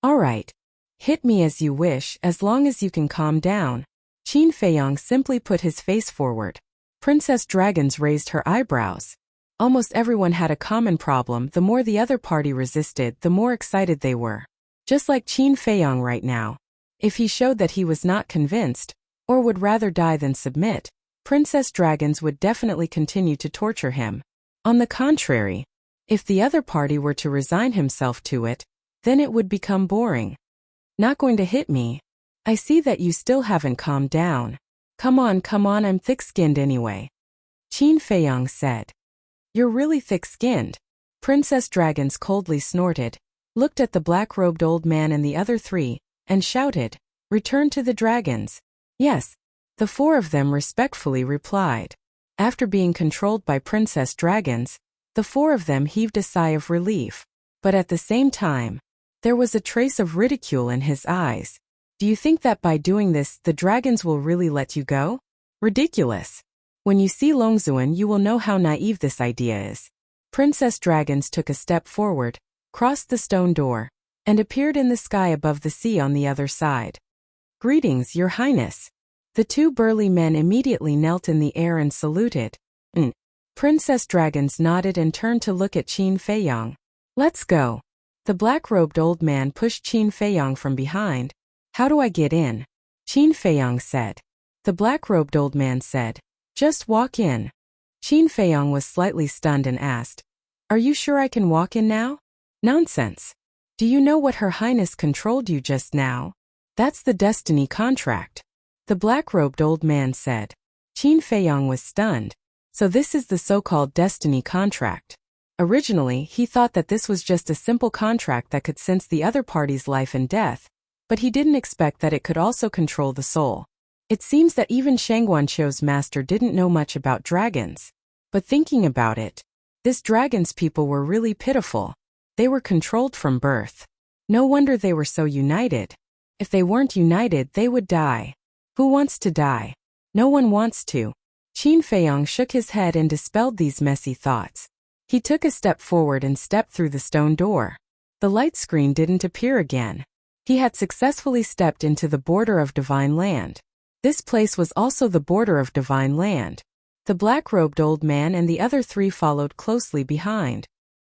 S1: "All right. Hit me as you wish, as long as you can calm down." Qin Feiyang simply put his face forward. Princess Dragons raised her eyebrows. Almost everyone had a common problem. The more the other party resisted, the more excited they were. Just like Qin Feiyang right now. If he showed that he was not convinced, or would rather die than submit, Princess Dragons would definitely continue to torture him. On the contrary, if the other party were to resign himself to it, then it would become boring. "Not going to hit me? I see that you still haven't calmed down. Come on, I'm thick-skinned anyway." Qin Feiyang said. "You're really thick-skinned." Princess Dragons coldly snorted, looked at the black-robed old man and the other three, and shouted, "Return to the dragons." "Yes." The 4 of them respectfully replied. After being controlled by Princess Dragons, the 4 of them heaved a sigh of relief. But at the same time, there was a trace of ridicule in his eyes. "Do you think that by doing this, the dragons will really let you go? Ridiculous. When you see Longzuan, you will know how naive this idea is." Princess Dragons took a step forward, crossed the stone door, and appeared in the sky above the sea on the other side. "Greetings, Your Highness." The 2 burly men immediately knelt in the air and saluted. Princess Dragons nodded and turned to look at Qin Feiyang. "Let's go." The black-robed old man pushed Qin Feiyang from behind. "How do I get in?" Qin Feiyang said. The black-robed old man said, "Just walk in." Qin Feiyang was slightly stunned and asked, "Are you sure I can walk in now?" "Nonsense. Do you know what Her Highness controlled you just now? That's the destiny contract." The black-robed old man said. Qin Feiyang was stunned. So this is the so-called destiny contract. Originally, he thought that this was just a simple contract that could sense the other party's life and death, but he didn't expect that it could also control the soul. It seems that even Shangguanqiu's master didn't know much about dragons. But thinking about it, this dragon's people were really pitiful. They were controlled from birth. No wonder they were so united. If they weren't united, they would die. Who wants to die? No one wants to. Qin Feiyang shook his head and dispelled these messy thoughts. He took a step forward and stepped through the stone door. The light screen didn't appear again. He had successfully stepped into the border of Divine Land. This place was also the border of Divine Land. The black-robed old man and the other 3 followed closely behind.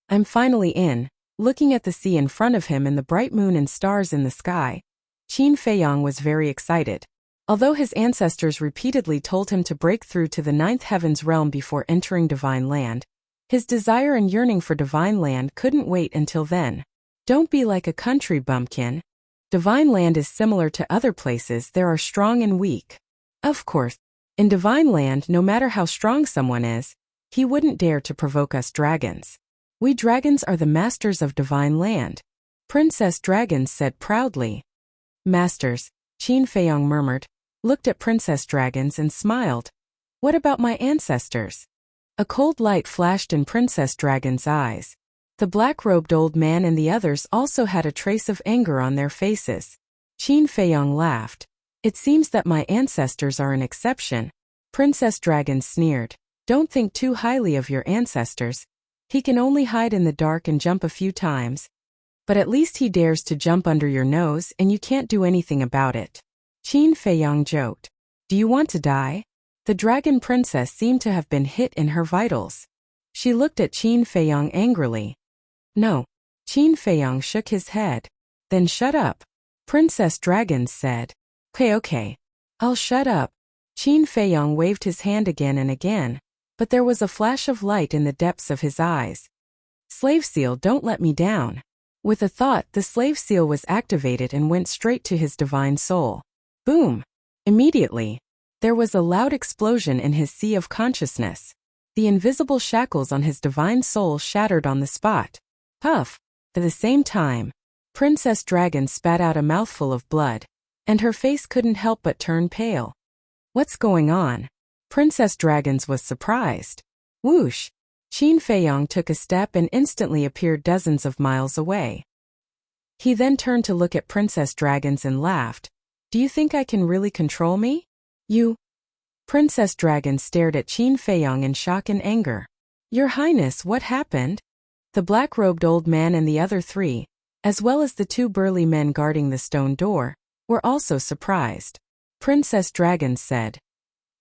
S1: "I'm finally in." Looking at the sea in front of him and the bright moon and stars in the sky, Qin Feiyang was very excited. Although his ancestors repeatedly told him to break through to the 9th heaven's realm before entering Divine Land, his desire and yearning for Divine Land couldn't wait until then. Don't be like a country bumpkin. Divine Land is similar to other places. There are strong and weak. Of course, in Divine Land, no matter how strong someone is, he wouldn't dare to provoke us dragons. We dragons are the masters of Divine Land. Princess Dragons said proudly. Masters, Qin Feiyang murmured, looked at Princess Dragons and smiled. What about my ancestors? A cold light flashed in Princess Dragon's eyes. The black-robed old man and the others also had a trace of anger on their faces. Qin Feiyang laughed. It seems that my ancestors are an exception. Princess Dragon sneered. Don't think too highly of your ancestors. He can only hide in the dark and jump a few times. But at least he dares to jump under your nose and you can't do anything about it. Qin Feiyang joked. Do you want to die? The dragon princess seemed to have been hit in her vitals. She looked at Qin Feiyang angrily. No. Qin Feiyang shook his head. Then shut up. Princess Dragons said. Okay. I'll shut up. Qin Feiyong waved his hand again and again, but there was a flash of light in the depths of his eyes. Slave seal, don't let me down. With a thought, the slave seal was activated and went straight to his divine soul. Boom! Immediately, there was a loud explosion in his sea of consciousness. The invisible shackles on his divine soul shattered on the spot. Puff! At the same time, Princess Dragon spat out a mouthful of blood, and her face couldn't help but turn pale. What's going on? Princess Dragons was surprised. Whoosh! Qin Feiyong took a step and instantly appeared dozens of miles away. He then turned to look at Princess Dragons and laughed. Do you think I can really control me? You? Princess Dragon stared at Qin Feiyong in shock and anger. Your Highness, what happened? The black-robed old man and the other three, as well as the two burly men guarding the stone door, were also surprised. Princess Dragon said.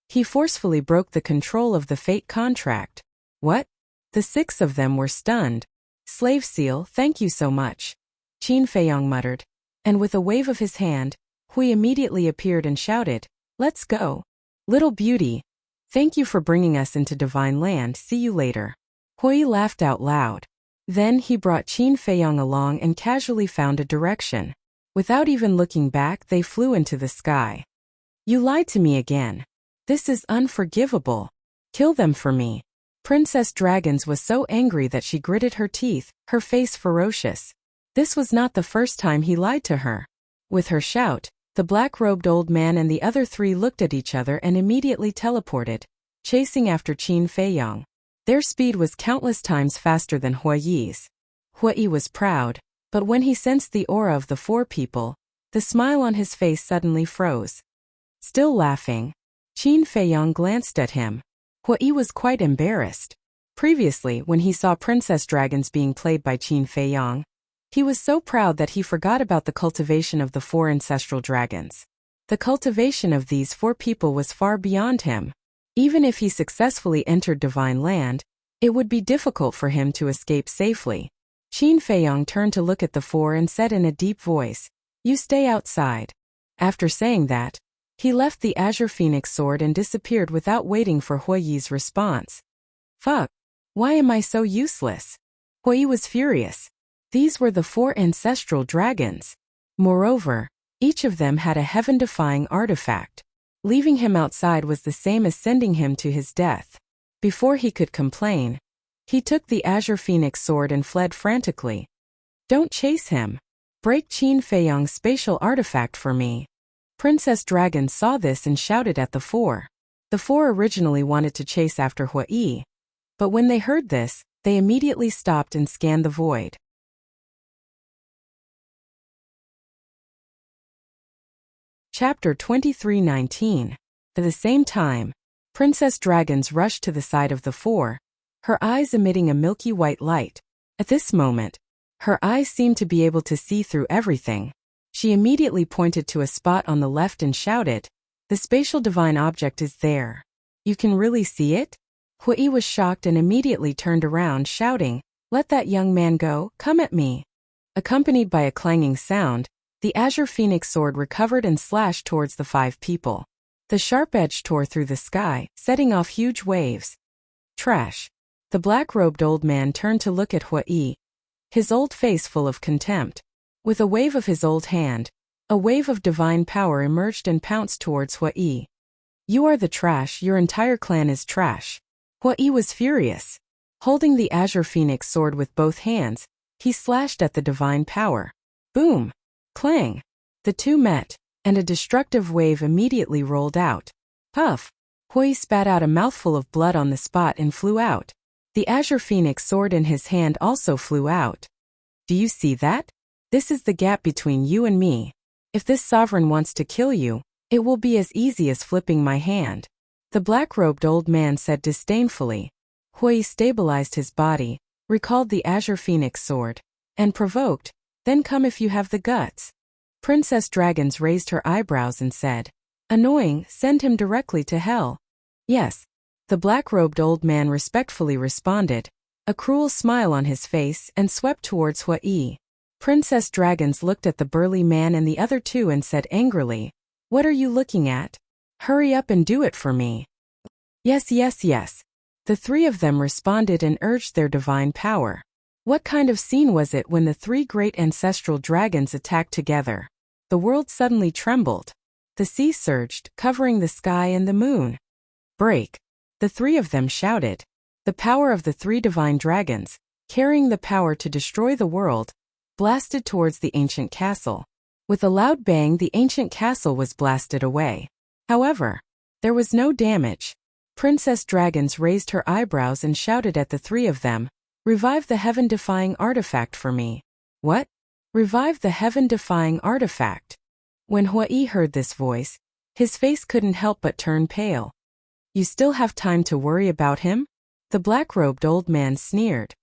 S1: He forcefully broke the control of the fate contract. What? The 6 of them were stunned. Slave seal, thank you so much. Qin Feiyong muttered, and with a wave of his hand, Hui immediately appeared and shouted, Let's go. Little beauty. Thank you for bringing us into divine land, see you later. Hui laughed out loud. Then he brought Qin Feiyong along and casually found a direction. Without even looking back, they flew into the sky. You lied to me again. This is unforgivable. Kill them for me. Princess Dragons was so angry that she gritted her teeth, her face ferocious. This was not the first time he lied to her. With her shout, the black-robed old man and the other 3 looked at each other and immediately teleported, chasing after Qin Feiyong. Their speed was countless times faster than Hui's. Hui was proud, but when he sensed the aura of the 4 people, the smile on his face suddenly froze. Still laughing, Qin Feiyong glanced at him. Hui was quite embarrassed. Previously, when he saw Princess Dragons being played by Qin Feiyong, he was so proud that he forgot about the cultivation of the 4 ancestral dragons. The cultivation of these 4 people was far beyond him. Even if he successfully entered divine land, it would be difficult for him to escape safely. Qin Feiyong turned to look at the 4 and said in a deep voice, You stay outside. After saying that, he left the Azure Phoenix sword and disappeared without waiting for Hui's response. Fuck! Why am I so useless? Hui was furious. These were the 4 ancestral dragons. Moreover, each of them had a heaven-defying artifact. Leaving him outside was the same as sending him to his death. Before he could complain, he took the Azure Phoenix sword and fled frantically. Don't chase him. Break Qin Feiyong's spatial artifact for me. Princess Dragon saw this and shouted at the 4. The 4 originally wanted to chase after Hui, but when they heard this, they immediately stopped and scanned the void. Chapter 23:19. At the same time, Princess Dragons rushed to the side of the 4, her eyes emitting a milky white light. At this moment, her eyes seemed to be able to see through everything. She immediately pointed to a spot on the left and shouted, The spatial divine object is there. You can really see it? Hui was shocked and immediately turned around shouting, Let that young man go, come at me. Accompanied by a clanging sound, the Azure Phoenix sword recovered and slashed towards the 5 people. The sharp edge tore through the sky, setting off huge waves. Trash. The black-robed old man turned to look at Hui, his old face full of contempt. With a wave of his old hand, a wave of divine power emerged and pounced towards Hui. You are the trash, your entire clan is trash. Hui was furious. Holding the Azure Phoenix sword with both hands, he slashed at the divine power. Boom! Clang! The 2 met, and a destructive wave immediately rolled out. Puff! Hui spat out a mouthful of blood on the spot and flew out. The Azure Phoenix sword in his hand also flew out. Do you see that? This is the gap between you and me. If this sovereign wants to kill you, it will be as easy as flipping my hand. The black-robed old man said disdainfully. Hui stabilized his body, recalled the Azure Phoenix sword, and provoked, Then come if you have the guts. Princess Dragons raised her eyebrows and said, Annoying, send him directly to hell. Yes. The black-robed old man respectfully responded, a cruel smile on his face, and swept towards Hui. Princess Dragons looked at the burly man and the other two and said angrily, "What are you looking at? Hurry up and do it for me." "Yes, yes, yes." The three of them responded and urged their divine power. What kind of scene was it when the three great ancestral dragons attacked together? The world suddenly trembled. The sea surged, covering the sky and the moon. "Break!" The three of them shouted. The power of the three divine dragons, carrying the power to destroy the world, blasted towards the ancient castle. With a loud bang, the ancient castle was blasted away. However, there was no damage. Princess Dragons raised her eyebrows and shouted at the three of them, "Revive the heaven-defying artifact for me." "What? Revive the heaven-defying artifact?" When Hui heard this voice, his face couldn't help but turn pale. "You still have time to worry about him?" The black-robed old man sneered.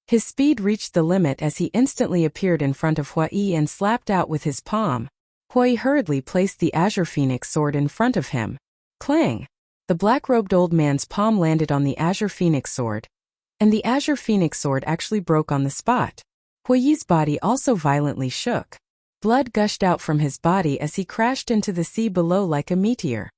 S1: His speed reached the limit as he instantly appeared in front of Hui and slapped out with his palm. Hui hurriedly placed the Azure Phoenix sword in front of him. Clang! The black-robed old man's palm landed on the Azure Phoenix sword, and the Azure Phoenix sword actually broke on the spot. Hui's body also violently shook. Blood gushed out from his body as he crashed into the sea below like a meteor.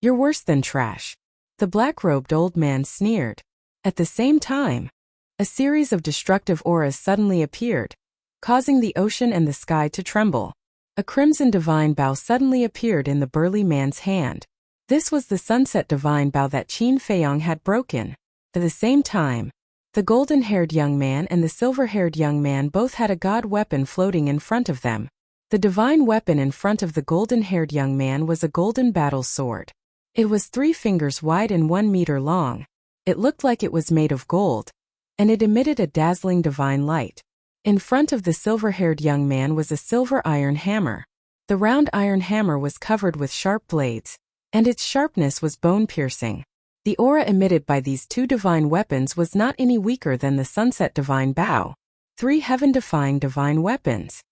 S1: "You're worse than trash." The black-robed old man sneered. At the same time, a series of destructive auras suddenly appeared, causing the ocean and the sky to tremble. A crimson divine bow suddenly appeared in the burly man's hand. This was the sunset divine bow that Qin Feiyong had broken. At the same time, the golden-haired young man and the silver-haired young man both had a god weapon floating in front of them. The divine weapon in front of the golden-haired young man was a golden battle sword. It was 3 fingers wide and 1 meter long. It looked like it was made of gold, and it emitted a dazzling divine light. In front of the silver-haired young man was a silver iron hammer. The round iron hammer was covered with sharp blades, and its sharpness was bone-piercing. The aura emitted by these 2 divine weapons was not any weaker than the sunset divine bow. 3 heaven-defying divine weapons.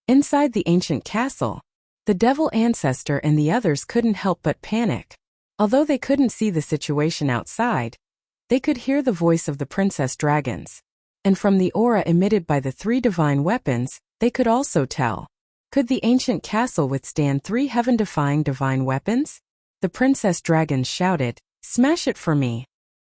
S1: Inside the ancient castle, the devil ancestor and the others couldn't help but panic. Although they couldn't see the situation outside, they could hear the voice of the princess dragons. And from the aura emitted by the 3 divine weapons, they could also tell. Could the ancient castle withstand 3 heaven-defying divine weapons? The princess dragons shouted, "Smash it for me."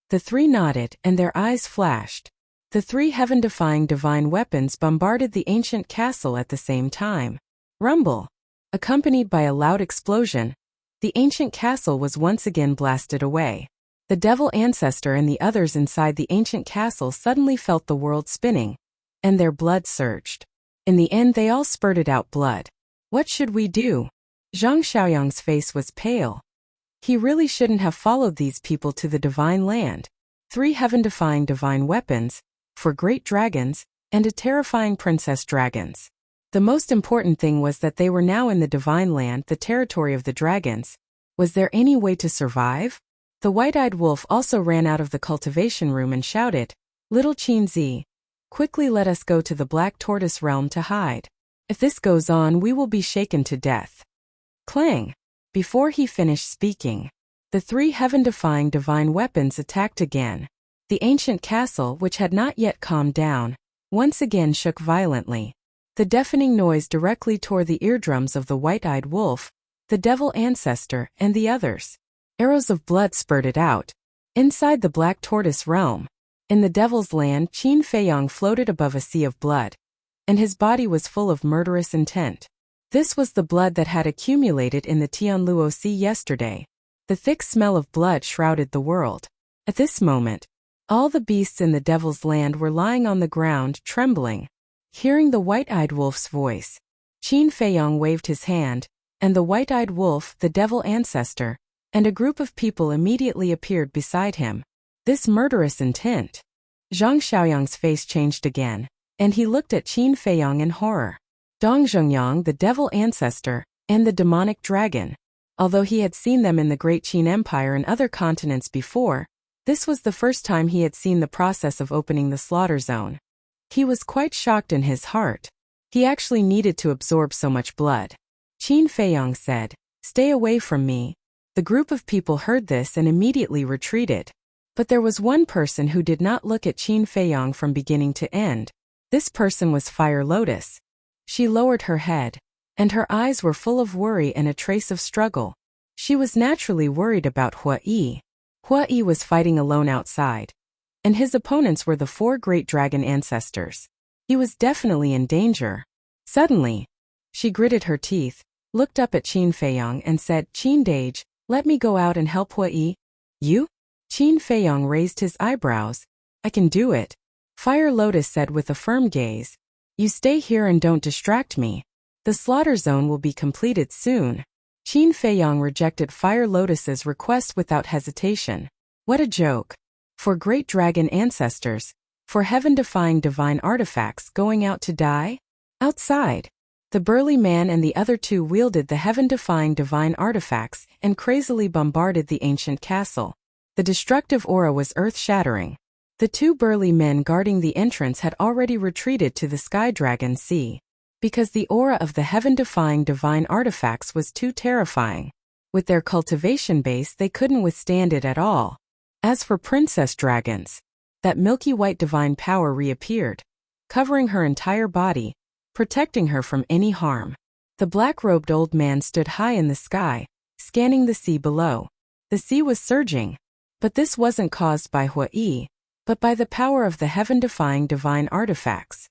S1: The 3 nodded and their eyes flashed. The 3 heaven-defying divine weapons bombarded the ancient castle at the same time. Rumble! Accompanied by a loud explosion, the ancient castle was once again blasted away. The devil ancestor and the others inside the ancient castle suddenly felt the world spinning, and their blood surged. In the end, they all spurted out blood. What should we do? Zhang Xiaoyang's face was pale. He really shouldn't have followed these people to the divine land. 3 heaven-defying divine weapons, 4 great dragons, and a terrifying princess dragons. The most important thing was that they were now in the divine land, the territory of the dragons. Was there any way to survive? The white-eyed wolf also ran out of the cultivation room and shouted, "Little Qinzi, quickly let us go to the Black Tortoise realm to hide. If this goes on, we will be shaken to death." Clang! Before he finished speaking, the 3 heaven-defying divine weapons attacked again. The ancient castle, which had not yet calmed down, once again shook violently. The deafening noise directly tore the eardrums of the white-eyed wolf, the devil ancestor, and the others. Arrows of blood spurted out. Inside the Black Tortoise realm, in the Devil's Land, Qin Feiyong floated above a sea of blood, and his body was full of murderous intent. This was the blood that had accumulated in the Tianluo Sea yesterday. The thick smell of blood shrouded the world. At this moment, all the beasts in the Devil's Land were lying on the ground, trembling. Hearing the white-eyed wolf's voice, Qin Feiyong waved his hand, and the white-eyed wolf, the devil ancestor, and a group of people immediately appeared beside him. This murderous intent. Zhang Xiaoyang's face changed again, and he looked at Qin Feiyong in horror. Dong Zhengyang, the devil ancestor, and the demonic dragon. Although he had seen them in the Great Qin Empire and other continents before, this was the first time he had seen the process of opening the slaughter zone. He was quite shocked in his heart. He actually needed to absorb so much blood. Qin Feiyong said, "Stay away from me." The group of people heard this and immediately retreated. But there was one person who did not look at Qin Feiyong from beginning to end. This person was Fire Lotus. She lowered her head, and her eyes were full of worry and a trace of struggle. She was naturally worried about Hua Yi. Hua Yi was fighting alone outside, and his opponents were the 4 great dragon ancestors. He was definitely in danger. Suddenly, she gritted her teeth, looked up at Qin Feiyong and said, "Qin Dage, let me go out and help Hua Yi." "You?" Qin Feiyong raised his eyebrows. "I can do it," Fire Lotus said with a firm gaze. "You stay here and don't distract me. The slaughter zone will be completed soon." Qin Feiyong rejected Fire Lotus's request without hesitation. What a joke. For great dragon ancestors, for heaven-defying divine artifacts going out to die? Outside, the burly man and the other 2 wielded the heaven-defying divine artifacts and crazily bombarded the ancient castle. The destructive aura was earth-shattering. The 2 burly men guarding the entrance had already retreated to the Sky Dragon Sea, because the aura of the heaven-defying divine artifacts was too terrifying. With their cultivation base, they couldn't withstand it at all. As for princess dragons, that milky white divine power reappeared, covering her entire body, protecting her from any harm. The black-robed old man stood high in the sky, scanning the sea below. The sea was surging, but this wasn't caused by Hua Yi, but by the power of the heaven-defying divine artifacts.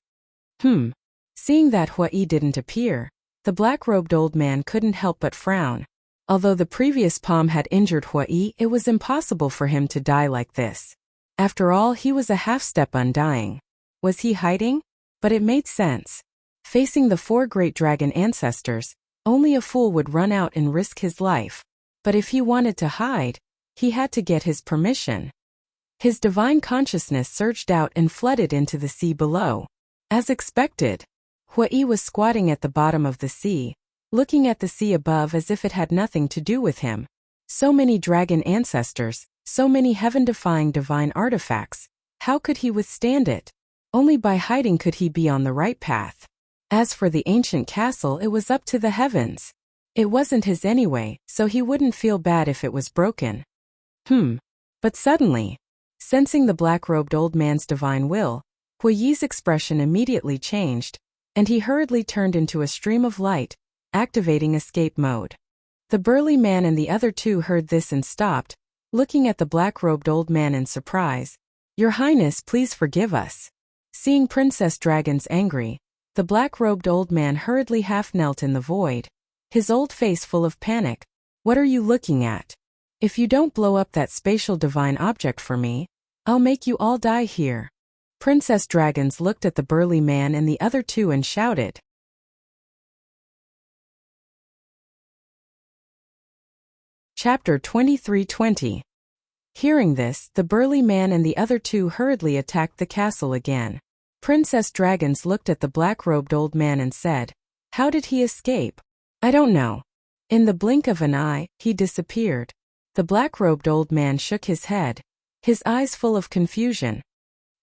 S1: Seeing that Hua Yi didn't appear, the black-robed old man couldn't help but frown. Although the previous palm had injured Hua Yi, it was impossible for him to die like this. After all, he was a half-step undying. Was he hiding? But it made sense. Facing the 4 great dragon ancestors, only a fool would run out and risk his life. But if he wanted to hide, he had to get his permission. His divine consciousness surged out and flooded into the sea below. As expected, Hua Yi was squatting at the bottom of the sea, looking at the sea above as if it had nothing to do with him. So many dragon ancestors, so many heaven-defying divine artifacts. How could he withstand it? Only by hiding could he be on the right path. As for the ancient castle, it was up to the heavens. It wasn't his anyway, so he wouldn't feel bad if it was broken. But suddenly, sensing the black-robed old man's divine will, Hua Yi's expression immediately changed, and he hurriedly turned into a stream of light, activating escape mode. The burly man and the other 2 heard this and stopped, looking at the black-robed old man in surprise. "Your Highness, please forgive us." Seeing Princess Dragons angry, the black-robed old man hurriedly half-knelt in the void, his old face full of panic. "What are you looking at? If you don't blow up that spatial divine object for me, I'll make you all die here." Princess Dragons looked at the burly man and the other 2 and shouted. Chapter 23:20. Hearing this, the burly man and the other 2 hurriedly attacked the castle again. Princess Dragons looked at the black-robed old man and said, "How did he escape?" "I don't know." In the blink of an eye, he disappeared. The black-robed old man shook his head, his eyes full of confusion.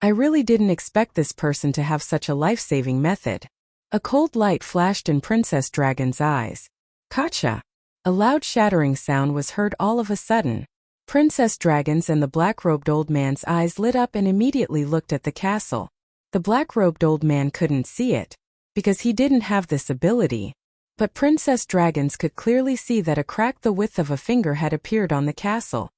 S1: "I really didn't expect this person to have such a life-saving method." A cold light flashed in Princess Dragon's eyes. "Gotcha!" A loud shattering sound was heard all of a sudden. Princess Dragons and the black-robed old man's eyes lit up and immediately looked at the castle. The black-robed old man couldn't see it, because he didn't have this ability. But Princess Dragons could clearly see that a crack the width of a finger had appeared on the castle.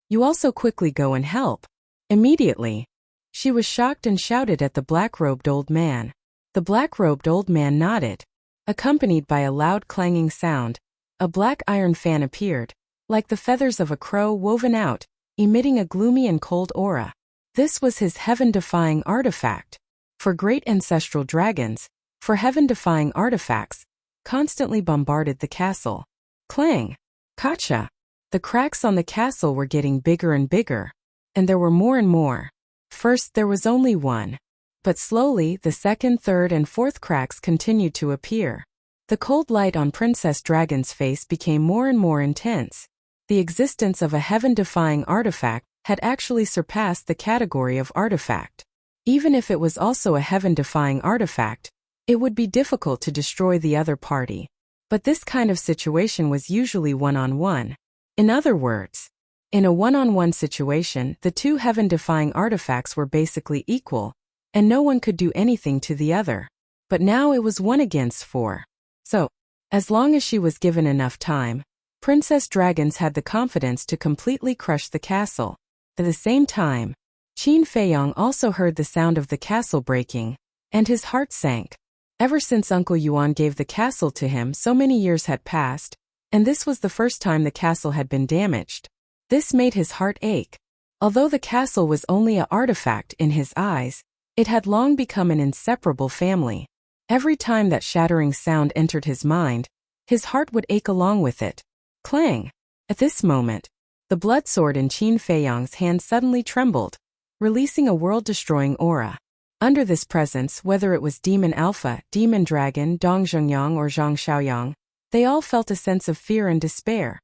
S1: "You also quickly go and help." Immediately, she was shocked and shouted at the black-robed old man. The black-robed old man nodded. Accompanied by a loud clanging sound, a black iron fan appeared, like the feathers of a crow woven out, emitting a gloomy and cold aura. This was his heaven-defying artifact. For great ancestral dragons, for heaven-defying artifacts, constantly bombarded the castle. Clang! Gotcha! The cracks on the castle were getting bigger and bigger, and there were more and more. First there was only one, but slowly the second, third, and fourth cracks continued to appear. The cold light on Princess Dragon's face became more and more intense. The existence of a heaven-defying artifact had actually surpassed the category of artifact. Even if it was also a heaven-defying artifact, it would be difficult to destroy the other party. But this kind of situation was usually one-on-one. In other words, in a one-on-one situation, the 2 heaven-defying artifacts were basically equal, and no one could do anything to the other. But now it was 1 against 4. So, as long as she was given enough time, Princess Dragons had the confidence to completely crush the castle. At the same time, Qin Feiyong also heard the sound of the castle breaking, and his heart sank. Ever since Uncle Yuan gave the castle to him, so many years had passed, and this was the first time the castle had been damaged. This made his heart ache. Although the castle was only an artifact in his eyes, it had long become an inseparable family. Every time that shattering sound entered his mind, his heart would ache along with it. Clang! At this moment, the blood sword in Qin Feiyong's hand suddenly trembled, releasing a world-destroying aura. Under this presence, whether it was Demon Alpha, Demon Dragon, Dong Zhengyang or Zhang Xiaoyang, they all felt a sense of fear and despair.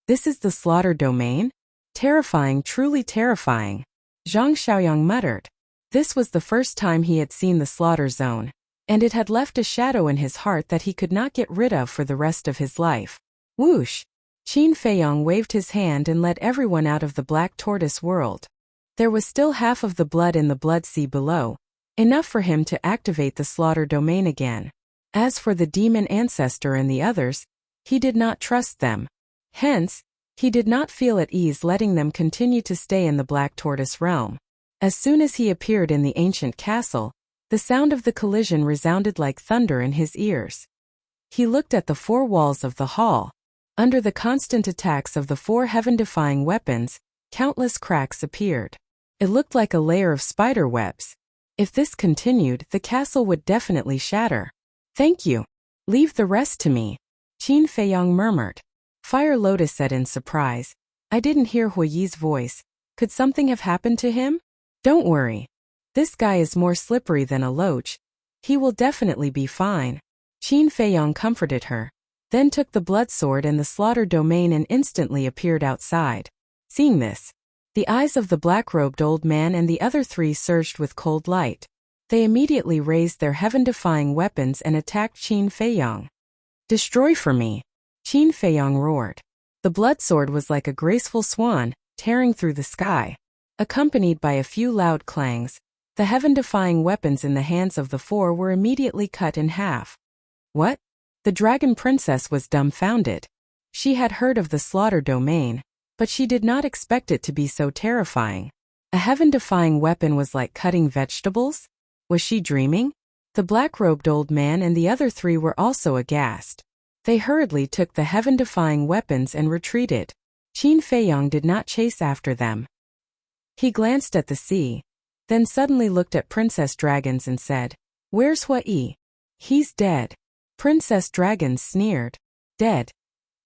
S1: This is the slaughter domain? Terrifying, truly terrifying, Zhang Xiaoyang muttered. This was the first time he had seen the slaughter zone, and it had left a shadow in his heart that he could not get rid of for the rest of his life. Whoosh! Qin Feiyong waved his hand and led everyone out of the Black Tortoise world. There was still half of the blood in the blood sea below, enough for him to activate the slaughter domain again. As for the demon ancestor and the others, he did not trust them. Hence, he did not feel at ease letting them continue to stay in the Black Tortoise realm. As soon as he appeared in the ancient castle, the sound of the collision resounded like thunder in his ears. He looked at the 4 walls of the hall. Under the constant attacks of the 4 heaven-defying weapons, countless cracks appeared. It looked like a layer of spider webs. If this continued, the castle would definitely shatter. Thank you. Leave the rest to me, Qin Feiyong murmured. Fire Lotus said in surprise. I didn't hear Hu Yi's voice. Could something have happened to him? Don't worry. This guy is more slippery than a loach. He will definitely be fine. Qin Feiyong comforted her, then took the blood sword and the slaughter domain and instantly appeared outside. Seeing this, the eyes of the black-robed old man and the other 3 surged with cold light. They immediately raised their heaven-defying weapons and attacked Qin Feiyong. Destroy for me! Qin Feiyong roared. The blood sword was like a graceful swan, tearing through the sky. Accompanied by a few loud clangs, the heaven-defying weapons in the hands of the 4 were immediately cut in half. What? The dragon princess was dumbfounded. She had heard of the slaughter domain, but she did not expect it to be so terrifying. A heaven-defying weapon was like cutting vegetables? Was she dreaming? The black-robed old man and the other 3 were also aghast. They hurriedly took the heaven-defying weapons and retreated. Qin Feiyong did not chase after them. He glanced at the sea, then suddenly looked at Princess Dragons and said, Where's Hu Yi? He's dead. Princess Dragons sneered. Dead?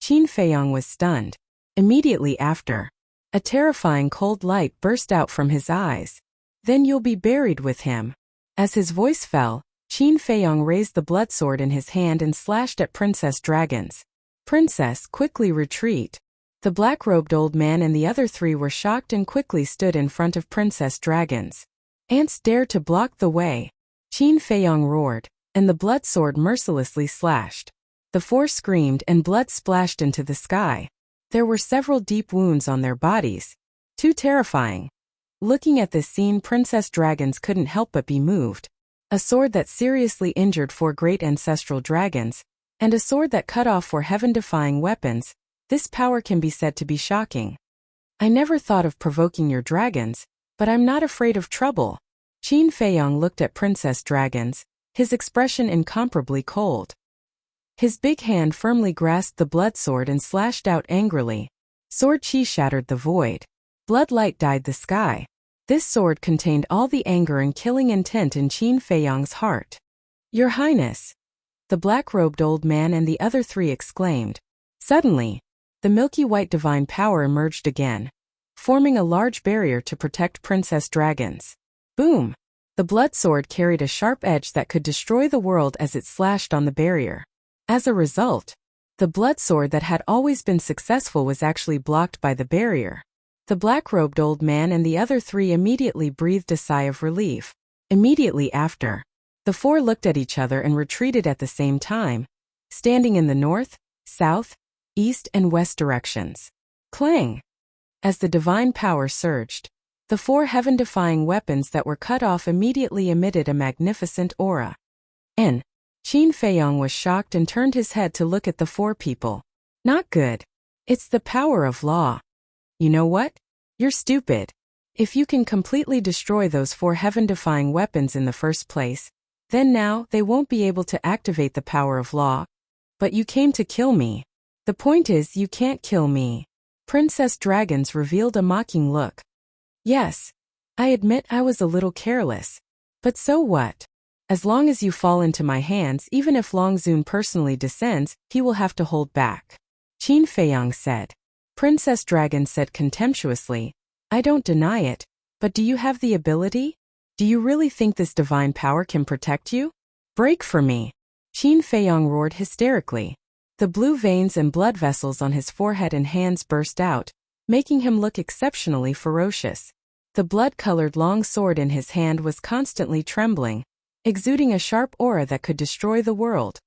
S1: Qin Feiyong was stunned. Immediately after, a terrifying cold light burst out from his eyes. Then you'll be buried with him. As his voice fell, Qin Feiyong raised the blood sword in his hand and slashed at Princess Dragons. Princess, quickly retreat. The black-robed old man and the other 3 were shocked and quickly stood in front of Princess Dragons. Ants dare to block the way. Qin Feiyong roared, and the blood sword mercilessly slashed. The 4 screamed and blood splashed into the sky. There were several deep wounds on their bodies. Too terrifying. Looking at this scene, Princess Dragons couldn't help but be moved. A sword that seriously injured 4 great ancestral dragons, and a sword that cut off 4 heaven-defying weapons. This power can be said to be shocking. I never thought of provoking your dragons, but I'm not afraid of trouble. Qin Feiyong looked at Princess Dragons, his expression incomparably cold. His big hand firmly grasped the blood sword and slashed out angrily. Sword chi shattered the void. Blood light dyed the sky. This sword contained all the anger and killing intent in Qin Feiyong's heart. Your Highness! The black-robed old man and the other 3 exclaimed. Suddenly, the milky white divine power emerged again, forming a large barrier to protect Princess Dragons. Boom! The blood sword carried a sharp edge that could destroy the world as it slashed on the barrier. As a result, the blood sword that had always been successful was actually blocked by the barrier. The black-robed old man and the other 3 immediately breathed a sigh of relief. Immediately after, the 4 looked at each other and retreated at the same time, standing in the north, south, east and west directions. Clang! As the divine power surged, The 4 heaven-defying weapons that were cut off immediately emitted a magnificent aura. Qin Feiyong was shocked and turned his head to look at the 4 people. Not good. It's the power of law. You know what? You're stupid. If you can completely destroy those 4 heaven-defying weapons in the first place, then now they won't be able to activate the power of law. But you came to kill me. The point is, you can't kill me. Princess Dragons revealed a mocking look. Yes, I admit I was a little careless. But so what? As long as you fall into my hands, even if Longzun personally descends, he will have to hold back. Qin Feiyong said. Princess Dragon said contemptuously, I don't deny it, but do you have the ability? Do you really think this divine power can protect you? Break for me. Qin Feiyong roared hysterically. The blue veins and blood vessels on his forehead and hands burst out, making him look exceptionally ferocious. The blood-colored long sword in his hand was constantly trembling, exuding a sharp aura that could destroy the world.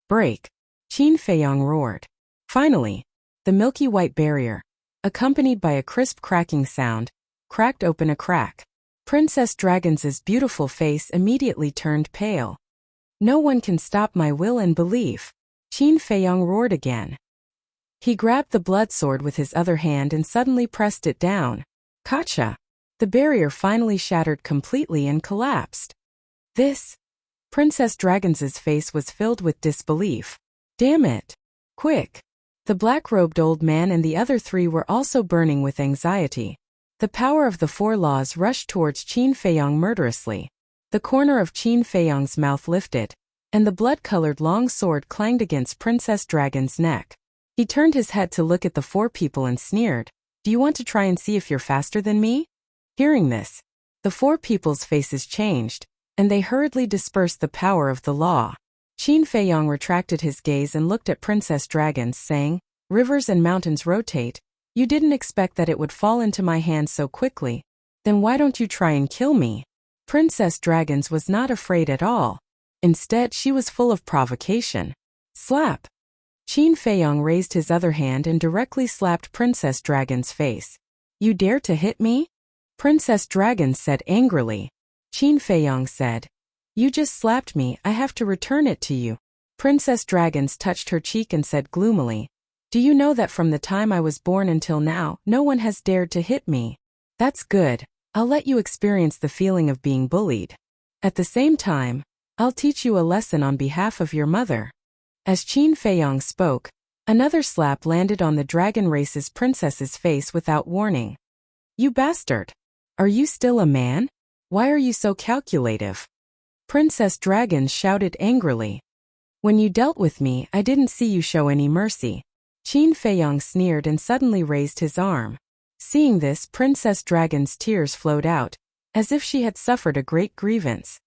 S1: Break. Qin Feiyong roared. Finally, the milky white barrier, accompanied by a crisp cracking sound, cracked open a crack. Princess Dragons's beautiful face immediately turned pale. No one can stop my will and belief. Qin Feiyong roared again. He grabbed the blood sword with his other hand and suddenly pressed it down. Gotcha! The barrier finally shattered completely and collapsed. This? Princess Dragons's face was filled with disbelief. Damn it! Quick! The black-robed old man and the other 3 were also burning with anxiety. The power of the 4 laws rushed towards Qin Feiyong murderously. The corner of Qin Feiyong's mouth lifted, and the blood-colored long sword clanged against Princess Dragon's neck. He turned his head to look at the 4 people and sneered, Do you want to try and see if you're faster than me? Hearing this, the 4 people's faces changed, and they hurriedly dispersed the power of the law. Qin Feiyong retracted his gaze and looked at Princess Dragons, saying, Rivers and mountains rotate. You didn't expect that it would fall into my hands so quickly. Then why don't you try and kill me? Princess Dragons was not afraid at all. Instead, she was full of provocation. Slap! Qin Feiyong raised his other hand and directly slapped Princess Dragon's face. You dare to hit me? Princess Dragon said angrily. Qin Feiyong said, You just slapped me, I have to return it to you. Princess Dragons touched her cheek and said gloomily, Do you know that from the time I was born until now, no one has dared to hit me? That's good. I'll let you experience the feeling of being bullied. At the same time, I'll teach you a lesson on behalf of your mother. As Qin Feiyong spoke, another slap landed on the dragon race's princess's face without warning. You bastard! Are you still a man? Why are you so calculative? Princess Dragon shouted angrily. When you dealt with me, I didn't see you show any mercy. Qin Feiyong sneered and suddenly raised his arm. Seeing this, Princess Dragon's tears flowed out, as if she had suffered a great grievance.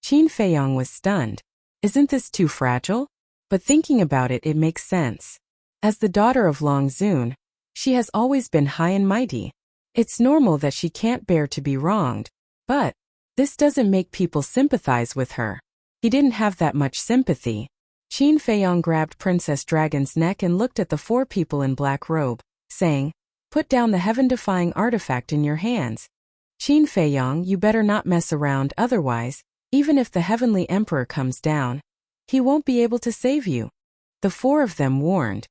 S1: Qin Feiyong was stunned. Isn't this too fragile? But thinking about it, it makes sense. As the daughter of Longzun, she has always been high and mighty. It's normal that she can't bear to be wronged, but this doesn't make people sympathize with her. He didn't have that much sympathy. Qin Feiyong grabbed Princess Dragon's neck and looked at the 4 people in black robe, saying, Put down the heaven-defying artifact in your hands. Qin Feiyong, you better not mess around, otherwise, even if the Heavenly Emperor comes down, he won't be able to save you. The 4 of them warned.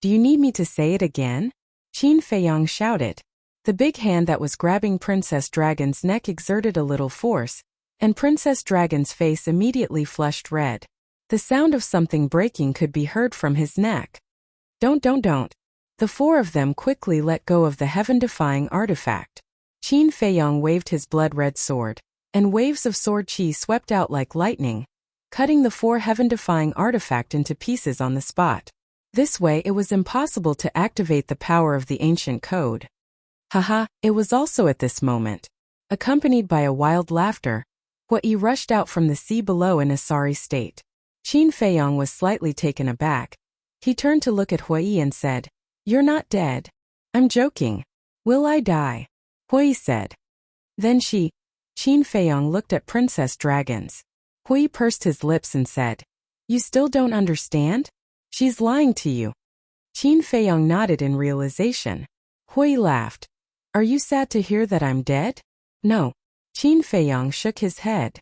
S1: Do you need me to say it again? Qin Feiyong shouted. The big hand that was grabbing Princess Dragon's neck exerted a little force, and Princess Dragon's face immediately flushed red. The sound of something breaking could be heard from his neck. Don't. The 4 of them quickly let go of the heaven-defying artifact. Qin Feiyong waved his blood-red sword, and waves of sword qi swept out like lightning, cutting the 4 heaven-defying artifact into pieces on the spot. This way it was impossible to activate the power of the ancient code. Haha, it was also at this moment, accompanied by a wild laughter, Hui rushed out from the sea below in a sorry state. Qin Feiyong was slightly taken aback. He turned to look at Hui and said, You're not dead. I'm joking. Will I die? Hui said. Then Qin Feiyong looked at Princess Dragons. Hui pursed his lips and said, You still don't understand? She's lying to you. Qin Feiyong nodded in realization. Hui laughed. Are you sad to hear that I'm dead? No. Qin Feiyang shook his head.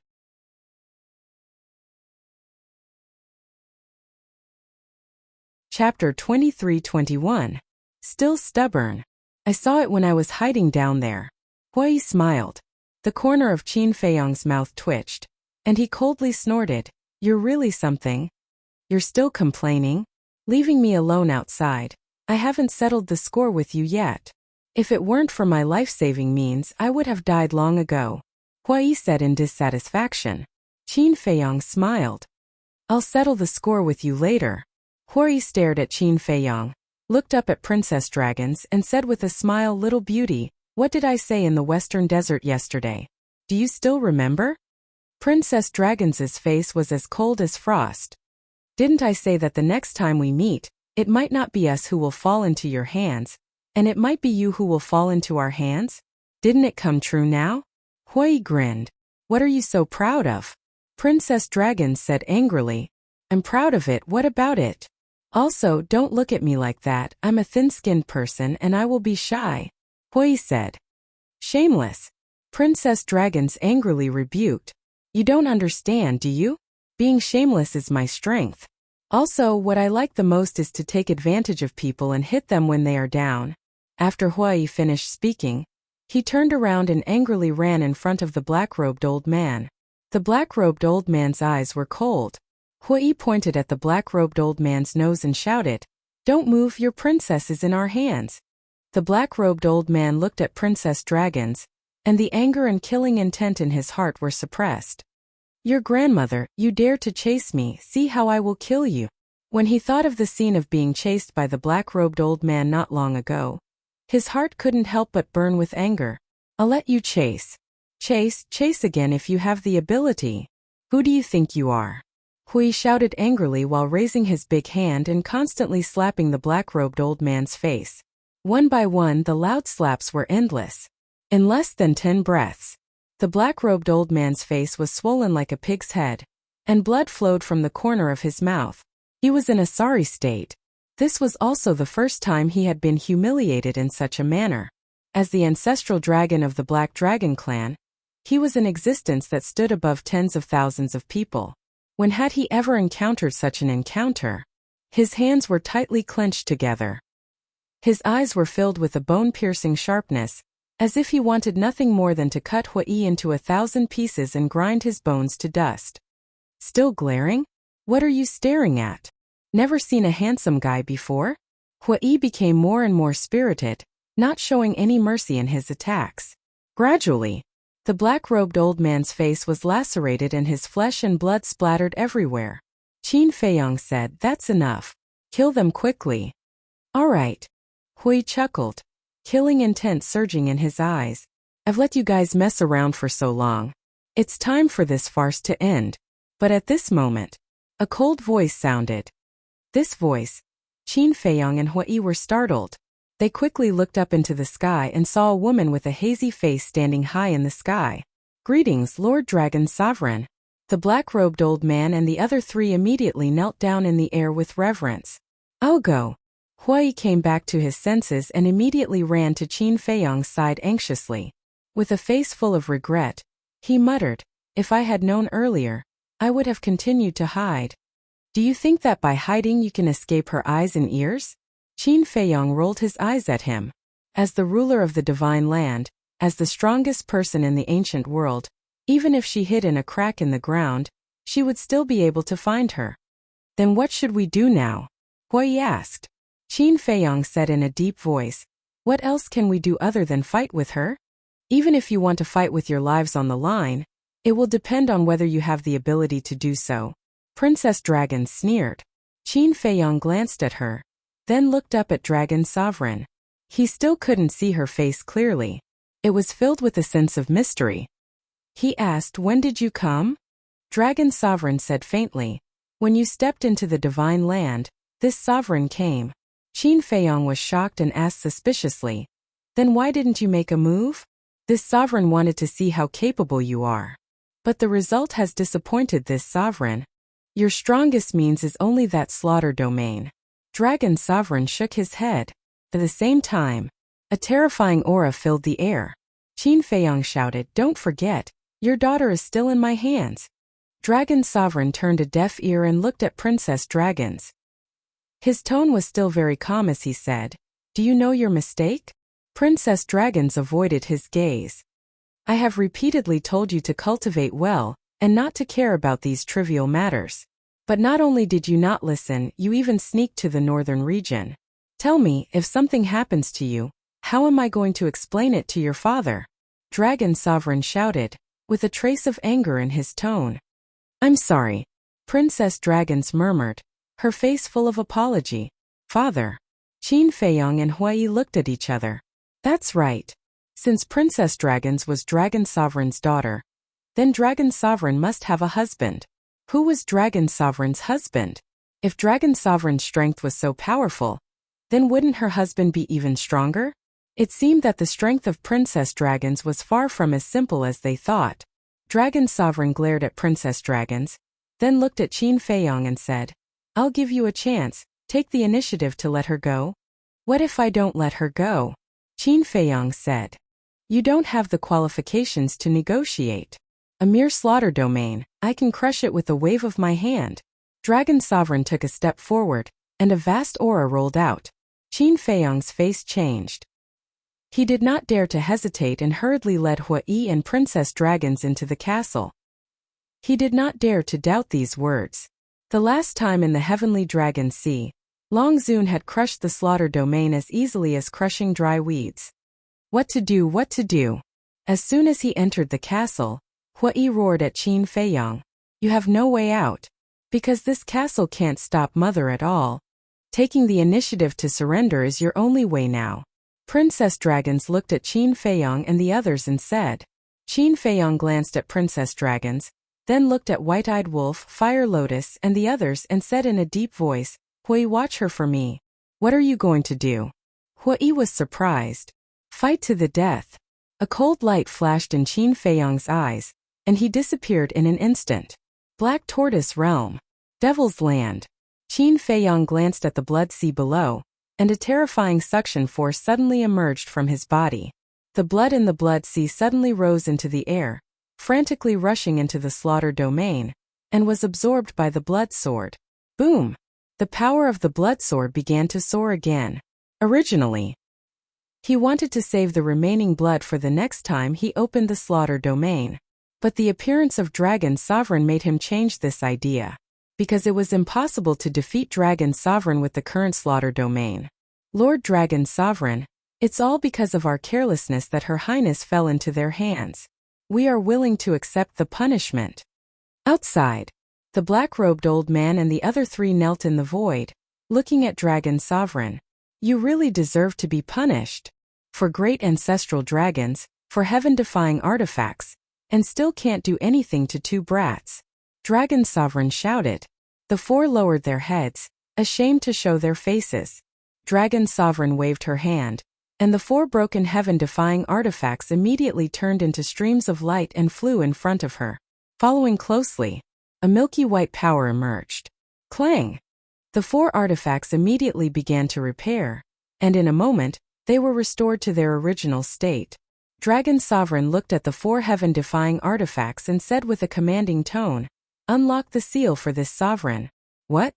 S1: Chapter 23-21. Still stubborn. I saw it when I was hiding down there. Hui smiled. The corner of Qin Feiyang's mouth twitched, and he coldly snorted. You're really something. You're still complaining? Leaving me alone outside. I haven't settled the score with you yet. If it weren't for my life-saving means, I would have died long ago, Hui said in dissatisfaction. Qin Feiyang smiled. I'll settle the score with you later. Hui stared at Qin Feiyang, looked up at Princess Dragons and said with a smile, little beauty, what did I say in the western desert yesterday? Do you still remember? Princess Dragons's face was as cold as frost. Didn't I say that the next time we meet, it might not be us who will fall into your hands, and it might be you who will fall into our hands? Didn't it come true now? Hui grinned. What are you so proud of? Princess Dragon said angrily. I'm proud of it, what about it? Also, don't look at me like that, I'm a thin-skinned person and I will be shy, Hui said. Shameless. Princess Dragons angrily rebuked. You don't understand, do you? Being shameless is my strength. Also, what I like the most is to take advantage of people and hit them when they are down. After Hui finished speaking, he turned around and angrily ran in front of the black-robed old man. The black-robed old man's eyes were cold. Hui pointed at the black-robed old man's nose and shouted, Don't move, your princess is in our hands. The black-robed old man looked at Princess Dragons, and the anger and killing intent in his heart were suppressed. Your grandmother, you dare to chase me, see how I will kill you. When he thought of the scene of being chased by the black-robed old man not long ago, his heart couldn't help but burn with anger. I'll let you chase. Chase again if you have the ability. Who do you think you are? Hui shouted angrily while raising his big hand and constantly slapping the black-robed old man's face. One by one, the loud slaps were endless. In less than 10 breaths, the black-robed old man's face was swollen like a pig's head, and blood flowed from the corner of his mouth. He was in a sorry state. This was also the first time he had been humiliated in such a manner. As the ancestral dragon of the Black Dragon clan, he was an existence that stood above tens of thousands of people. When had he ever encountered such an encounter? His hands were tightly clenched together. His eyes were filled with a bone-piercing sharpness, as if he wanted nothing more than to cut Hui into 1,000 pieces and grind his bones to dust. Still glaring? What are you staring at? Never seen a handsome guy before? Hui became more and more spirited, not showing any mercy in his attacks. Gradually, the black-robed old man's face was lacerated and his flesh and blood splattered everywhere. Qin Feiyang said, That's enough. Kill them quickly. All right. Hui chuckled, killing intent surging in his eyes. I've let you guys mess around for so long. It's time for this farce to end. But at this moment, a cold voice sounded. This voice, Qin Feiyang and Hui were startled. They quickly looked up into the sky and saw a woman with a hazy face standing high in the sky. Greetings, Lord Dragon Sovereign. The black-robed old man and the other 3 immediately knelt down in the air with reverence. I'll go. Hui came back to his senses and immediately ran to Qin Feiyang's side anxiously. With a face full of regret, he muttered, If I had known earlier, I would have continued to hide. Do you think that by hiding you can escape her eyes and ears? Qin Feiyang rolled his eyes at him. As the ruler of the divine land, as the strongest person in the ancient world, even if she hid in a crack in the ground, she would still be able to find her. Then what should we do now? Hui asked. Qin Feiyang said in a deep voice, What else can we do other than fight with her? Even if you want to fight with your lives on the line, it will depend on whether you have the ability to do so. Princess Dragon sneered. Qin Feiyang glanced at her, then looked up at Dragon Sovereign. He still couldn't see her face clearly. It was filled with a sense of mystery. He asked, When did you come? Dragon Sovereign said faintly, When you stepped into the divine land, this sovereign came. Qin Feiyang was shocked and asked suspiciously, Then why didn't you make a move? This sovereign wanted to see how capable you are. But the result has disappointed this sovereign. Your strongest means is only that slaughter domain. Dragon Sovereign shook his head. At the same time, A terrifying aura filled the air. Qin Feiyong shouted, "Don't forget, your daughter is still in my hands." Dragon Sovereign turned a deaf ear and looked at Princess Dragons. His tone was still very calm as he said, "Do you know your mistake?" Princess Dragons avoided his gaze. "I have repeatedly told you to cultivate well, and not to care about these trivial matters. But not only did you not listen, you even sneaked to the northern region. Tell me, if something happens to you, how am I going to explain it to your father?" Dragon Sovereign shouted, with a trace of anger in his tone. "I'm sorry," Princess Dragons murmured, her face full of apology. "Father." Qin Feiyong and Huai looked at each other. That's right. Since Princess Dragons was Dragon Sovereign's daughter, then Dragon Sovereign must have a husband. Who was Dragon Sovereign's husband? If Dragon Sovereign's strength was so powerful, then wouldn't her husband be even stronger? It seemed that the strength of Princess Dragons was far from as simple as they thought. Dragon Sovereign glared at Princess Dragons, then looked at Qin Feiyong and said, "I'll give you a chance, take the initiative to let her go." "What if I don't let her go?" Qin Feiyong said. "You don't have the qualifications to negotiate. A mere slaughter domain, I can crush it with a wave of my hand." Dragon Sovereign took a step forward, and a vast aura rolled out. Qin Feiyong's face changed. He did not dare to hesitate and hurriedly led Huai and Princess Dragons into the castle. He did not dare to doubt these words. The last time in the Heavenly Dragon Sea, Long Zun had crushed the slaughter domain as easily as crushing dry weeds. What to do, what to do? As soon as he entered the castle, Huai roared at Qin Feiyong, "You have no way out. Because this castle can't stop Mother at all. Taking the initiative to surrender is your only way now." Princess Dragons looked at Qin Feiyong and the others and said. Qin Feiyong glanced at Princess Dragons, then looked at White-Eyed Wolf, Fire Lotus, and the others and said in a deep voice, "Huai, watch her for me." "What are you going to do?" Huai was surprised. "Fight to the death." A cold light flashed in Qin Feiyong's eyes, and he disappeared in an instant. Black Tortoise Realm. Devil's Land. Qin Feiyong glanced at the blood sea below, and a terrifying suction force suddenly emerged from his body. The blood in the blood sea suddenly rose into the air, frantically rushing into the slaughter domain, and was absorbed by the blood sword. Boom! The power of the blood sword began to soar again. Originally, he wanted to save the remaining blood for the next time he opened the slaughter domain. But the appearance of Dragon Sovereign made him change this idea. Because it was impossible to defeat Dragon Sovereign with the current slaughter domain. "Lord Dragon Sovereign, it's all because of our carelessness that Her Highness fell into their hands. We are willing to accept the punishment." Outside, the black-robed old man and the other three knelt in the void, looking at Dragon Sovereign. "You really deserve to be punished. For great ancestral dragons, for heaven-defying artifacts, and still can't do anything to two brats." Dragon Sovereign shouted. The four lowered their heads, ashamed to show their faces. Dragon Sovereign waved her hand, and the four broken heaven-defying artifacts immediately turned into streams of light and flew in front of her. Following closely, a milky white power emerged. Clang! The four artifacts immediately began to repair, and in a moment, they were restored to their original state. Dragon Sovereign looked at the four heaven-defying artifacts and said with a commanding tone, "Unlock the seal for this sovereign." "What?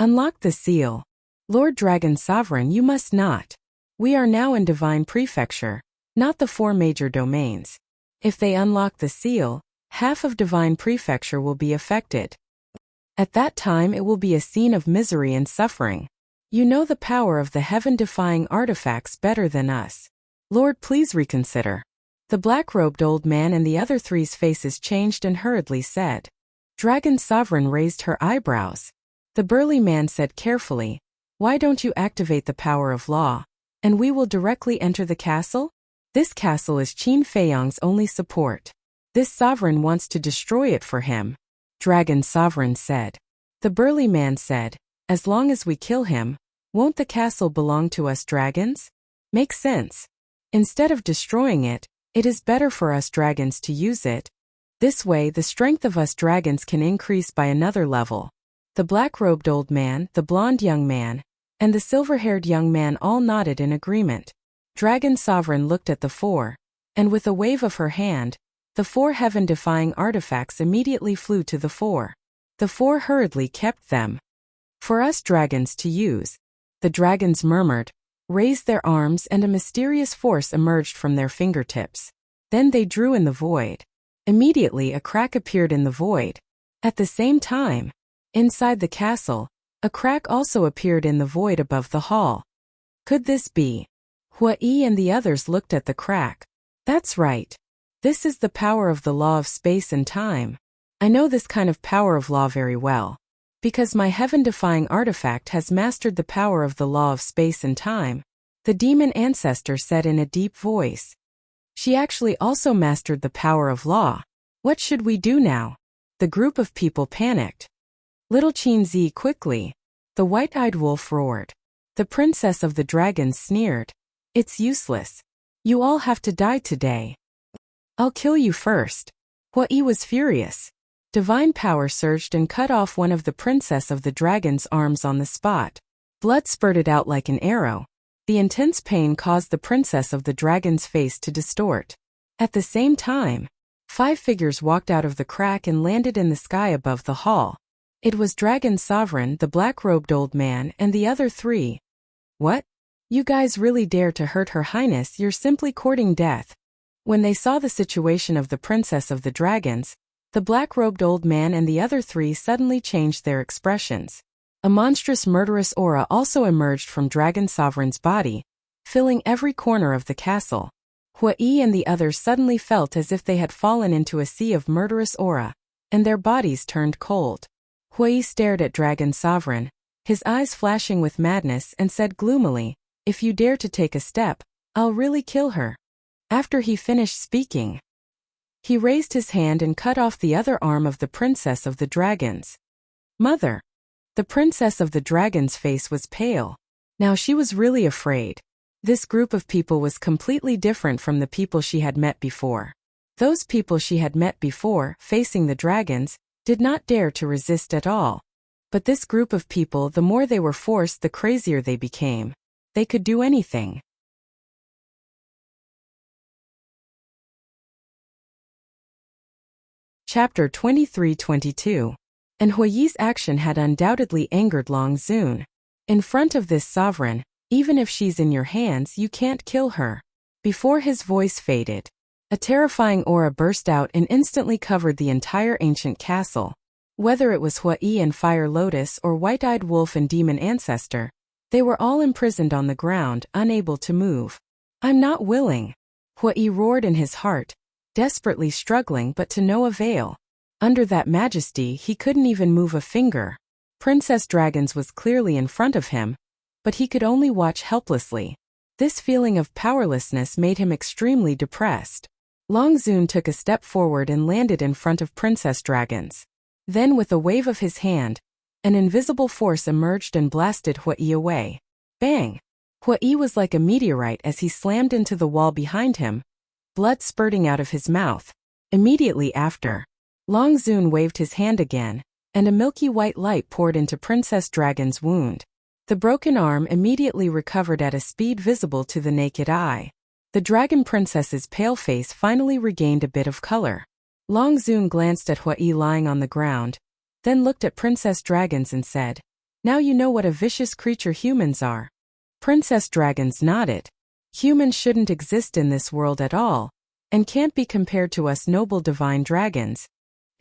S1: Unlock the seal?" "Lord Dragon Sovereign, you must not. We are now in Divine Prefecture, not the four major domains. If they unlock the seal, half of Divine Prefecture will be affected. At that time it will be a scene of misery and suffering. You know the power of the heaven-defying artifacts better than us. Lord, please reconsider." The black-robed old man and the other three's faces changed and hurriedly said. Dragon Sovereign raised her eyebrows. The burly man said carefully, "Why don't you activate the power of law, and we will directly enter the castle? This castle is Qin Feiyong's only support. This sovereign wants to destroy it for him." Dragon Sovereign said. The burly man said, "As long as we kill him, won't the castle belong to us dragons? Makes sense. Instead of destroying it, it is better for us dragons to use it. This way the strength of us dragons can increase by another level." The black-robed old man, the blonde young man, and the silver-haired young man all nodded in agreement. Dragon Sovereign looked at the four, and with a wave of her hand, the four heaven-defying artifacts immediately flew to the four. The four hurriedly kept them for us dragons to use. The dragons murmured, raised their arms, and a mysterious force emerged from their fingertips. Then they drew in the void. Immediately a crack appeared in the void. At the same time, inside the castle, a crack also appeared in the void above the hall. Could this be? Hui and the others looked at the crack. That's right. This is the power of the law of space and time. I know this kind of power of law very well, because my heaven-defying artifact has mastered the power of the law of space and time, the demon ancestor said in a deep voice. She actually also mastered the power of law. What should we do now? The group of people panicked. Little Qinzi quickly. The white-eyed wolf roared. The princess of the dragons sneered. It's useless. You all have to die today. I'll kill you first. Hui was furious. Divine power surged and cut off one of the princess of the dragon's arms on the spot. Blood spurted out like an arrow. The intense pain caused the princess of the dragon's face to distort. At the same time, 5 figures walked out of the crack and landed in the sky above the hall. It was Dragon Sovereign, the black-robed old man, and the other 3. What? You guys really dare to hurt Her Highness? You're simply courting death. When they saw the situation of the princess of the dragons, the black-robed old man and the other 3 suddenly changed their expressions. A monstrous murderous aura also emerged from Dragon Sovereign's body, filling every corner of the castle. Hui and the others suddenly felt as if they had fallen into a sea of murderous aura, and their bodies turned cold. Hui stared at Dragon Sovereign, his eyes flashing with madness, and said gloomily, "If you dare to take a step, I'll really kill her." After he finished speaking, he raised his hand and cut off the other arm of the princess of the dragons. Mother! The princess of the dragons' face was pale. Now she was really afraid. This group of people was completely different from the people she had met before. Those people she had met before, facing the dragons, did not dare to resist at all. But this group of people, the more they were forced, the crazier they became. They could do anything. Chapter 23-22. And Hui's action had undoubtedly angered Long Zun. In front of this sovereign, even if she's in your hands, you can't kill her. Before his voice faded, a terrifying aura burst out and instantly covered the entire ancient castle. Whether it was Hui and Fire Lotus or White-Eyed Wolf and Demon Ancestor, they were all imprisoned on the ground, unable to move. I'm not willing. Hui roared in his heart, desperately struggling but to no avail. Under that majesty, he couldn't even move a finger. Princess Dragons was clearly in front of him, but he could only watch helplessly. This feeling of powerlessness made him extremely depressed. Long Zun took a step forward and landed in front of Princess Dragons. Then with a wave of his hand, an invisible force emerged and blasted Hui away. Bang! Hui was like a meteorite as he slammed into the wall behind him, blood spurting out of his mouth. Immediately after, Long Zun waved his hand again, and a milky white light poured into Princess Dragon's wound. The broken arm immediately recovered at a speed visible to the naked eye. The dragon princess's pale face finally regained a bit of color. Long Zun glanced at Hui lying on the ground, then looked at Princess Dragons and said, "Now you know what a vicious creature humans are." Princess Dragons nodded. Humans shouldn't exist in this world at all, and can't be compared to us noble divine dragons.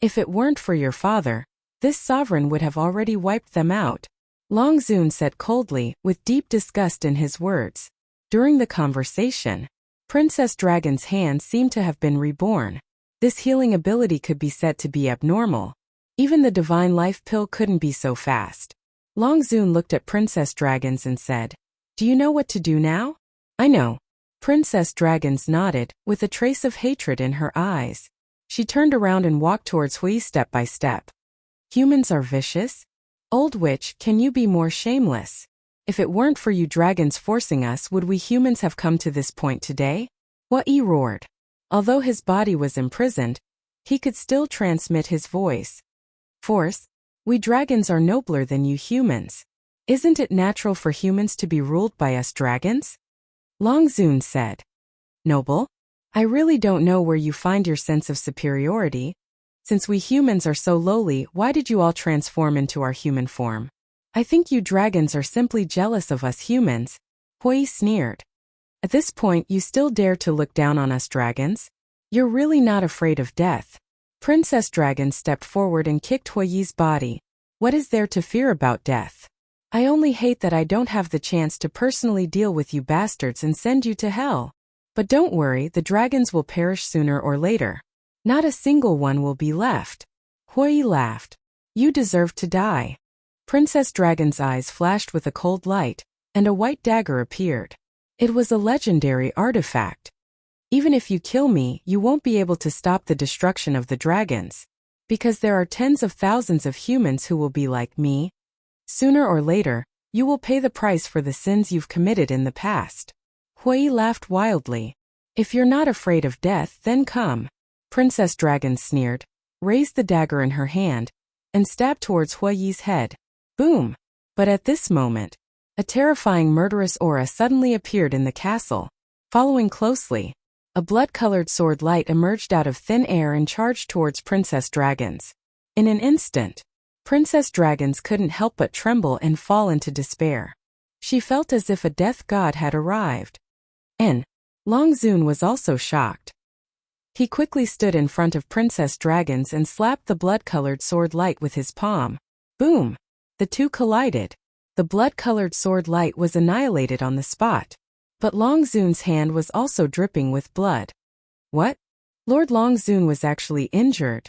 S1: If it weren't for your father, this sovereign would have already wiped them out. Long Zun said coldly, with deep disgust in his words. During the conversation, Princess Dragon's hand seemed to have been reborn. This healing ability could be said to be abnormal. Even the divine life pill couldn't be so fast. Long Zun looked at Princess Dragons and said, "Do you know what to do now?" "I know." Princess Dragons nodded, with a trace of hatred in her eyes. She turned around and walked towards Hui step by step. "Humans are vicious? Old witch, can you be more shameless? If it weren't for you dragons forcing us, would we humans have come to this point today?" Hui roared. Although his body was imprisoned, he could still transmit his voice. "Force? We dragons are nobler than you humans. Isn't it natural for humans to be ruled by us dragons? Long Zun said. Noble? I really don't know where you find your sense of superiority. Since we humans are so lowly, why did you all transform into our human form? I think you dragons are simply jealous of us humans, Hui sneered. At this point you still dare to look down on us dragons? You're really not afraid of death. Princess Dragon stepped forward and kicked Hui's body. What is there to fear about death? I only hate that I don't have the chance to personally deal with you bastards and send you to hell. But don't worry, the dragons will perish sooner or later. Not a single one will be left. Hui laughed. You deserve to die. Princess Dragon's eyes flashed with a cold light, and a white dagger appeared. It was a legendary artifact. Even if you kill me, you won't be able to stop the destruction of the dragons. Because there are tens of thousands of humans who will be like me. Sooner or later, you will pay the price for the sins you've committed in the past. Hui laughed wildly. If you're not afraid of death, then come. Princess Dragon sneered, raised the dagger in her hand, and stabbed towards Hui's head. Boom! But at this moment, a terrifying murderous aura suddenly appeared in the castle. Following closely, a blood-colored sword light emerged out of thin air and charged towards Princess Dragons. In an instant, Princess Dragons couldn't help but tremble and fall into despair. She felt as if a death god had arrived. And Long Zun was also shocked. He quickly stood in front of Princess Dragons and slapped the blood-colored sword light with his palm. Boom! The two collided. The blood-colored sword light was annihilated on the spot. But Long Zun's hand was also dripping with blood. What? Lord Long Zun was actually injured.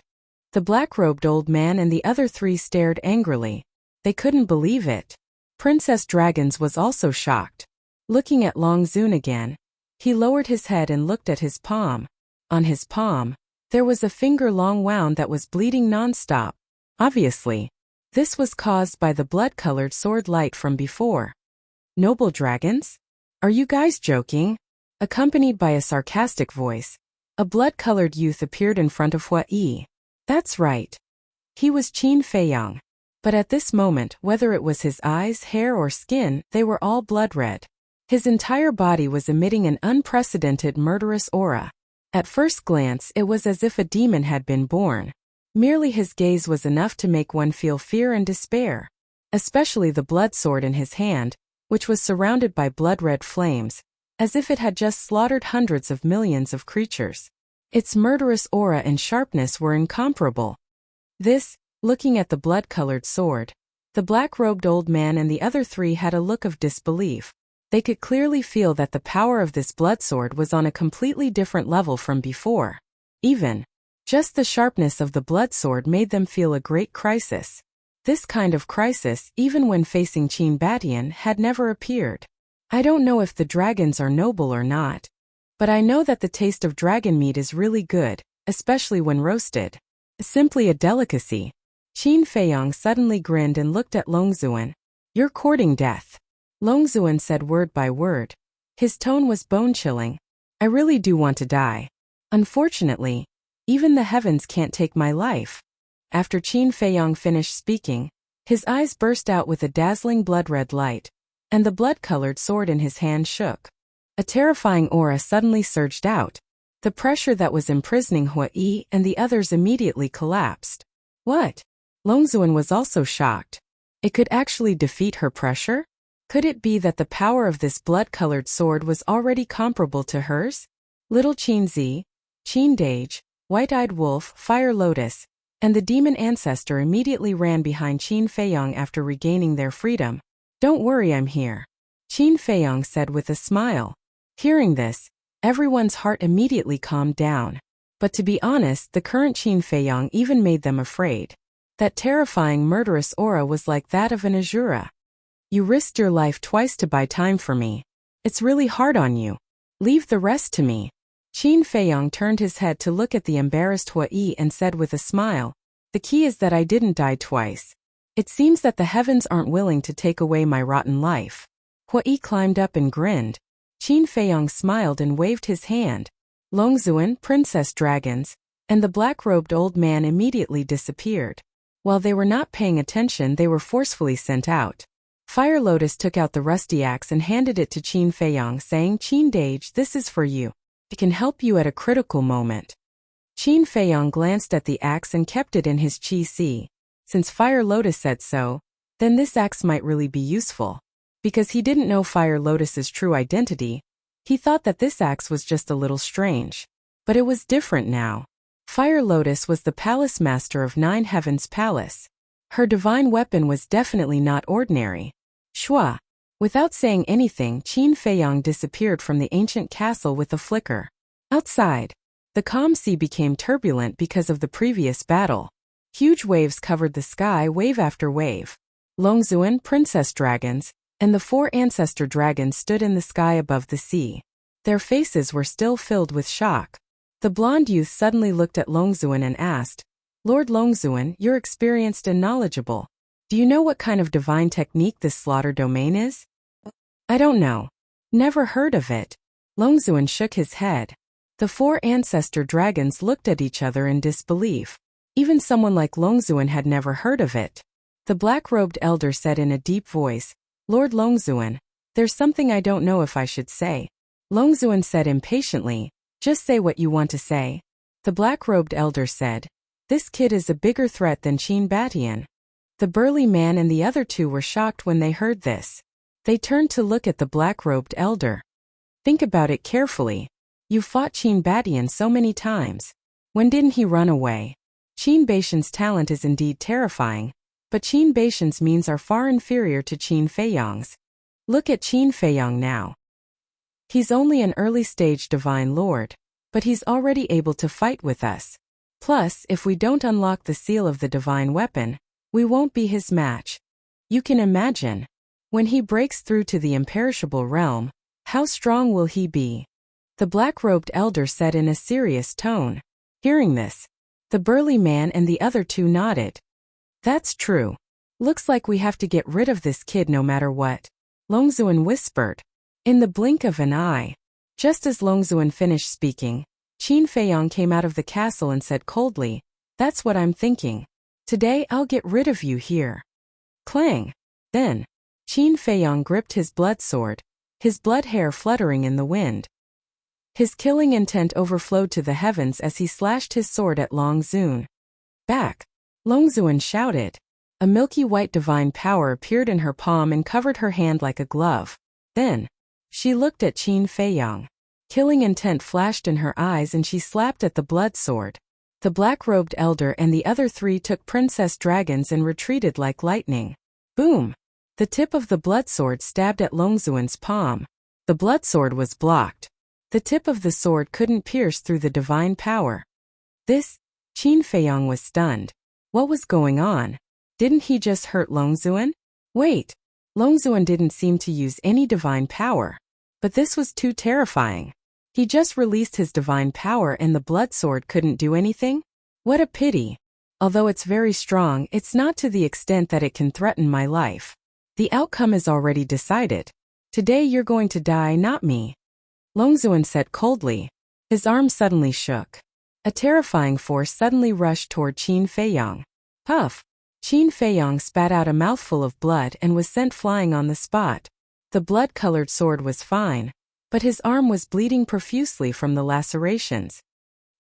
S1: The black-robed old man and the other three stared angrily. They couldn't believe it. Princess Dragons was also shocked. Looking at Long Zun again, he lowered his head and looked at his palm. On his palm, there was a finger-long wound that was bleeding non-stop. Obviously, this was caused by the blood-colored sword light from before. Noble dragons? Are you guys joking? Accompanied by a sarcastic voice, a blood-colored youth appeared in front of Hui. That's right. He was Qin Feiyang. But at this moment, whether it was his eyes, hair, or skin, they were all blood-red. His entire body was emitting an unprecedented murderous aura. At first glance, it was as if a demon had been born. Merely his gaze was enough to make one feel fear and despair. Especially the blood sword in his hand, which was surrounded by blood-red flames, as if it had just slaughtered hundreds of millions of creatures. Its murderous aura and sharpness were incomparable. Looking at the blood-colored sword, the black-robed old man and the other three had a look of disbelief. They could clearly feel that the power of this blood sword was on a completely different level from before. Even just the sharpness of the blood sword made them feel a great crisis. This kind of crisis, even when facing Qin Batian, had never appeared. I don't know if the dragons are noble or not, but I know that the taste of dragon meat is really good, especially when roasted. Simply a delicacy. Qin Feiyang suddenly grinned and looked at Long Zun. You're courting death. Long Zun said word by word. His tone was bone-chilling. I really do want to die. Unfortunately, even the heavens can't take my life. After Qin Feiyang finished speaking, his eyes burst out with a dazzling blood-red light, and the blood-colored sword in his hand shook. A terrifying aura suddenly surged out. The pressure that was imprisoning Hui and the others immediately collapsed. What? Long Zun was also shocked. It could actually defeat her pressure? Could it be that the power of this blood-colored sword was already comparable to hers? Little Qin Zi, Qin Dage, White-Eyed Wolf, Fire Lotus, and the demon ancestor immediately ran behind Qin Feiyang after regaining their freedom. Don't worry, I'm here, Qin Feiyang said with a smile. Hearing this, everyone's heart immediately calmed down. But to be honest, the current Qin Feiyang even made them afraid. That terrifying murderous aura was like that of an Azura. You risked your life twice to buy time for me. It's really hard on you. Leave the rest to me. Qin Feiyang turned his head to look at the embarrassed Hui and said with a smile, the key is that I didn't die twice. It seems that the heavens aren't willing to take away my rotten life. Hui climbed up and grinned. Qin Feiyang smiled and waved his hand. Long Zun, Princess Dragons, and the black-robed old man immediately disappeared. While they were not paying attention, they were forcefully sent out. Fire Lotus took out the rusty axe and handed it to Qin Feiyang, saying, "Qin Dage, this is for you. It can help you at a critical moment." Qin Feiyang glanced at the axe and kept it in his chi si. Since Fire Lotus said so, then this axe might really be useful. Because he didn't know Fire Lotus's true identity, he thought that this axe was just a little strange. But it was different now. Fire Lotus was the palace master of Nine Heavens Palace. Her divine weapon was definitely not ordinary. Shua. Without saying anything, Qin Feiyang disappeared from the ancient castle with a flicker. Outside, the calm sea became turbulent because of the previous battle. Huge waves covered the sky, wave after wave. Longzuan, princess dragons, and the 4 ancestor dragons stood in the sky above the sea. Their faces were still filled with shock. The blonde youth suddenly looked at Longzuan and asked, "Lord Longzuan, you're experienced and knowledgeable. Do you know what kind of divine technique this slaughter domain is?" "I don't know. Never heard of it." Longzuan shook his head. The 4 ancestor dragons looked at each other in disbelief. Even someone like Longzuan had never heard of it. The black-robed elder said in a deep voice, "Lord Longzuan, there's something I don't know if I should say." Longzuan said impatiently, "Just say what you want to say." The black-robed elder said, "This kid is a bigger threat than Qin Batian." The burly man and the other 2 were shocked when they heard this. They turned to look at the black-robed elder. "Think about it carefully. You fought Qin Batian so many times. When didn't he run away? Qin Batian's talent is indeed terrifying, but Qin Batian's means are far inferior to Qin Feiyang's. Look at Qin Feiyang now. He's only an early-stage divine lord, but he's already able to fight with us. Plus, if we don't unlock the seal of the divine weapon, we won't be his match. You can imagine. When he breaks through to the imperishable realm, how strong will he be?" The black-robed elder said in a serious tone. Hearing this, the burly man and the other 2 nodded. "That's true. Looks like we have to get rid of this kid no matter what," Longzuan whispered. In the blink of an eye, just as Longzuan finished speaking, Qin Feiyang came out of the castle and said coldly, "That's what I'm thinking. Today I'll get rid of you here." Clang! Then, Qin Feiyang gripped his blood sword, his blood hair fluttering in the wind. His killing intent overflowed to the heavens as he slashed his sword at Longzuan. "Back!" Longzuan shouted. A milky white divine power appeared in her palm and covered her hand like a glove. Then, she looked at Qin Feiyang. Killing intent flashed in her eyes and she slapped at the blood sword. The black-robed elder and the other 3 took princess dragons and retreated like lightning. Boom! The tip of the blood sword stabbed at Longzuan's palm. The blood sword was blocked. The tip of the sword couldn't pierce through the divine power. Qin Feiyang was stunned. What was going on? Didn't he just hurt Longzuan? Wait, Longzuan didn't seem to use any divine power. But this was too terrifying. He just released his divine power and the blood sword couldn't do anything? What a pity. Although it's very strong, it's not to the extent that it can threaten my life. The outcome is already decided. Today you're going to die, not me. Longzuan said coldly. His arm suddenly shook. A terrifying force suddenly rushed toward Qin Feiyang. Puff! Qin Feiyang spat out a mouthful of blood and was sent flying on the spot. The blood-colored sword was fine, but his arm was bleeding profusely from the lacerations.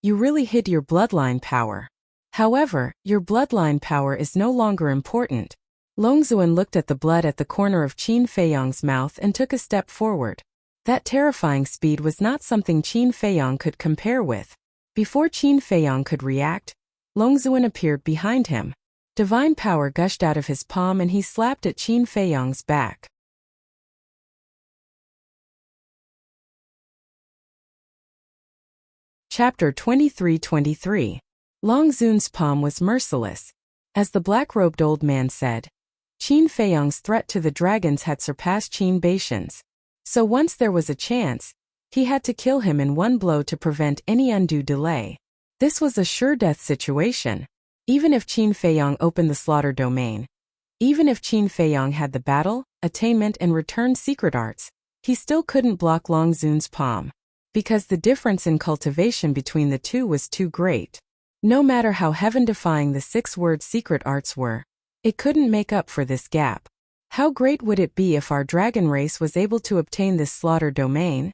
S1: You really hid your bloodline power. However, your bloodline power is no longer important. Longzuan looked at the blood at the corner of Qin Feiyang's mouth and took a step forward. That terrifying speed was not something Qin Feiyang could compare with. Before Qin Feiyang could react, Longzuan appeared behind him. Divine power gushed out of his palm and he slapped at Qin Feiyang's back. Chapter 23-23. Longzuan's palm was merciless. As the black-robed old man said, Qin Feiyang's threat to the dragons had surpassed Qin Batian's. So once there was a chance, he had to kill him in one blow to prevent any undue delay. This was a sure-death situation. Even if Qin Feiyang opened the slaughter domain, even if Qin Feiyang had the battle, attainment and return secret arts, he still couldn't block Longzuan's palm. Because the difference in cultivation between the two was too great. No matter how heaven-defying the 6-word secret arts were, it couldn't make up for this gap. How great would it be if our dragon race was able to obtain this slaughtered domain?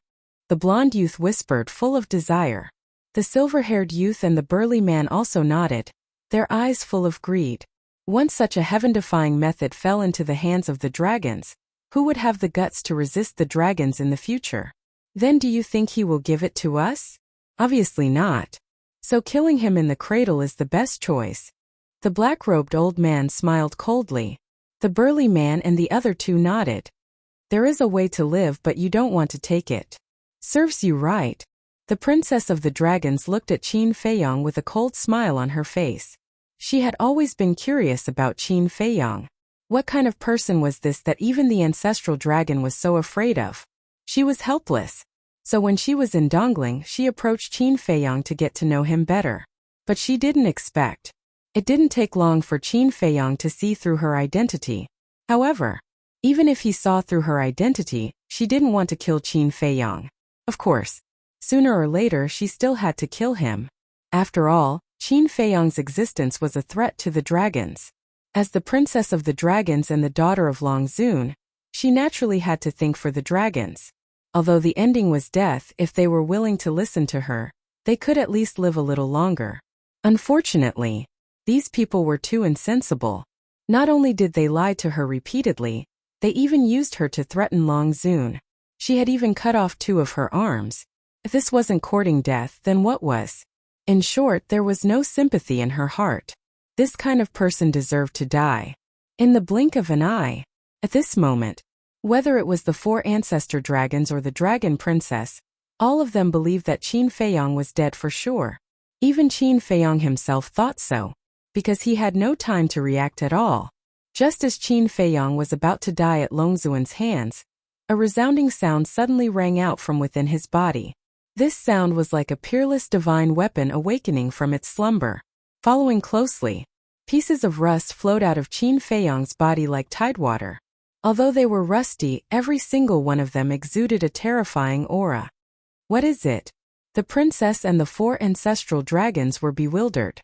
S1: The blonde youth whispered, full of desire. The silver-haired youth and the burly man also nodded, their eyes full of greed. Once such a heaven-defying method fell into the hands of the dragons, who would have the guts to resist the dragons in the future? Then do you think he will give it to us? Obviously not. So killing him in the cradle is the best choice. The black-robed old man smiled coldly. The burly man and the other two nodded. There is a way to live, but you don't want to take it. Serves you right. The princess of the dragons looked at Qin Feiyong with a cold smile on her face. She had always been curious about Qin Feiyong. What kind of person was this that even the ancestral dragon was so afraid of? She was helpless. So when she was in Dongling, she approached Qin Feiyong to get to know him better. But she didn't expect. It didn't take long for Qin Feiyong to see through her identity. However, even if he saw through her identity, she didn't want to kill Qin Feiyong. Of course, sooner or later she still had to kill him. After all, Qin Feiyong's existence was a threat to the dragons. As the princess of the dragons and the daughter of Long Zun, she naturally had to think for the dragons. Although the ending was death, if they were willing to listen to her, they could at least live a little longer. Unfortunately, these people were too insensible. Not only did they lie to her repeatedly, they even used her to threaten Long Zun. She had even cut off 2 of her arms. If this wasn't courting death, then what was? In short, there was no sympathy in her heart. This kind of person deserved to die. In the blink of an eye. At this moment, whether it was the 4 ancestor dragons or the dragon princess, all of them believed that Qin Feiyong was dead for sure. Even Qin Feiyong himself thought so, because he had no time to react at all. Just as Qin Feiyong was about to die at Longzuan's hands, a resounding sound suddenly rang out from within his body. This sound was like a peerless divine weapon awakening from its slumber. Following closely, pieces of rust flowed out of Qin Feiyong's body like tidewater. Although they were rusty, every single one of them exuded a terrifying aura. What is it? The princess and the 4 ancestral dragons were bewildered.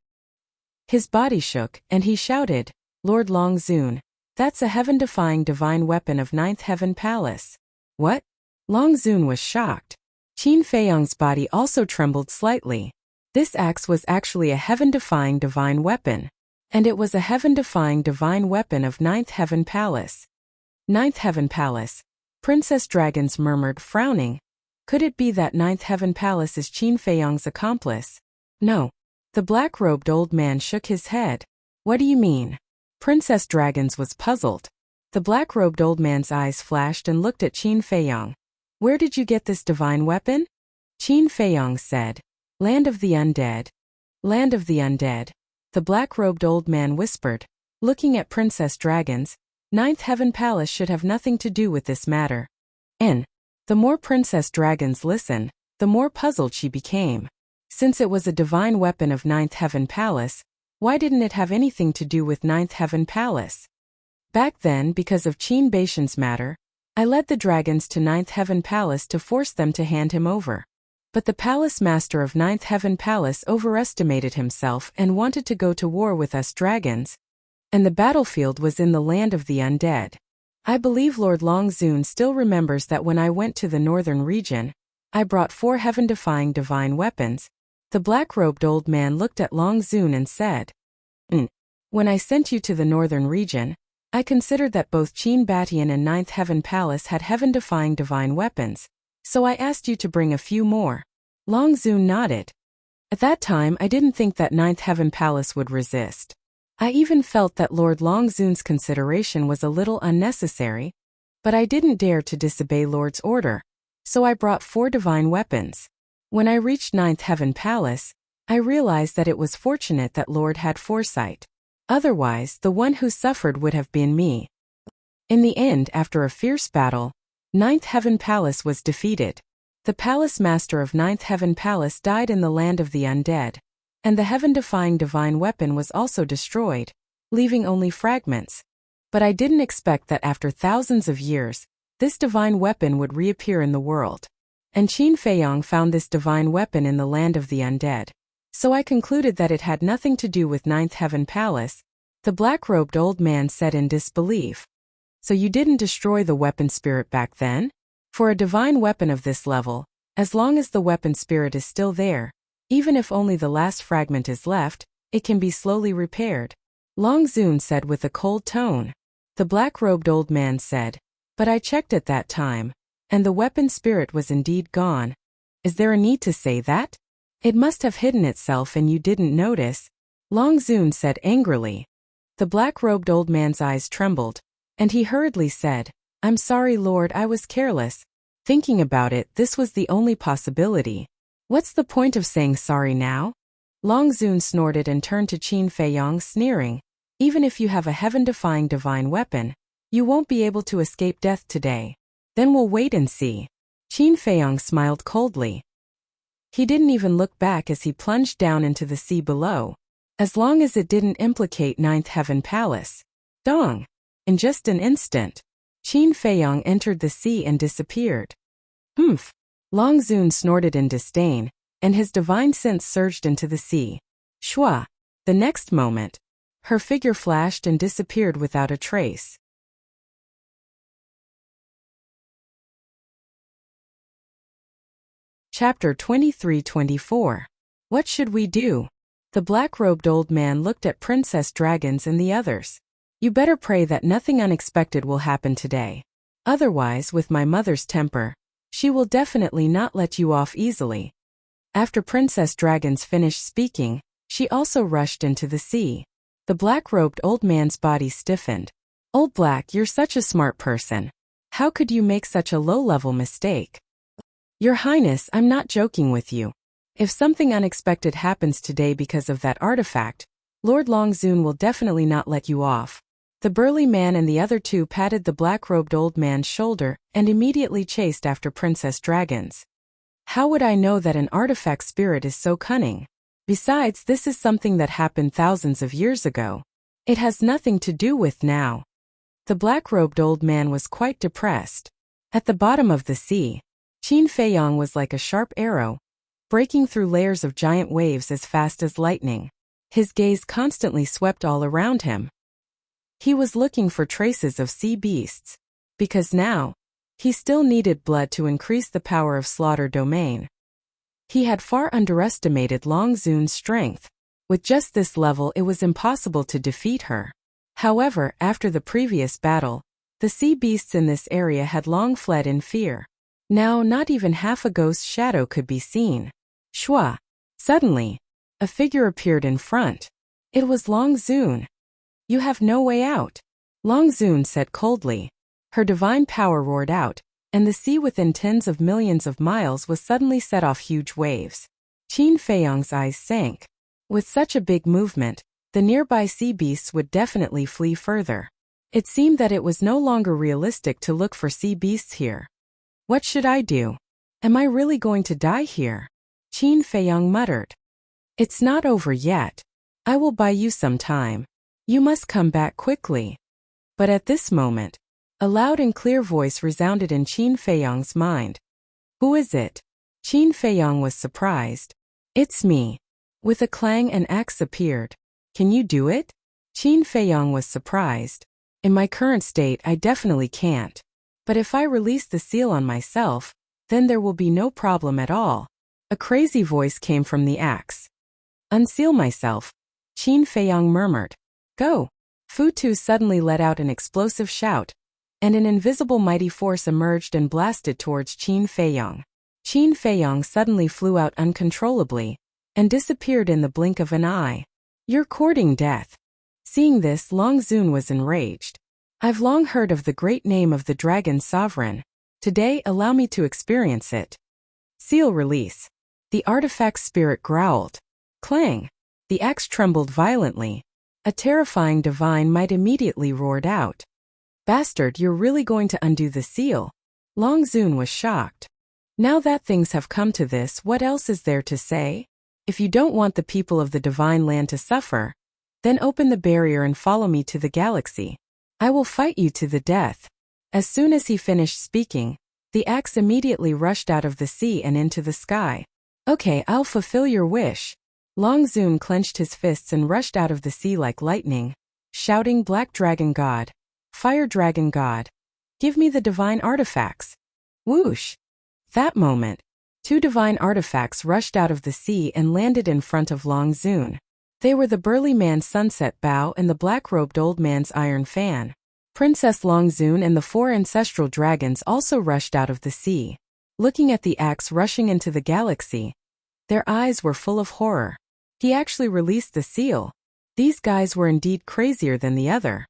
S1: His body shook, and he shouted, Lord Long Zun, that's a heaven-defying divine weapon of 9th Heaven Palace. What? Long Zun was shocked. Qin Feiyong's body also trembled slightly. This axe was actually a heaven-defying divine weapon. And it was a heaven-defying divine weapon of 9th Heaven Palace. 9th Heaven Palace. Princess Dragons murmured, frowning. Could it be that 9th Heaven Palace is Qin Feiyong's accomplice? No. The black-robed old man shook his head. What do you mean? Princess Dragons was puzzled. The black-robed old man's eyes flashed and looked at Qin Feiyong. Where did you get this divine weapon? Qin Feiyong said. Land of the undead. Land of the undead. The black-robed old man whispered, looking at Princess Dragons. 9th Heaven Palace should have nothing to do with this matter. The more Princess Dragons listened, the more puzzled she became. Since it was a divine weapon of 9th Heaven Palace, why didn't it have anything to do with 9th Heaven Palace? Back then, because of Qin Beishan's matter, I led the dragons to 9th Heaven Palace to force them to hand him over. But the palace master of 9th Heaven Palace overestimated himself and wanted to go to war with us dragons. And the battlefield was in the land of the undead. I believe Lord Long Zun still remembers that when I went to the northern region, I brought 4 heaven-defying divine weapons. The black-robed old man looked at Long Zun and said, When I sent you to the northern region, I considered that both Qin Batian and 9th Heaven Palace had heaven-defying divine weapons. So I asked you to bring a few more. Long Zun nodded. At that time I didn't think that 9th Heaven Palace would resist. I even felt that Lord Long Zun's consideration was a little unnecessary, but I didn't dare to disobey Lord's order, so I brought 4 divine weapons. When I reached 9th Heaven Palace, I realized that it was fortunate that Lord had foresight. Otherwise, the one who suffered would have been me. In the end, after a fierce battle, 9th Heaven Palace was defeated. The palace master of 9th Heaven Palace died in the land of the undead, and the heaven-defying divine weapon was also destroyed, leaving only fragments. But I didn't expect that after thousands of years, this divine weapon would reappear in the world. And Qin Feiyong found this divine weapon in the land of the undead. So I concluded that it had nothing to do with 9th Heaven Palace. The black-robed old man said in disbelief. So you didn't destroy the weapon spirit back then? For a divine weapon of this level, as long as the weapon spirit is still there, even if only the last fragment is left, it can be slowly repaired. Long Zun said with a cold tone. The black-robed old man said, but I checked at that time, and the weapon spirit was indeed gone. Is there a need to say that? It must have hidden itself and you didn't notice, Long Zun said angrily. The black-robed old man's eyes trembled, and he hurriedly said, I'm sorry, Lord, I was careless. Thinking about it, this was the only possibility. What's the point of saying sorry now? Long Zun snorted and turned to Qin Feiyong, sneering. Even if you have a heaven-defying divine weapon, you won't be able to escape death today. Then we'll wait and see. Qin Feiyong smiled coldly. He didn't even look back as he plunged down into the sea below, as long as it didn't implicate Ninth Heaven Palace. Dong! In just an instant, Qin Feiyong entered the sea and disappeared. Humph! Long Zun snorted in disdain, and his divine sense surged into the sea. Shua! The next moment, her figure flashed and disappeared without a trace. Chapter 23-24. What should we do? The black-robed old man looked at Princess Dragons and the others. You better pray that nothing unexpected will happen today. Otherwise, with my mother's temper, she will definitely not let you off easily. After Princess Dragons finished speaking, she also rushed into the sea. The black-robed old man's body stiffened. Old Black, you're such a smart person. How could you make such a low-level mistake? Your Highness, I'm not joking with you. If something unexpected happens today because of that artifact, Lord Long Zun will definitely not let you off. The burly man and the other two patted the black-robed old man's shoulder and immediately chased after Princess Dragons. How would I know that an artifact spirit is so cunning? Besides, this is something that happened thousands of years ago. It has nothing to do with now. The black-robed old man was quite depressed. At the bottom of the sea, Qin Feiyong was like a sharp arrow, breaking through layers of giant waves as fast as lightning. His gaze constantly swept all around him. He was looking for traces of sea beasts, because now, he still needed blood to increase the power of Slaughter Domain. He had far underestimated Long Zun's strength. With just this level, it was impossible to defeat her. However, after the previous battle, the sea beasts in this area had long fled in fear. Now, not even half a ghost's shadow could be seen. Shua! Suddenly, a figure appeared in front. It was Long Zun. You have no way out, Long Zun said coldly. Her divine power roared out, and the sea within tens of millions of miles was suddenly set off huge waves. Qin Feiyong's eyes sank. With such a big movement, the nearby sea beasts would definitely flee further. It seemed that it was no longer realistic to look for sea beasts here. What should I do? Am I really going to die here? Qin Feiyong muttered. It's not over yet. I will buy you some time. You must come back quickly. But at this moment, a loud and clear voice resounded in Qin Feiyong's mind. Who is it? Qin Feiyong was surprised. It's me. With a clang, an axe appeared. Can you do it? Qin Feiyong was surprised. In my current state, I definitely can't. But if I release the seal on myself, then there will be no problem at all. A crazy voice came from the axe. Unseal myself, Qin Feiyong murmured. Go! Futu suddenly let out an explosive shout, and an invisible mighty force emerged and blasted towards Qin Feiyong. Qin Feiyong suddenly flew out uncontrollably, and disappeared in the blink of an eye. You're courting death. Seeing this, Long Zun was enraged. I've long heard of the great name of the Dragon Sovereign. Today, allow me to experience it. Seal release. The artifact spirit growled. Clang! The axe trembled violently. A terrifying divine might immediately roared out. Bastard, you're really going to undo the seal? Long Zun was shocked. Now that things have come to this, what else is there to say? If you don't want the people of the divine land to suffer, then open the barrier and follow me to the galaxy. I will fight you to the death. As soon as he finished speaking, the axe immediately rushed out of the sea and into the sky. Okay, I'll fulfill your wish. Long Zun clenched his fists and rushed out of the sea like lightning, shouting, Black Dragon God, Fire dragon god. Give me the divine artifacts. Whoosh! That moment, two divine artifacts rushed out of the sea and landed in front of Long Zun. They were the burly man's sunset bow and the black-robed old man's iron fan. Princess Long Zun and the four ancestral dragons also rushed out of the sea. Looking at the axe rushing into the galaxy, their eyes were full of horror. He actually released the seal. These guys were indeed crazier than the other.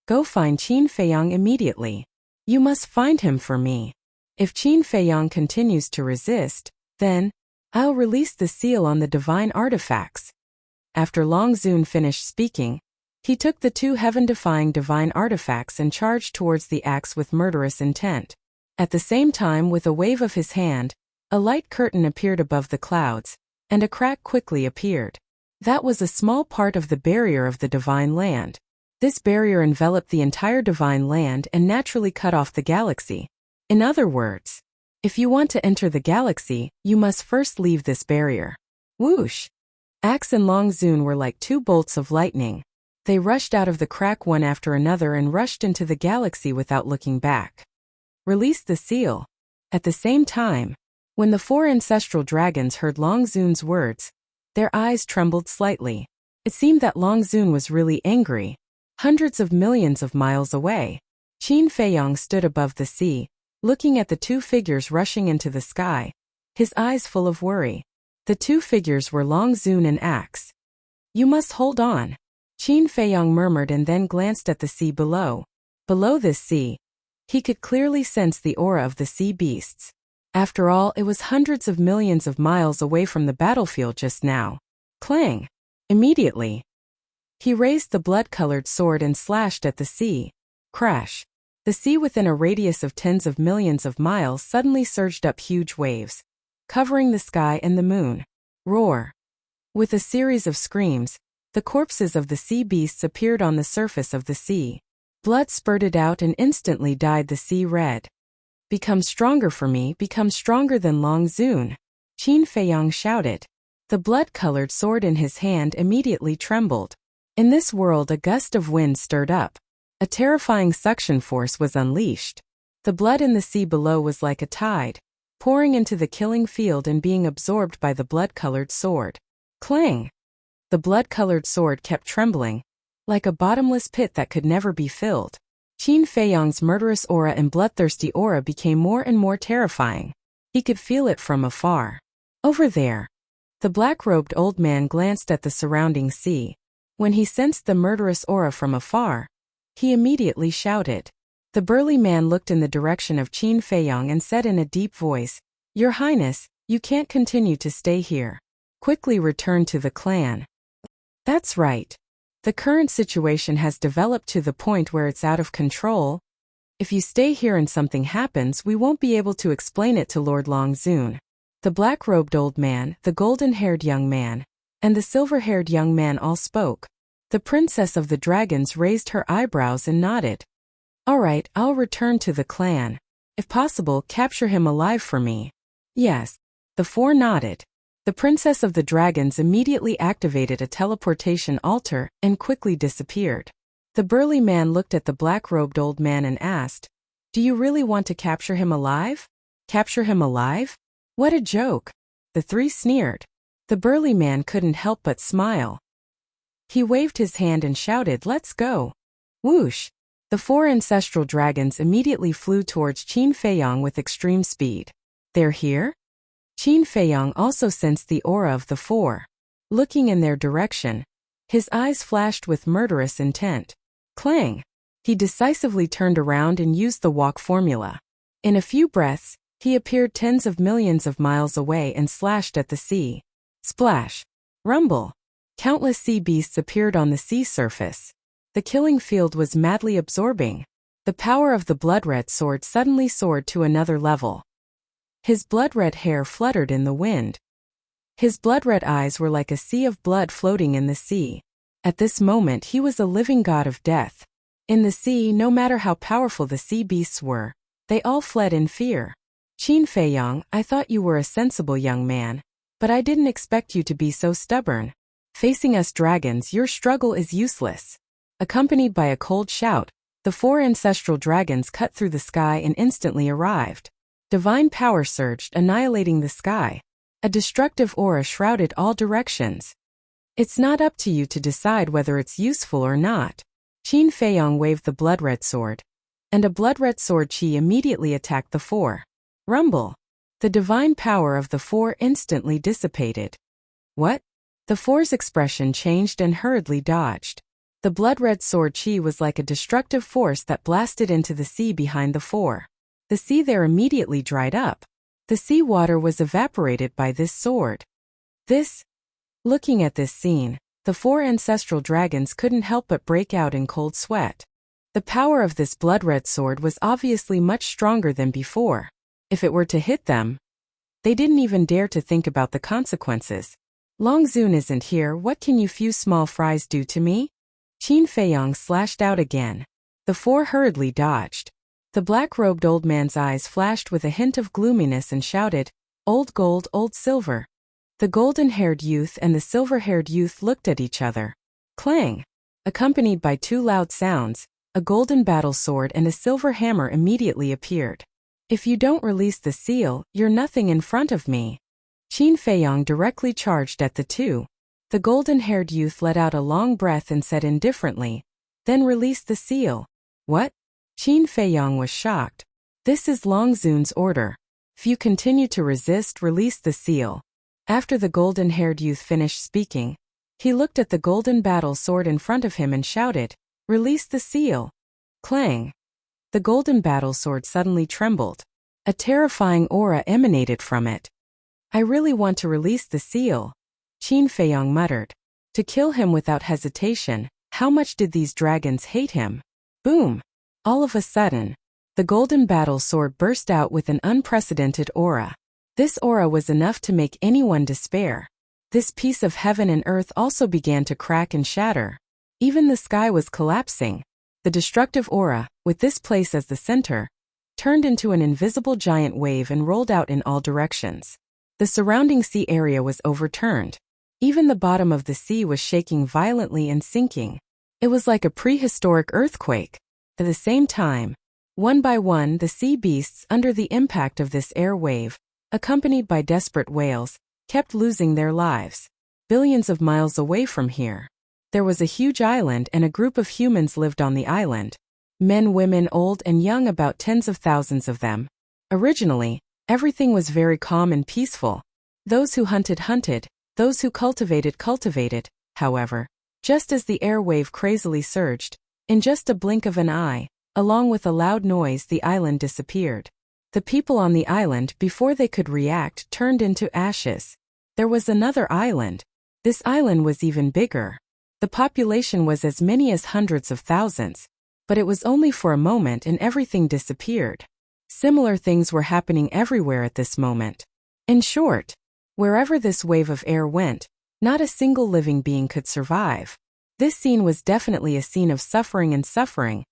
S1: Go find Qin Feiyang immediately. You must find him for me. If Qin Feiyang continues to resist, then I'll release the seal on the divine artifacts. After Long Zun finished speaking, he took the two heaven-defying divine artifacts and charged towards the axe with murderous intent. At the same time, with a wave of his hand, a light curtain appeared above the clouds, and a crack quickly appeared. That was a small part of the barrier of the divine land. This barrier enveloped the entire divine land and naturally cut off the galaxy. In other words, if you want to enter the galaxy, you must first leave this barrier. Whoosh! Axe and Long Zun were like two bolts of lightning. They rushed out of the crack one after another and rushed into the galaxy without looking back. Release the seal. At the same time, when the four ancestral dragons heard Long Zun's words, their eyes trembled slightly. It seemed that Long Zun was really angry. Hundreds of millions of miles away, Qin Feiyang stood above the sea, looking at the two figures rushing into the sky, his eyes full of worry. The two figures were Long Zun and Axe. You must hold on, Qin Feiyang murmured and then glanced at the sea below. Below this sea, he could clearly sense the aura of the sea beasts. After all, it was hundreds of millions of miles away from the battlefield just now. Clang! Immediately, he raised the blood-colored sword and slashed at the sea. Crash! The sea within a radius of tens of millions of miles suddenly surged up huge waves, covering the sky and the moon. Roar! With a series of screams, the corpses of the sea beasts appeared on the surface of the sea. Blood spurted out and instantly dyed the sea red. Become stronger for me, become stronger than Long Zun, Qin Feiyang shouted. The blood-colored sword in his hand immediately trembled. In this world, a gust of wind stirred up. A terrifying suction force was unleashed. The blood in the sea below was like a tide, pouring into the killing field and being absorbed by the blood-colored sword. Clang! The blood-colored sword kept trembling, like a bottomless pit that could never be filled. Qin Feiyang's murderous aura and bloodthirsty aura became more and more terrifying. He could feel it from afar. Over there. The black-robed old man glanced at the surrounding sea. When he sensed the murderous aura from afar, he immediately shouted. The burly man looked in the direction of Qin Feiyang and said in a deep voice, "Your Highness, you can't continue to stay here. Quickly return to the clan." That's right. The current situation has developed to the point where it's out of control. If you stay here and something happens, we won't be able to explain it to Lord Long Zun. The black-robed old man, the golden-haired young man, and the silver-haired young man all spoke. The princess of the dragons raised her eyebrows and nodded. All right, I'll return to the clan. If possible, capture him alive for me. Yes. The four nodded. The princess of the dragons immediately activated a teleportation altar and quickly disappeared. The burly man looked at the black-robed old man and asked, "Do you really want to capture him alive? Capture him alive? What a joke." The three sneered. The burly man couldn't help but smile. He waved his hand and shouted, "Let's go." Whoosh! The four ancestral dragons immediately flew towards Qin Feiyang with extreme speed. They're here? Qin Feiyang also sensed the aura of the four. Looking in their direction, his eyes flashed with murderous intent. Clang! He decisively turned around and used the walk formula. In a few breaths, he appeared tens of millions of miles away and slashed at the sea. Splash! Rumble! Countless sea beasts appeared on the sea surface. The killing field was madly absorbing. The power of the blood-red sword suddenly soared to another level. His blood-red hair fluttered in the wind. His blood-red eyes were like a sea of blood floating in the sea. At this moment he was a living god of death. In the sea, no matter how powerful the sea beasts were, they all fled in fear. Qin Feiyang, I thought you were a sensible young man, but I didn't expect you to be so stubborn. Facing us dragons, your struggle is useless. Accompanied by a cold shout, The 4 ancestral dragons cut through the sky and instantly arrived. Divine power surged, annihilating the sky. A destructive aura shrouded all directions. It's not up to you to decide whether it's useful or not. Qin Feiyong waved the blood-red sword, and a blood-red sword chi immediately attacked the 4. Rumble. The divine power of the 4 instantly dissipated. What? The 4's expression changed and hurriedly dodged. The blood-red sword chi was like a destructive force that blasted into the sea behind the 4. The sea there immediately dried up. The sea water was evaporated by this sword. Looking at this scene, the 4 ancestral dragons couldn't help but break out in cold sweat. The power of this blood-red sword was obviously much stronger than before. If it were to hit them, they didn't even dare to think about the consequences. Long Zun isn't here, what can you few small fries do to me? Qin Feiyong slashed out again. The 4 hurriedly dodged. The black-robed old man's eyes flashed with a hint of gloominess and shouted, "Old gold, old silver." The golden-haired youth and the silver-haired youth looked at each other. Clang! Accompanied by 2 loud sounds, a golden battle sword and a silver hammer immediately appeared. If you don't release the seal, you're nothing in front of me. Qin Feiyong directly charged at the 2. The golden-haired youth let out a long breath and said indifferently, "Then release the seal." What? Qin Feiyong was shocked. "This is Long Zun's order. If you continue to resist, release the seal." After the golden-haired youth finished speaking, he looked at the golden battle sword in front of him and shouted, "Release the seal." Clang! The golden battle sword suddenly trembled. A terrifying aura emanated from it. "I really want to release the seal," Qin Feiyong muttered. To kill him without hesitation, how much did these dragons hate him? Boom! All of a sudden, the golden battle sword burst out with an unprecedented aura. This aura was enough to make anyone despair. This piece of heaven and earth also began to crack and shatter. Even the sky was collapsing. The destructive aura, with this place as the center, turned into an invisible giant wave and rolled out in all directions. The surrounding sea area was overturned. Even the bottom of the sea was shaking violently and sinking. It was like a prehistoric earthquake. At the same time, one by one the sea beasts under the impact of this air wave, accompanied by desperate wails, kept losing their lives. Billions of miles away from here, there was a huge island and a group of humans lived on the island. Men, women, old and young, about tens of thousands of them. Originally, everything was very calm and peaceful. Those who hunted, hunted. Those who cultivated. However, just as the air wave crazily surged, in just a blink of an eye, along with a loud noise, the island disappeared. The people on the island, before they could react, turned into ashes. There was another island. This island was even bigger. The population was as many as hundreds of thousands. But it was only for a moment and everything disappeared. Similar things were happening everywhere at this moment. In short, wherever this wave of air went, not a single living being could survive. This scene was definitely a scene of suffering and suffering.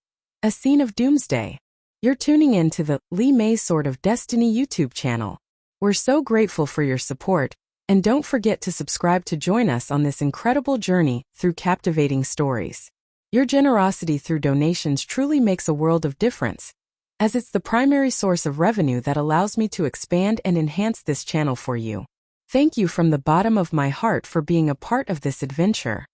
S1: A scene of doomsday. You're tuning in to the Li Mei Sword of Destiny YouTube channel. We're so grateful for your support, and don't forget to subscribe to join us on this incredible journey through captivating stories. Your generosity through donations truly makes a world of difference, as it's the primary source of revenue that allows me to expand and enhance this channel for you. Thank you from the bottom of my heart for being a part of this adventure.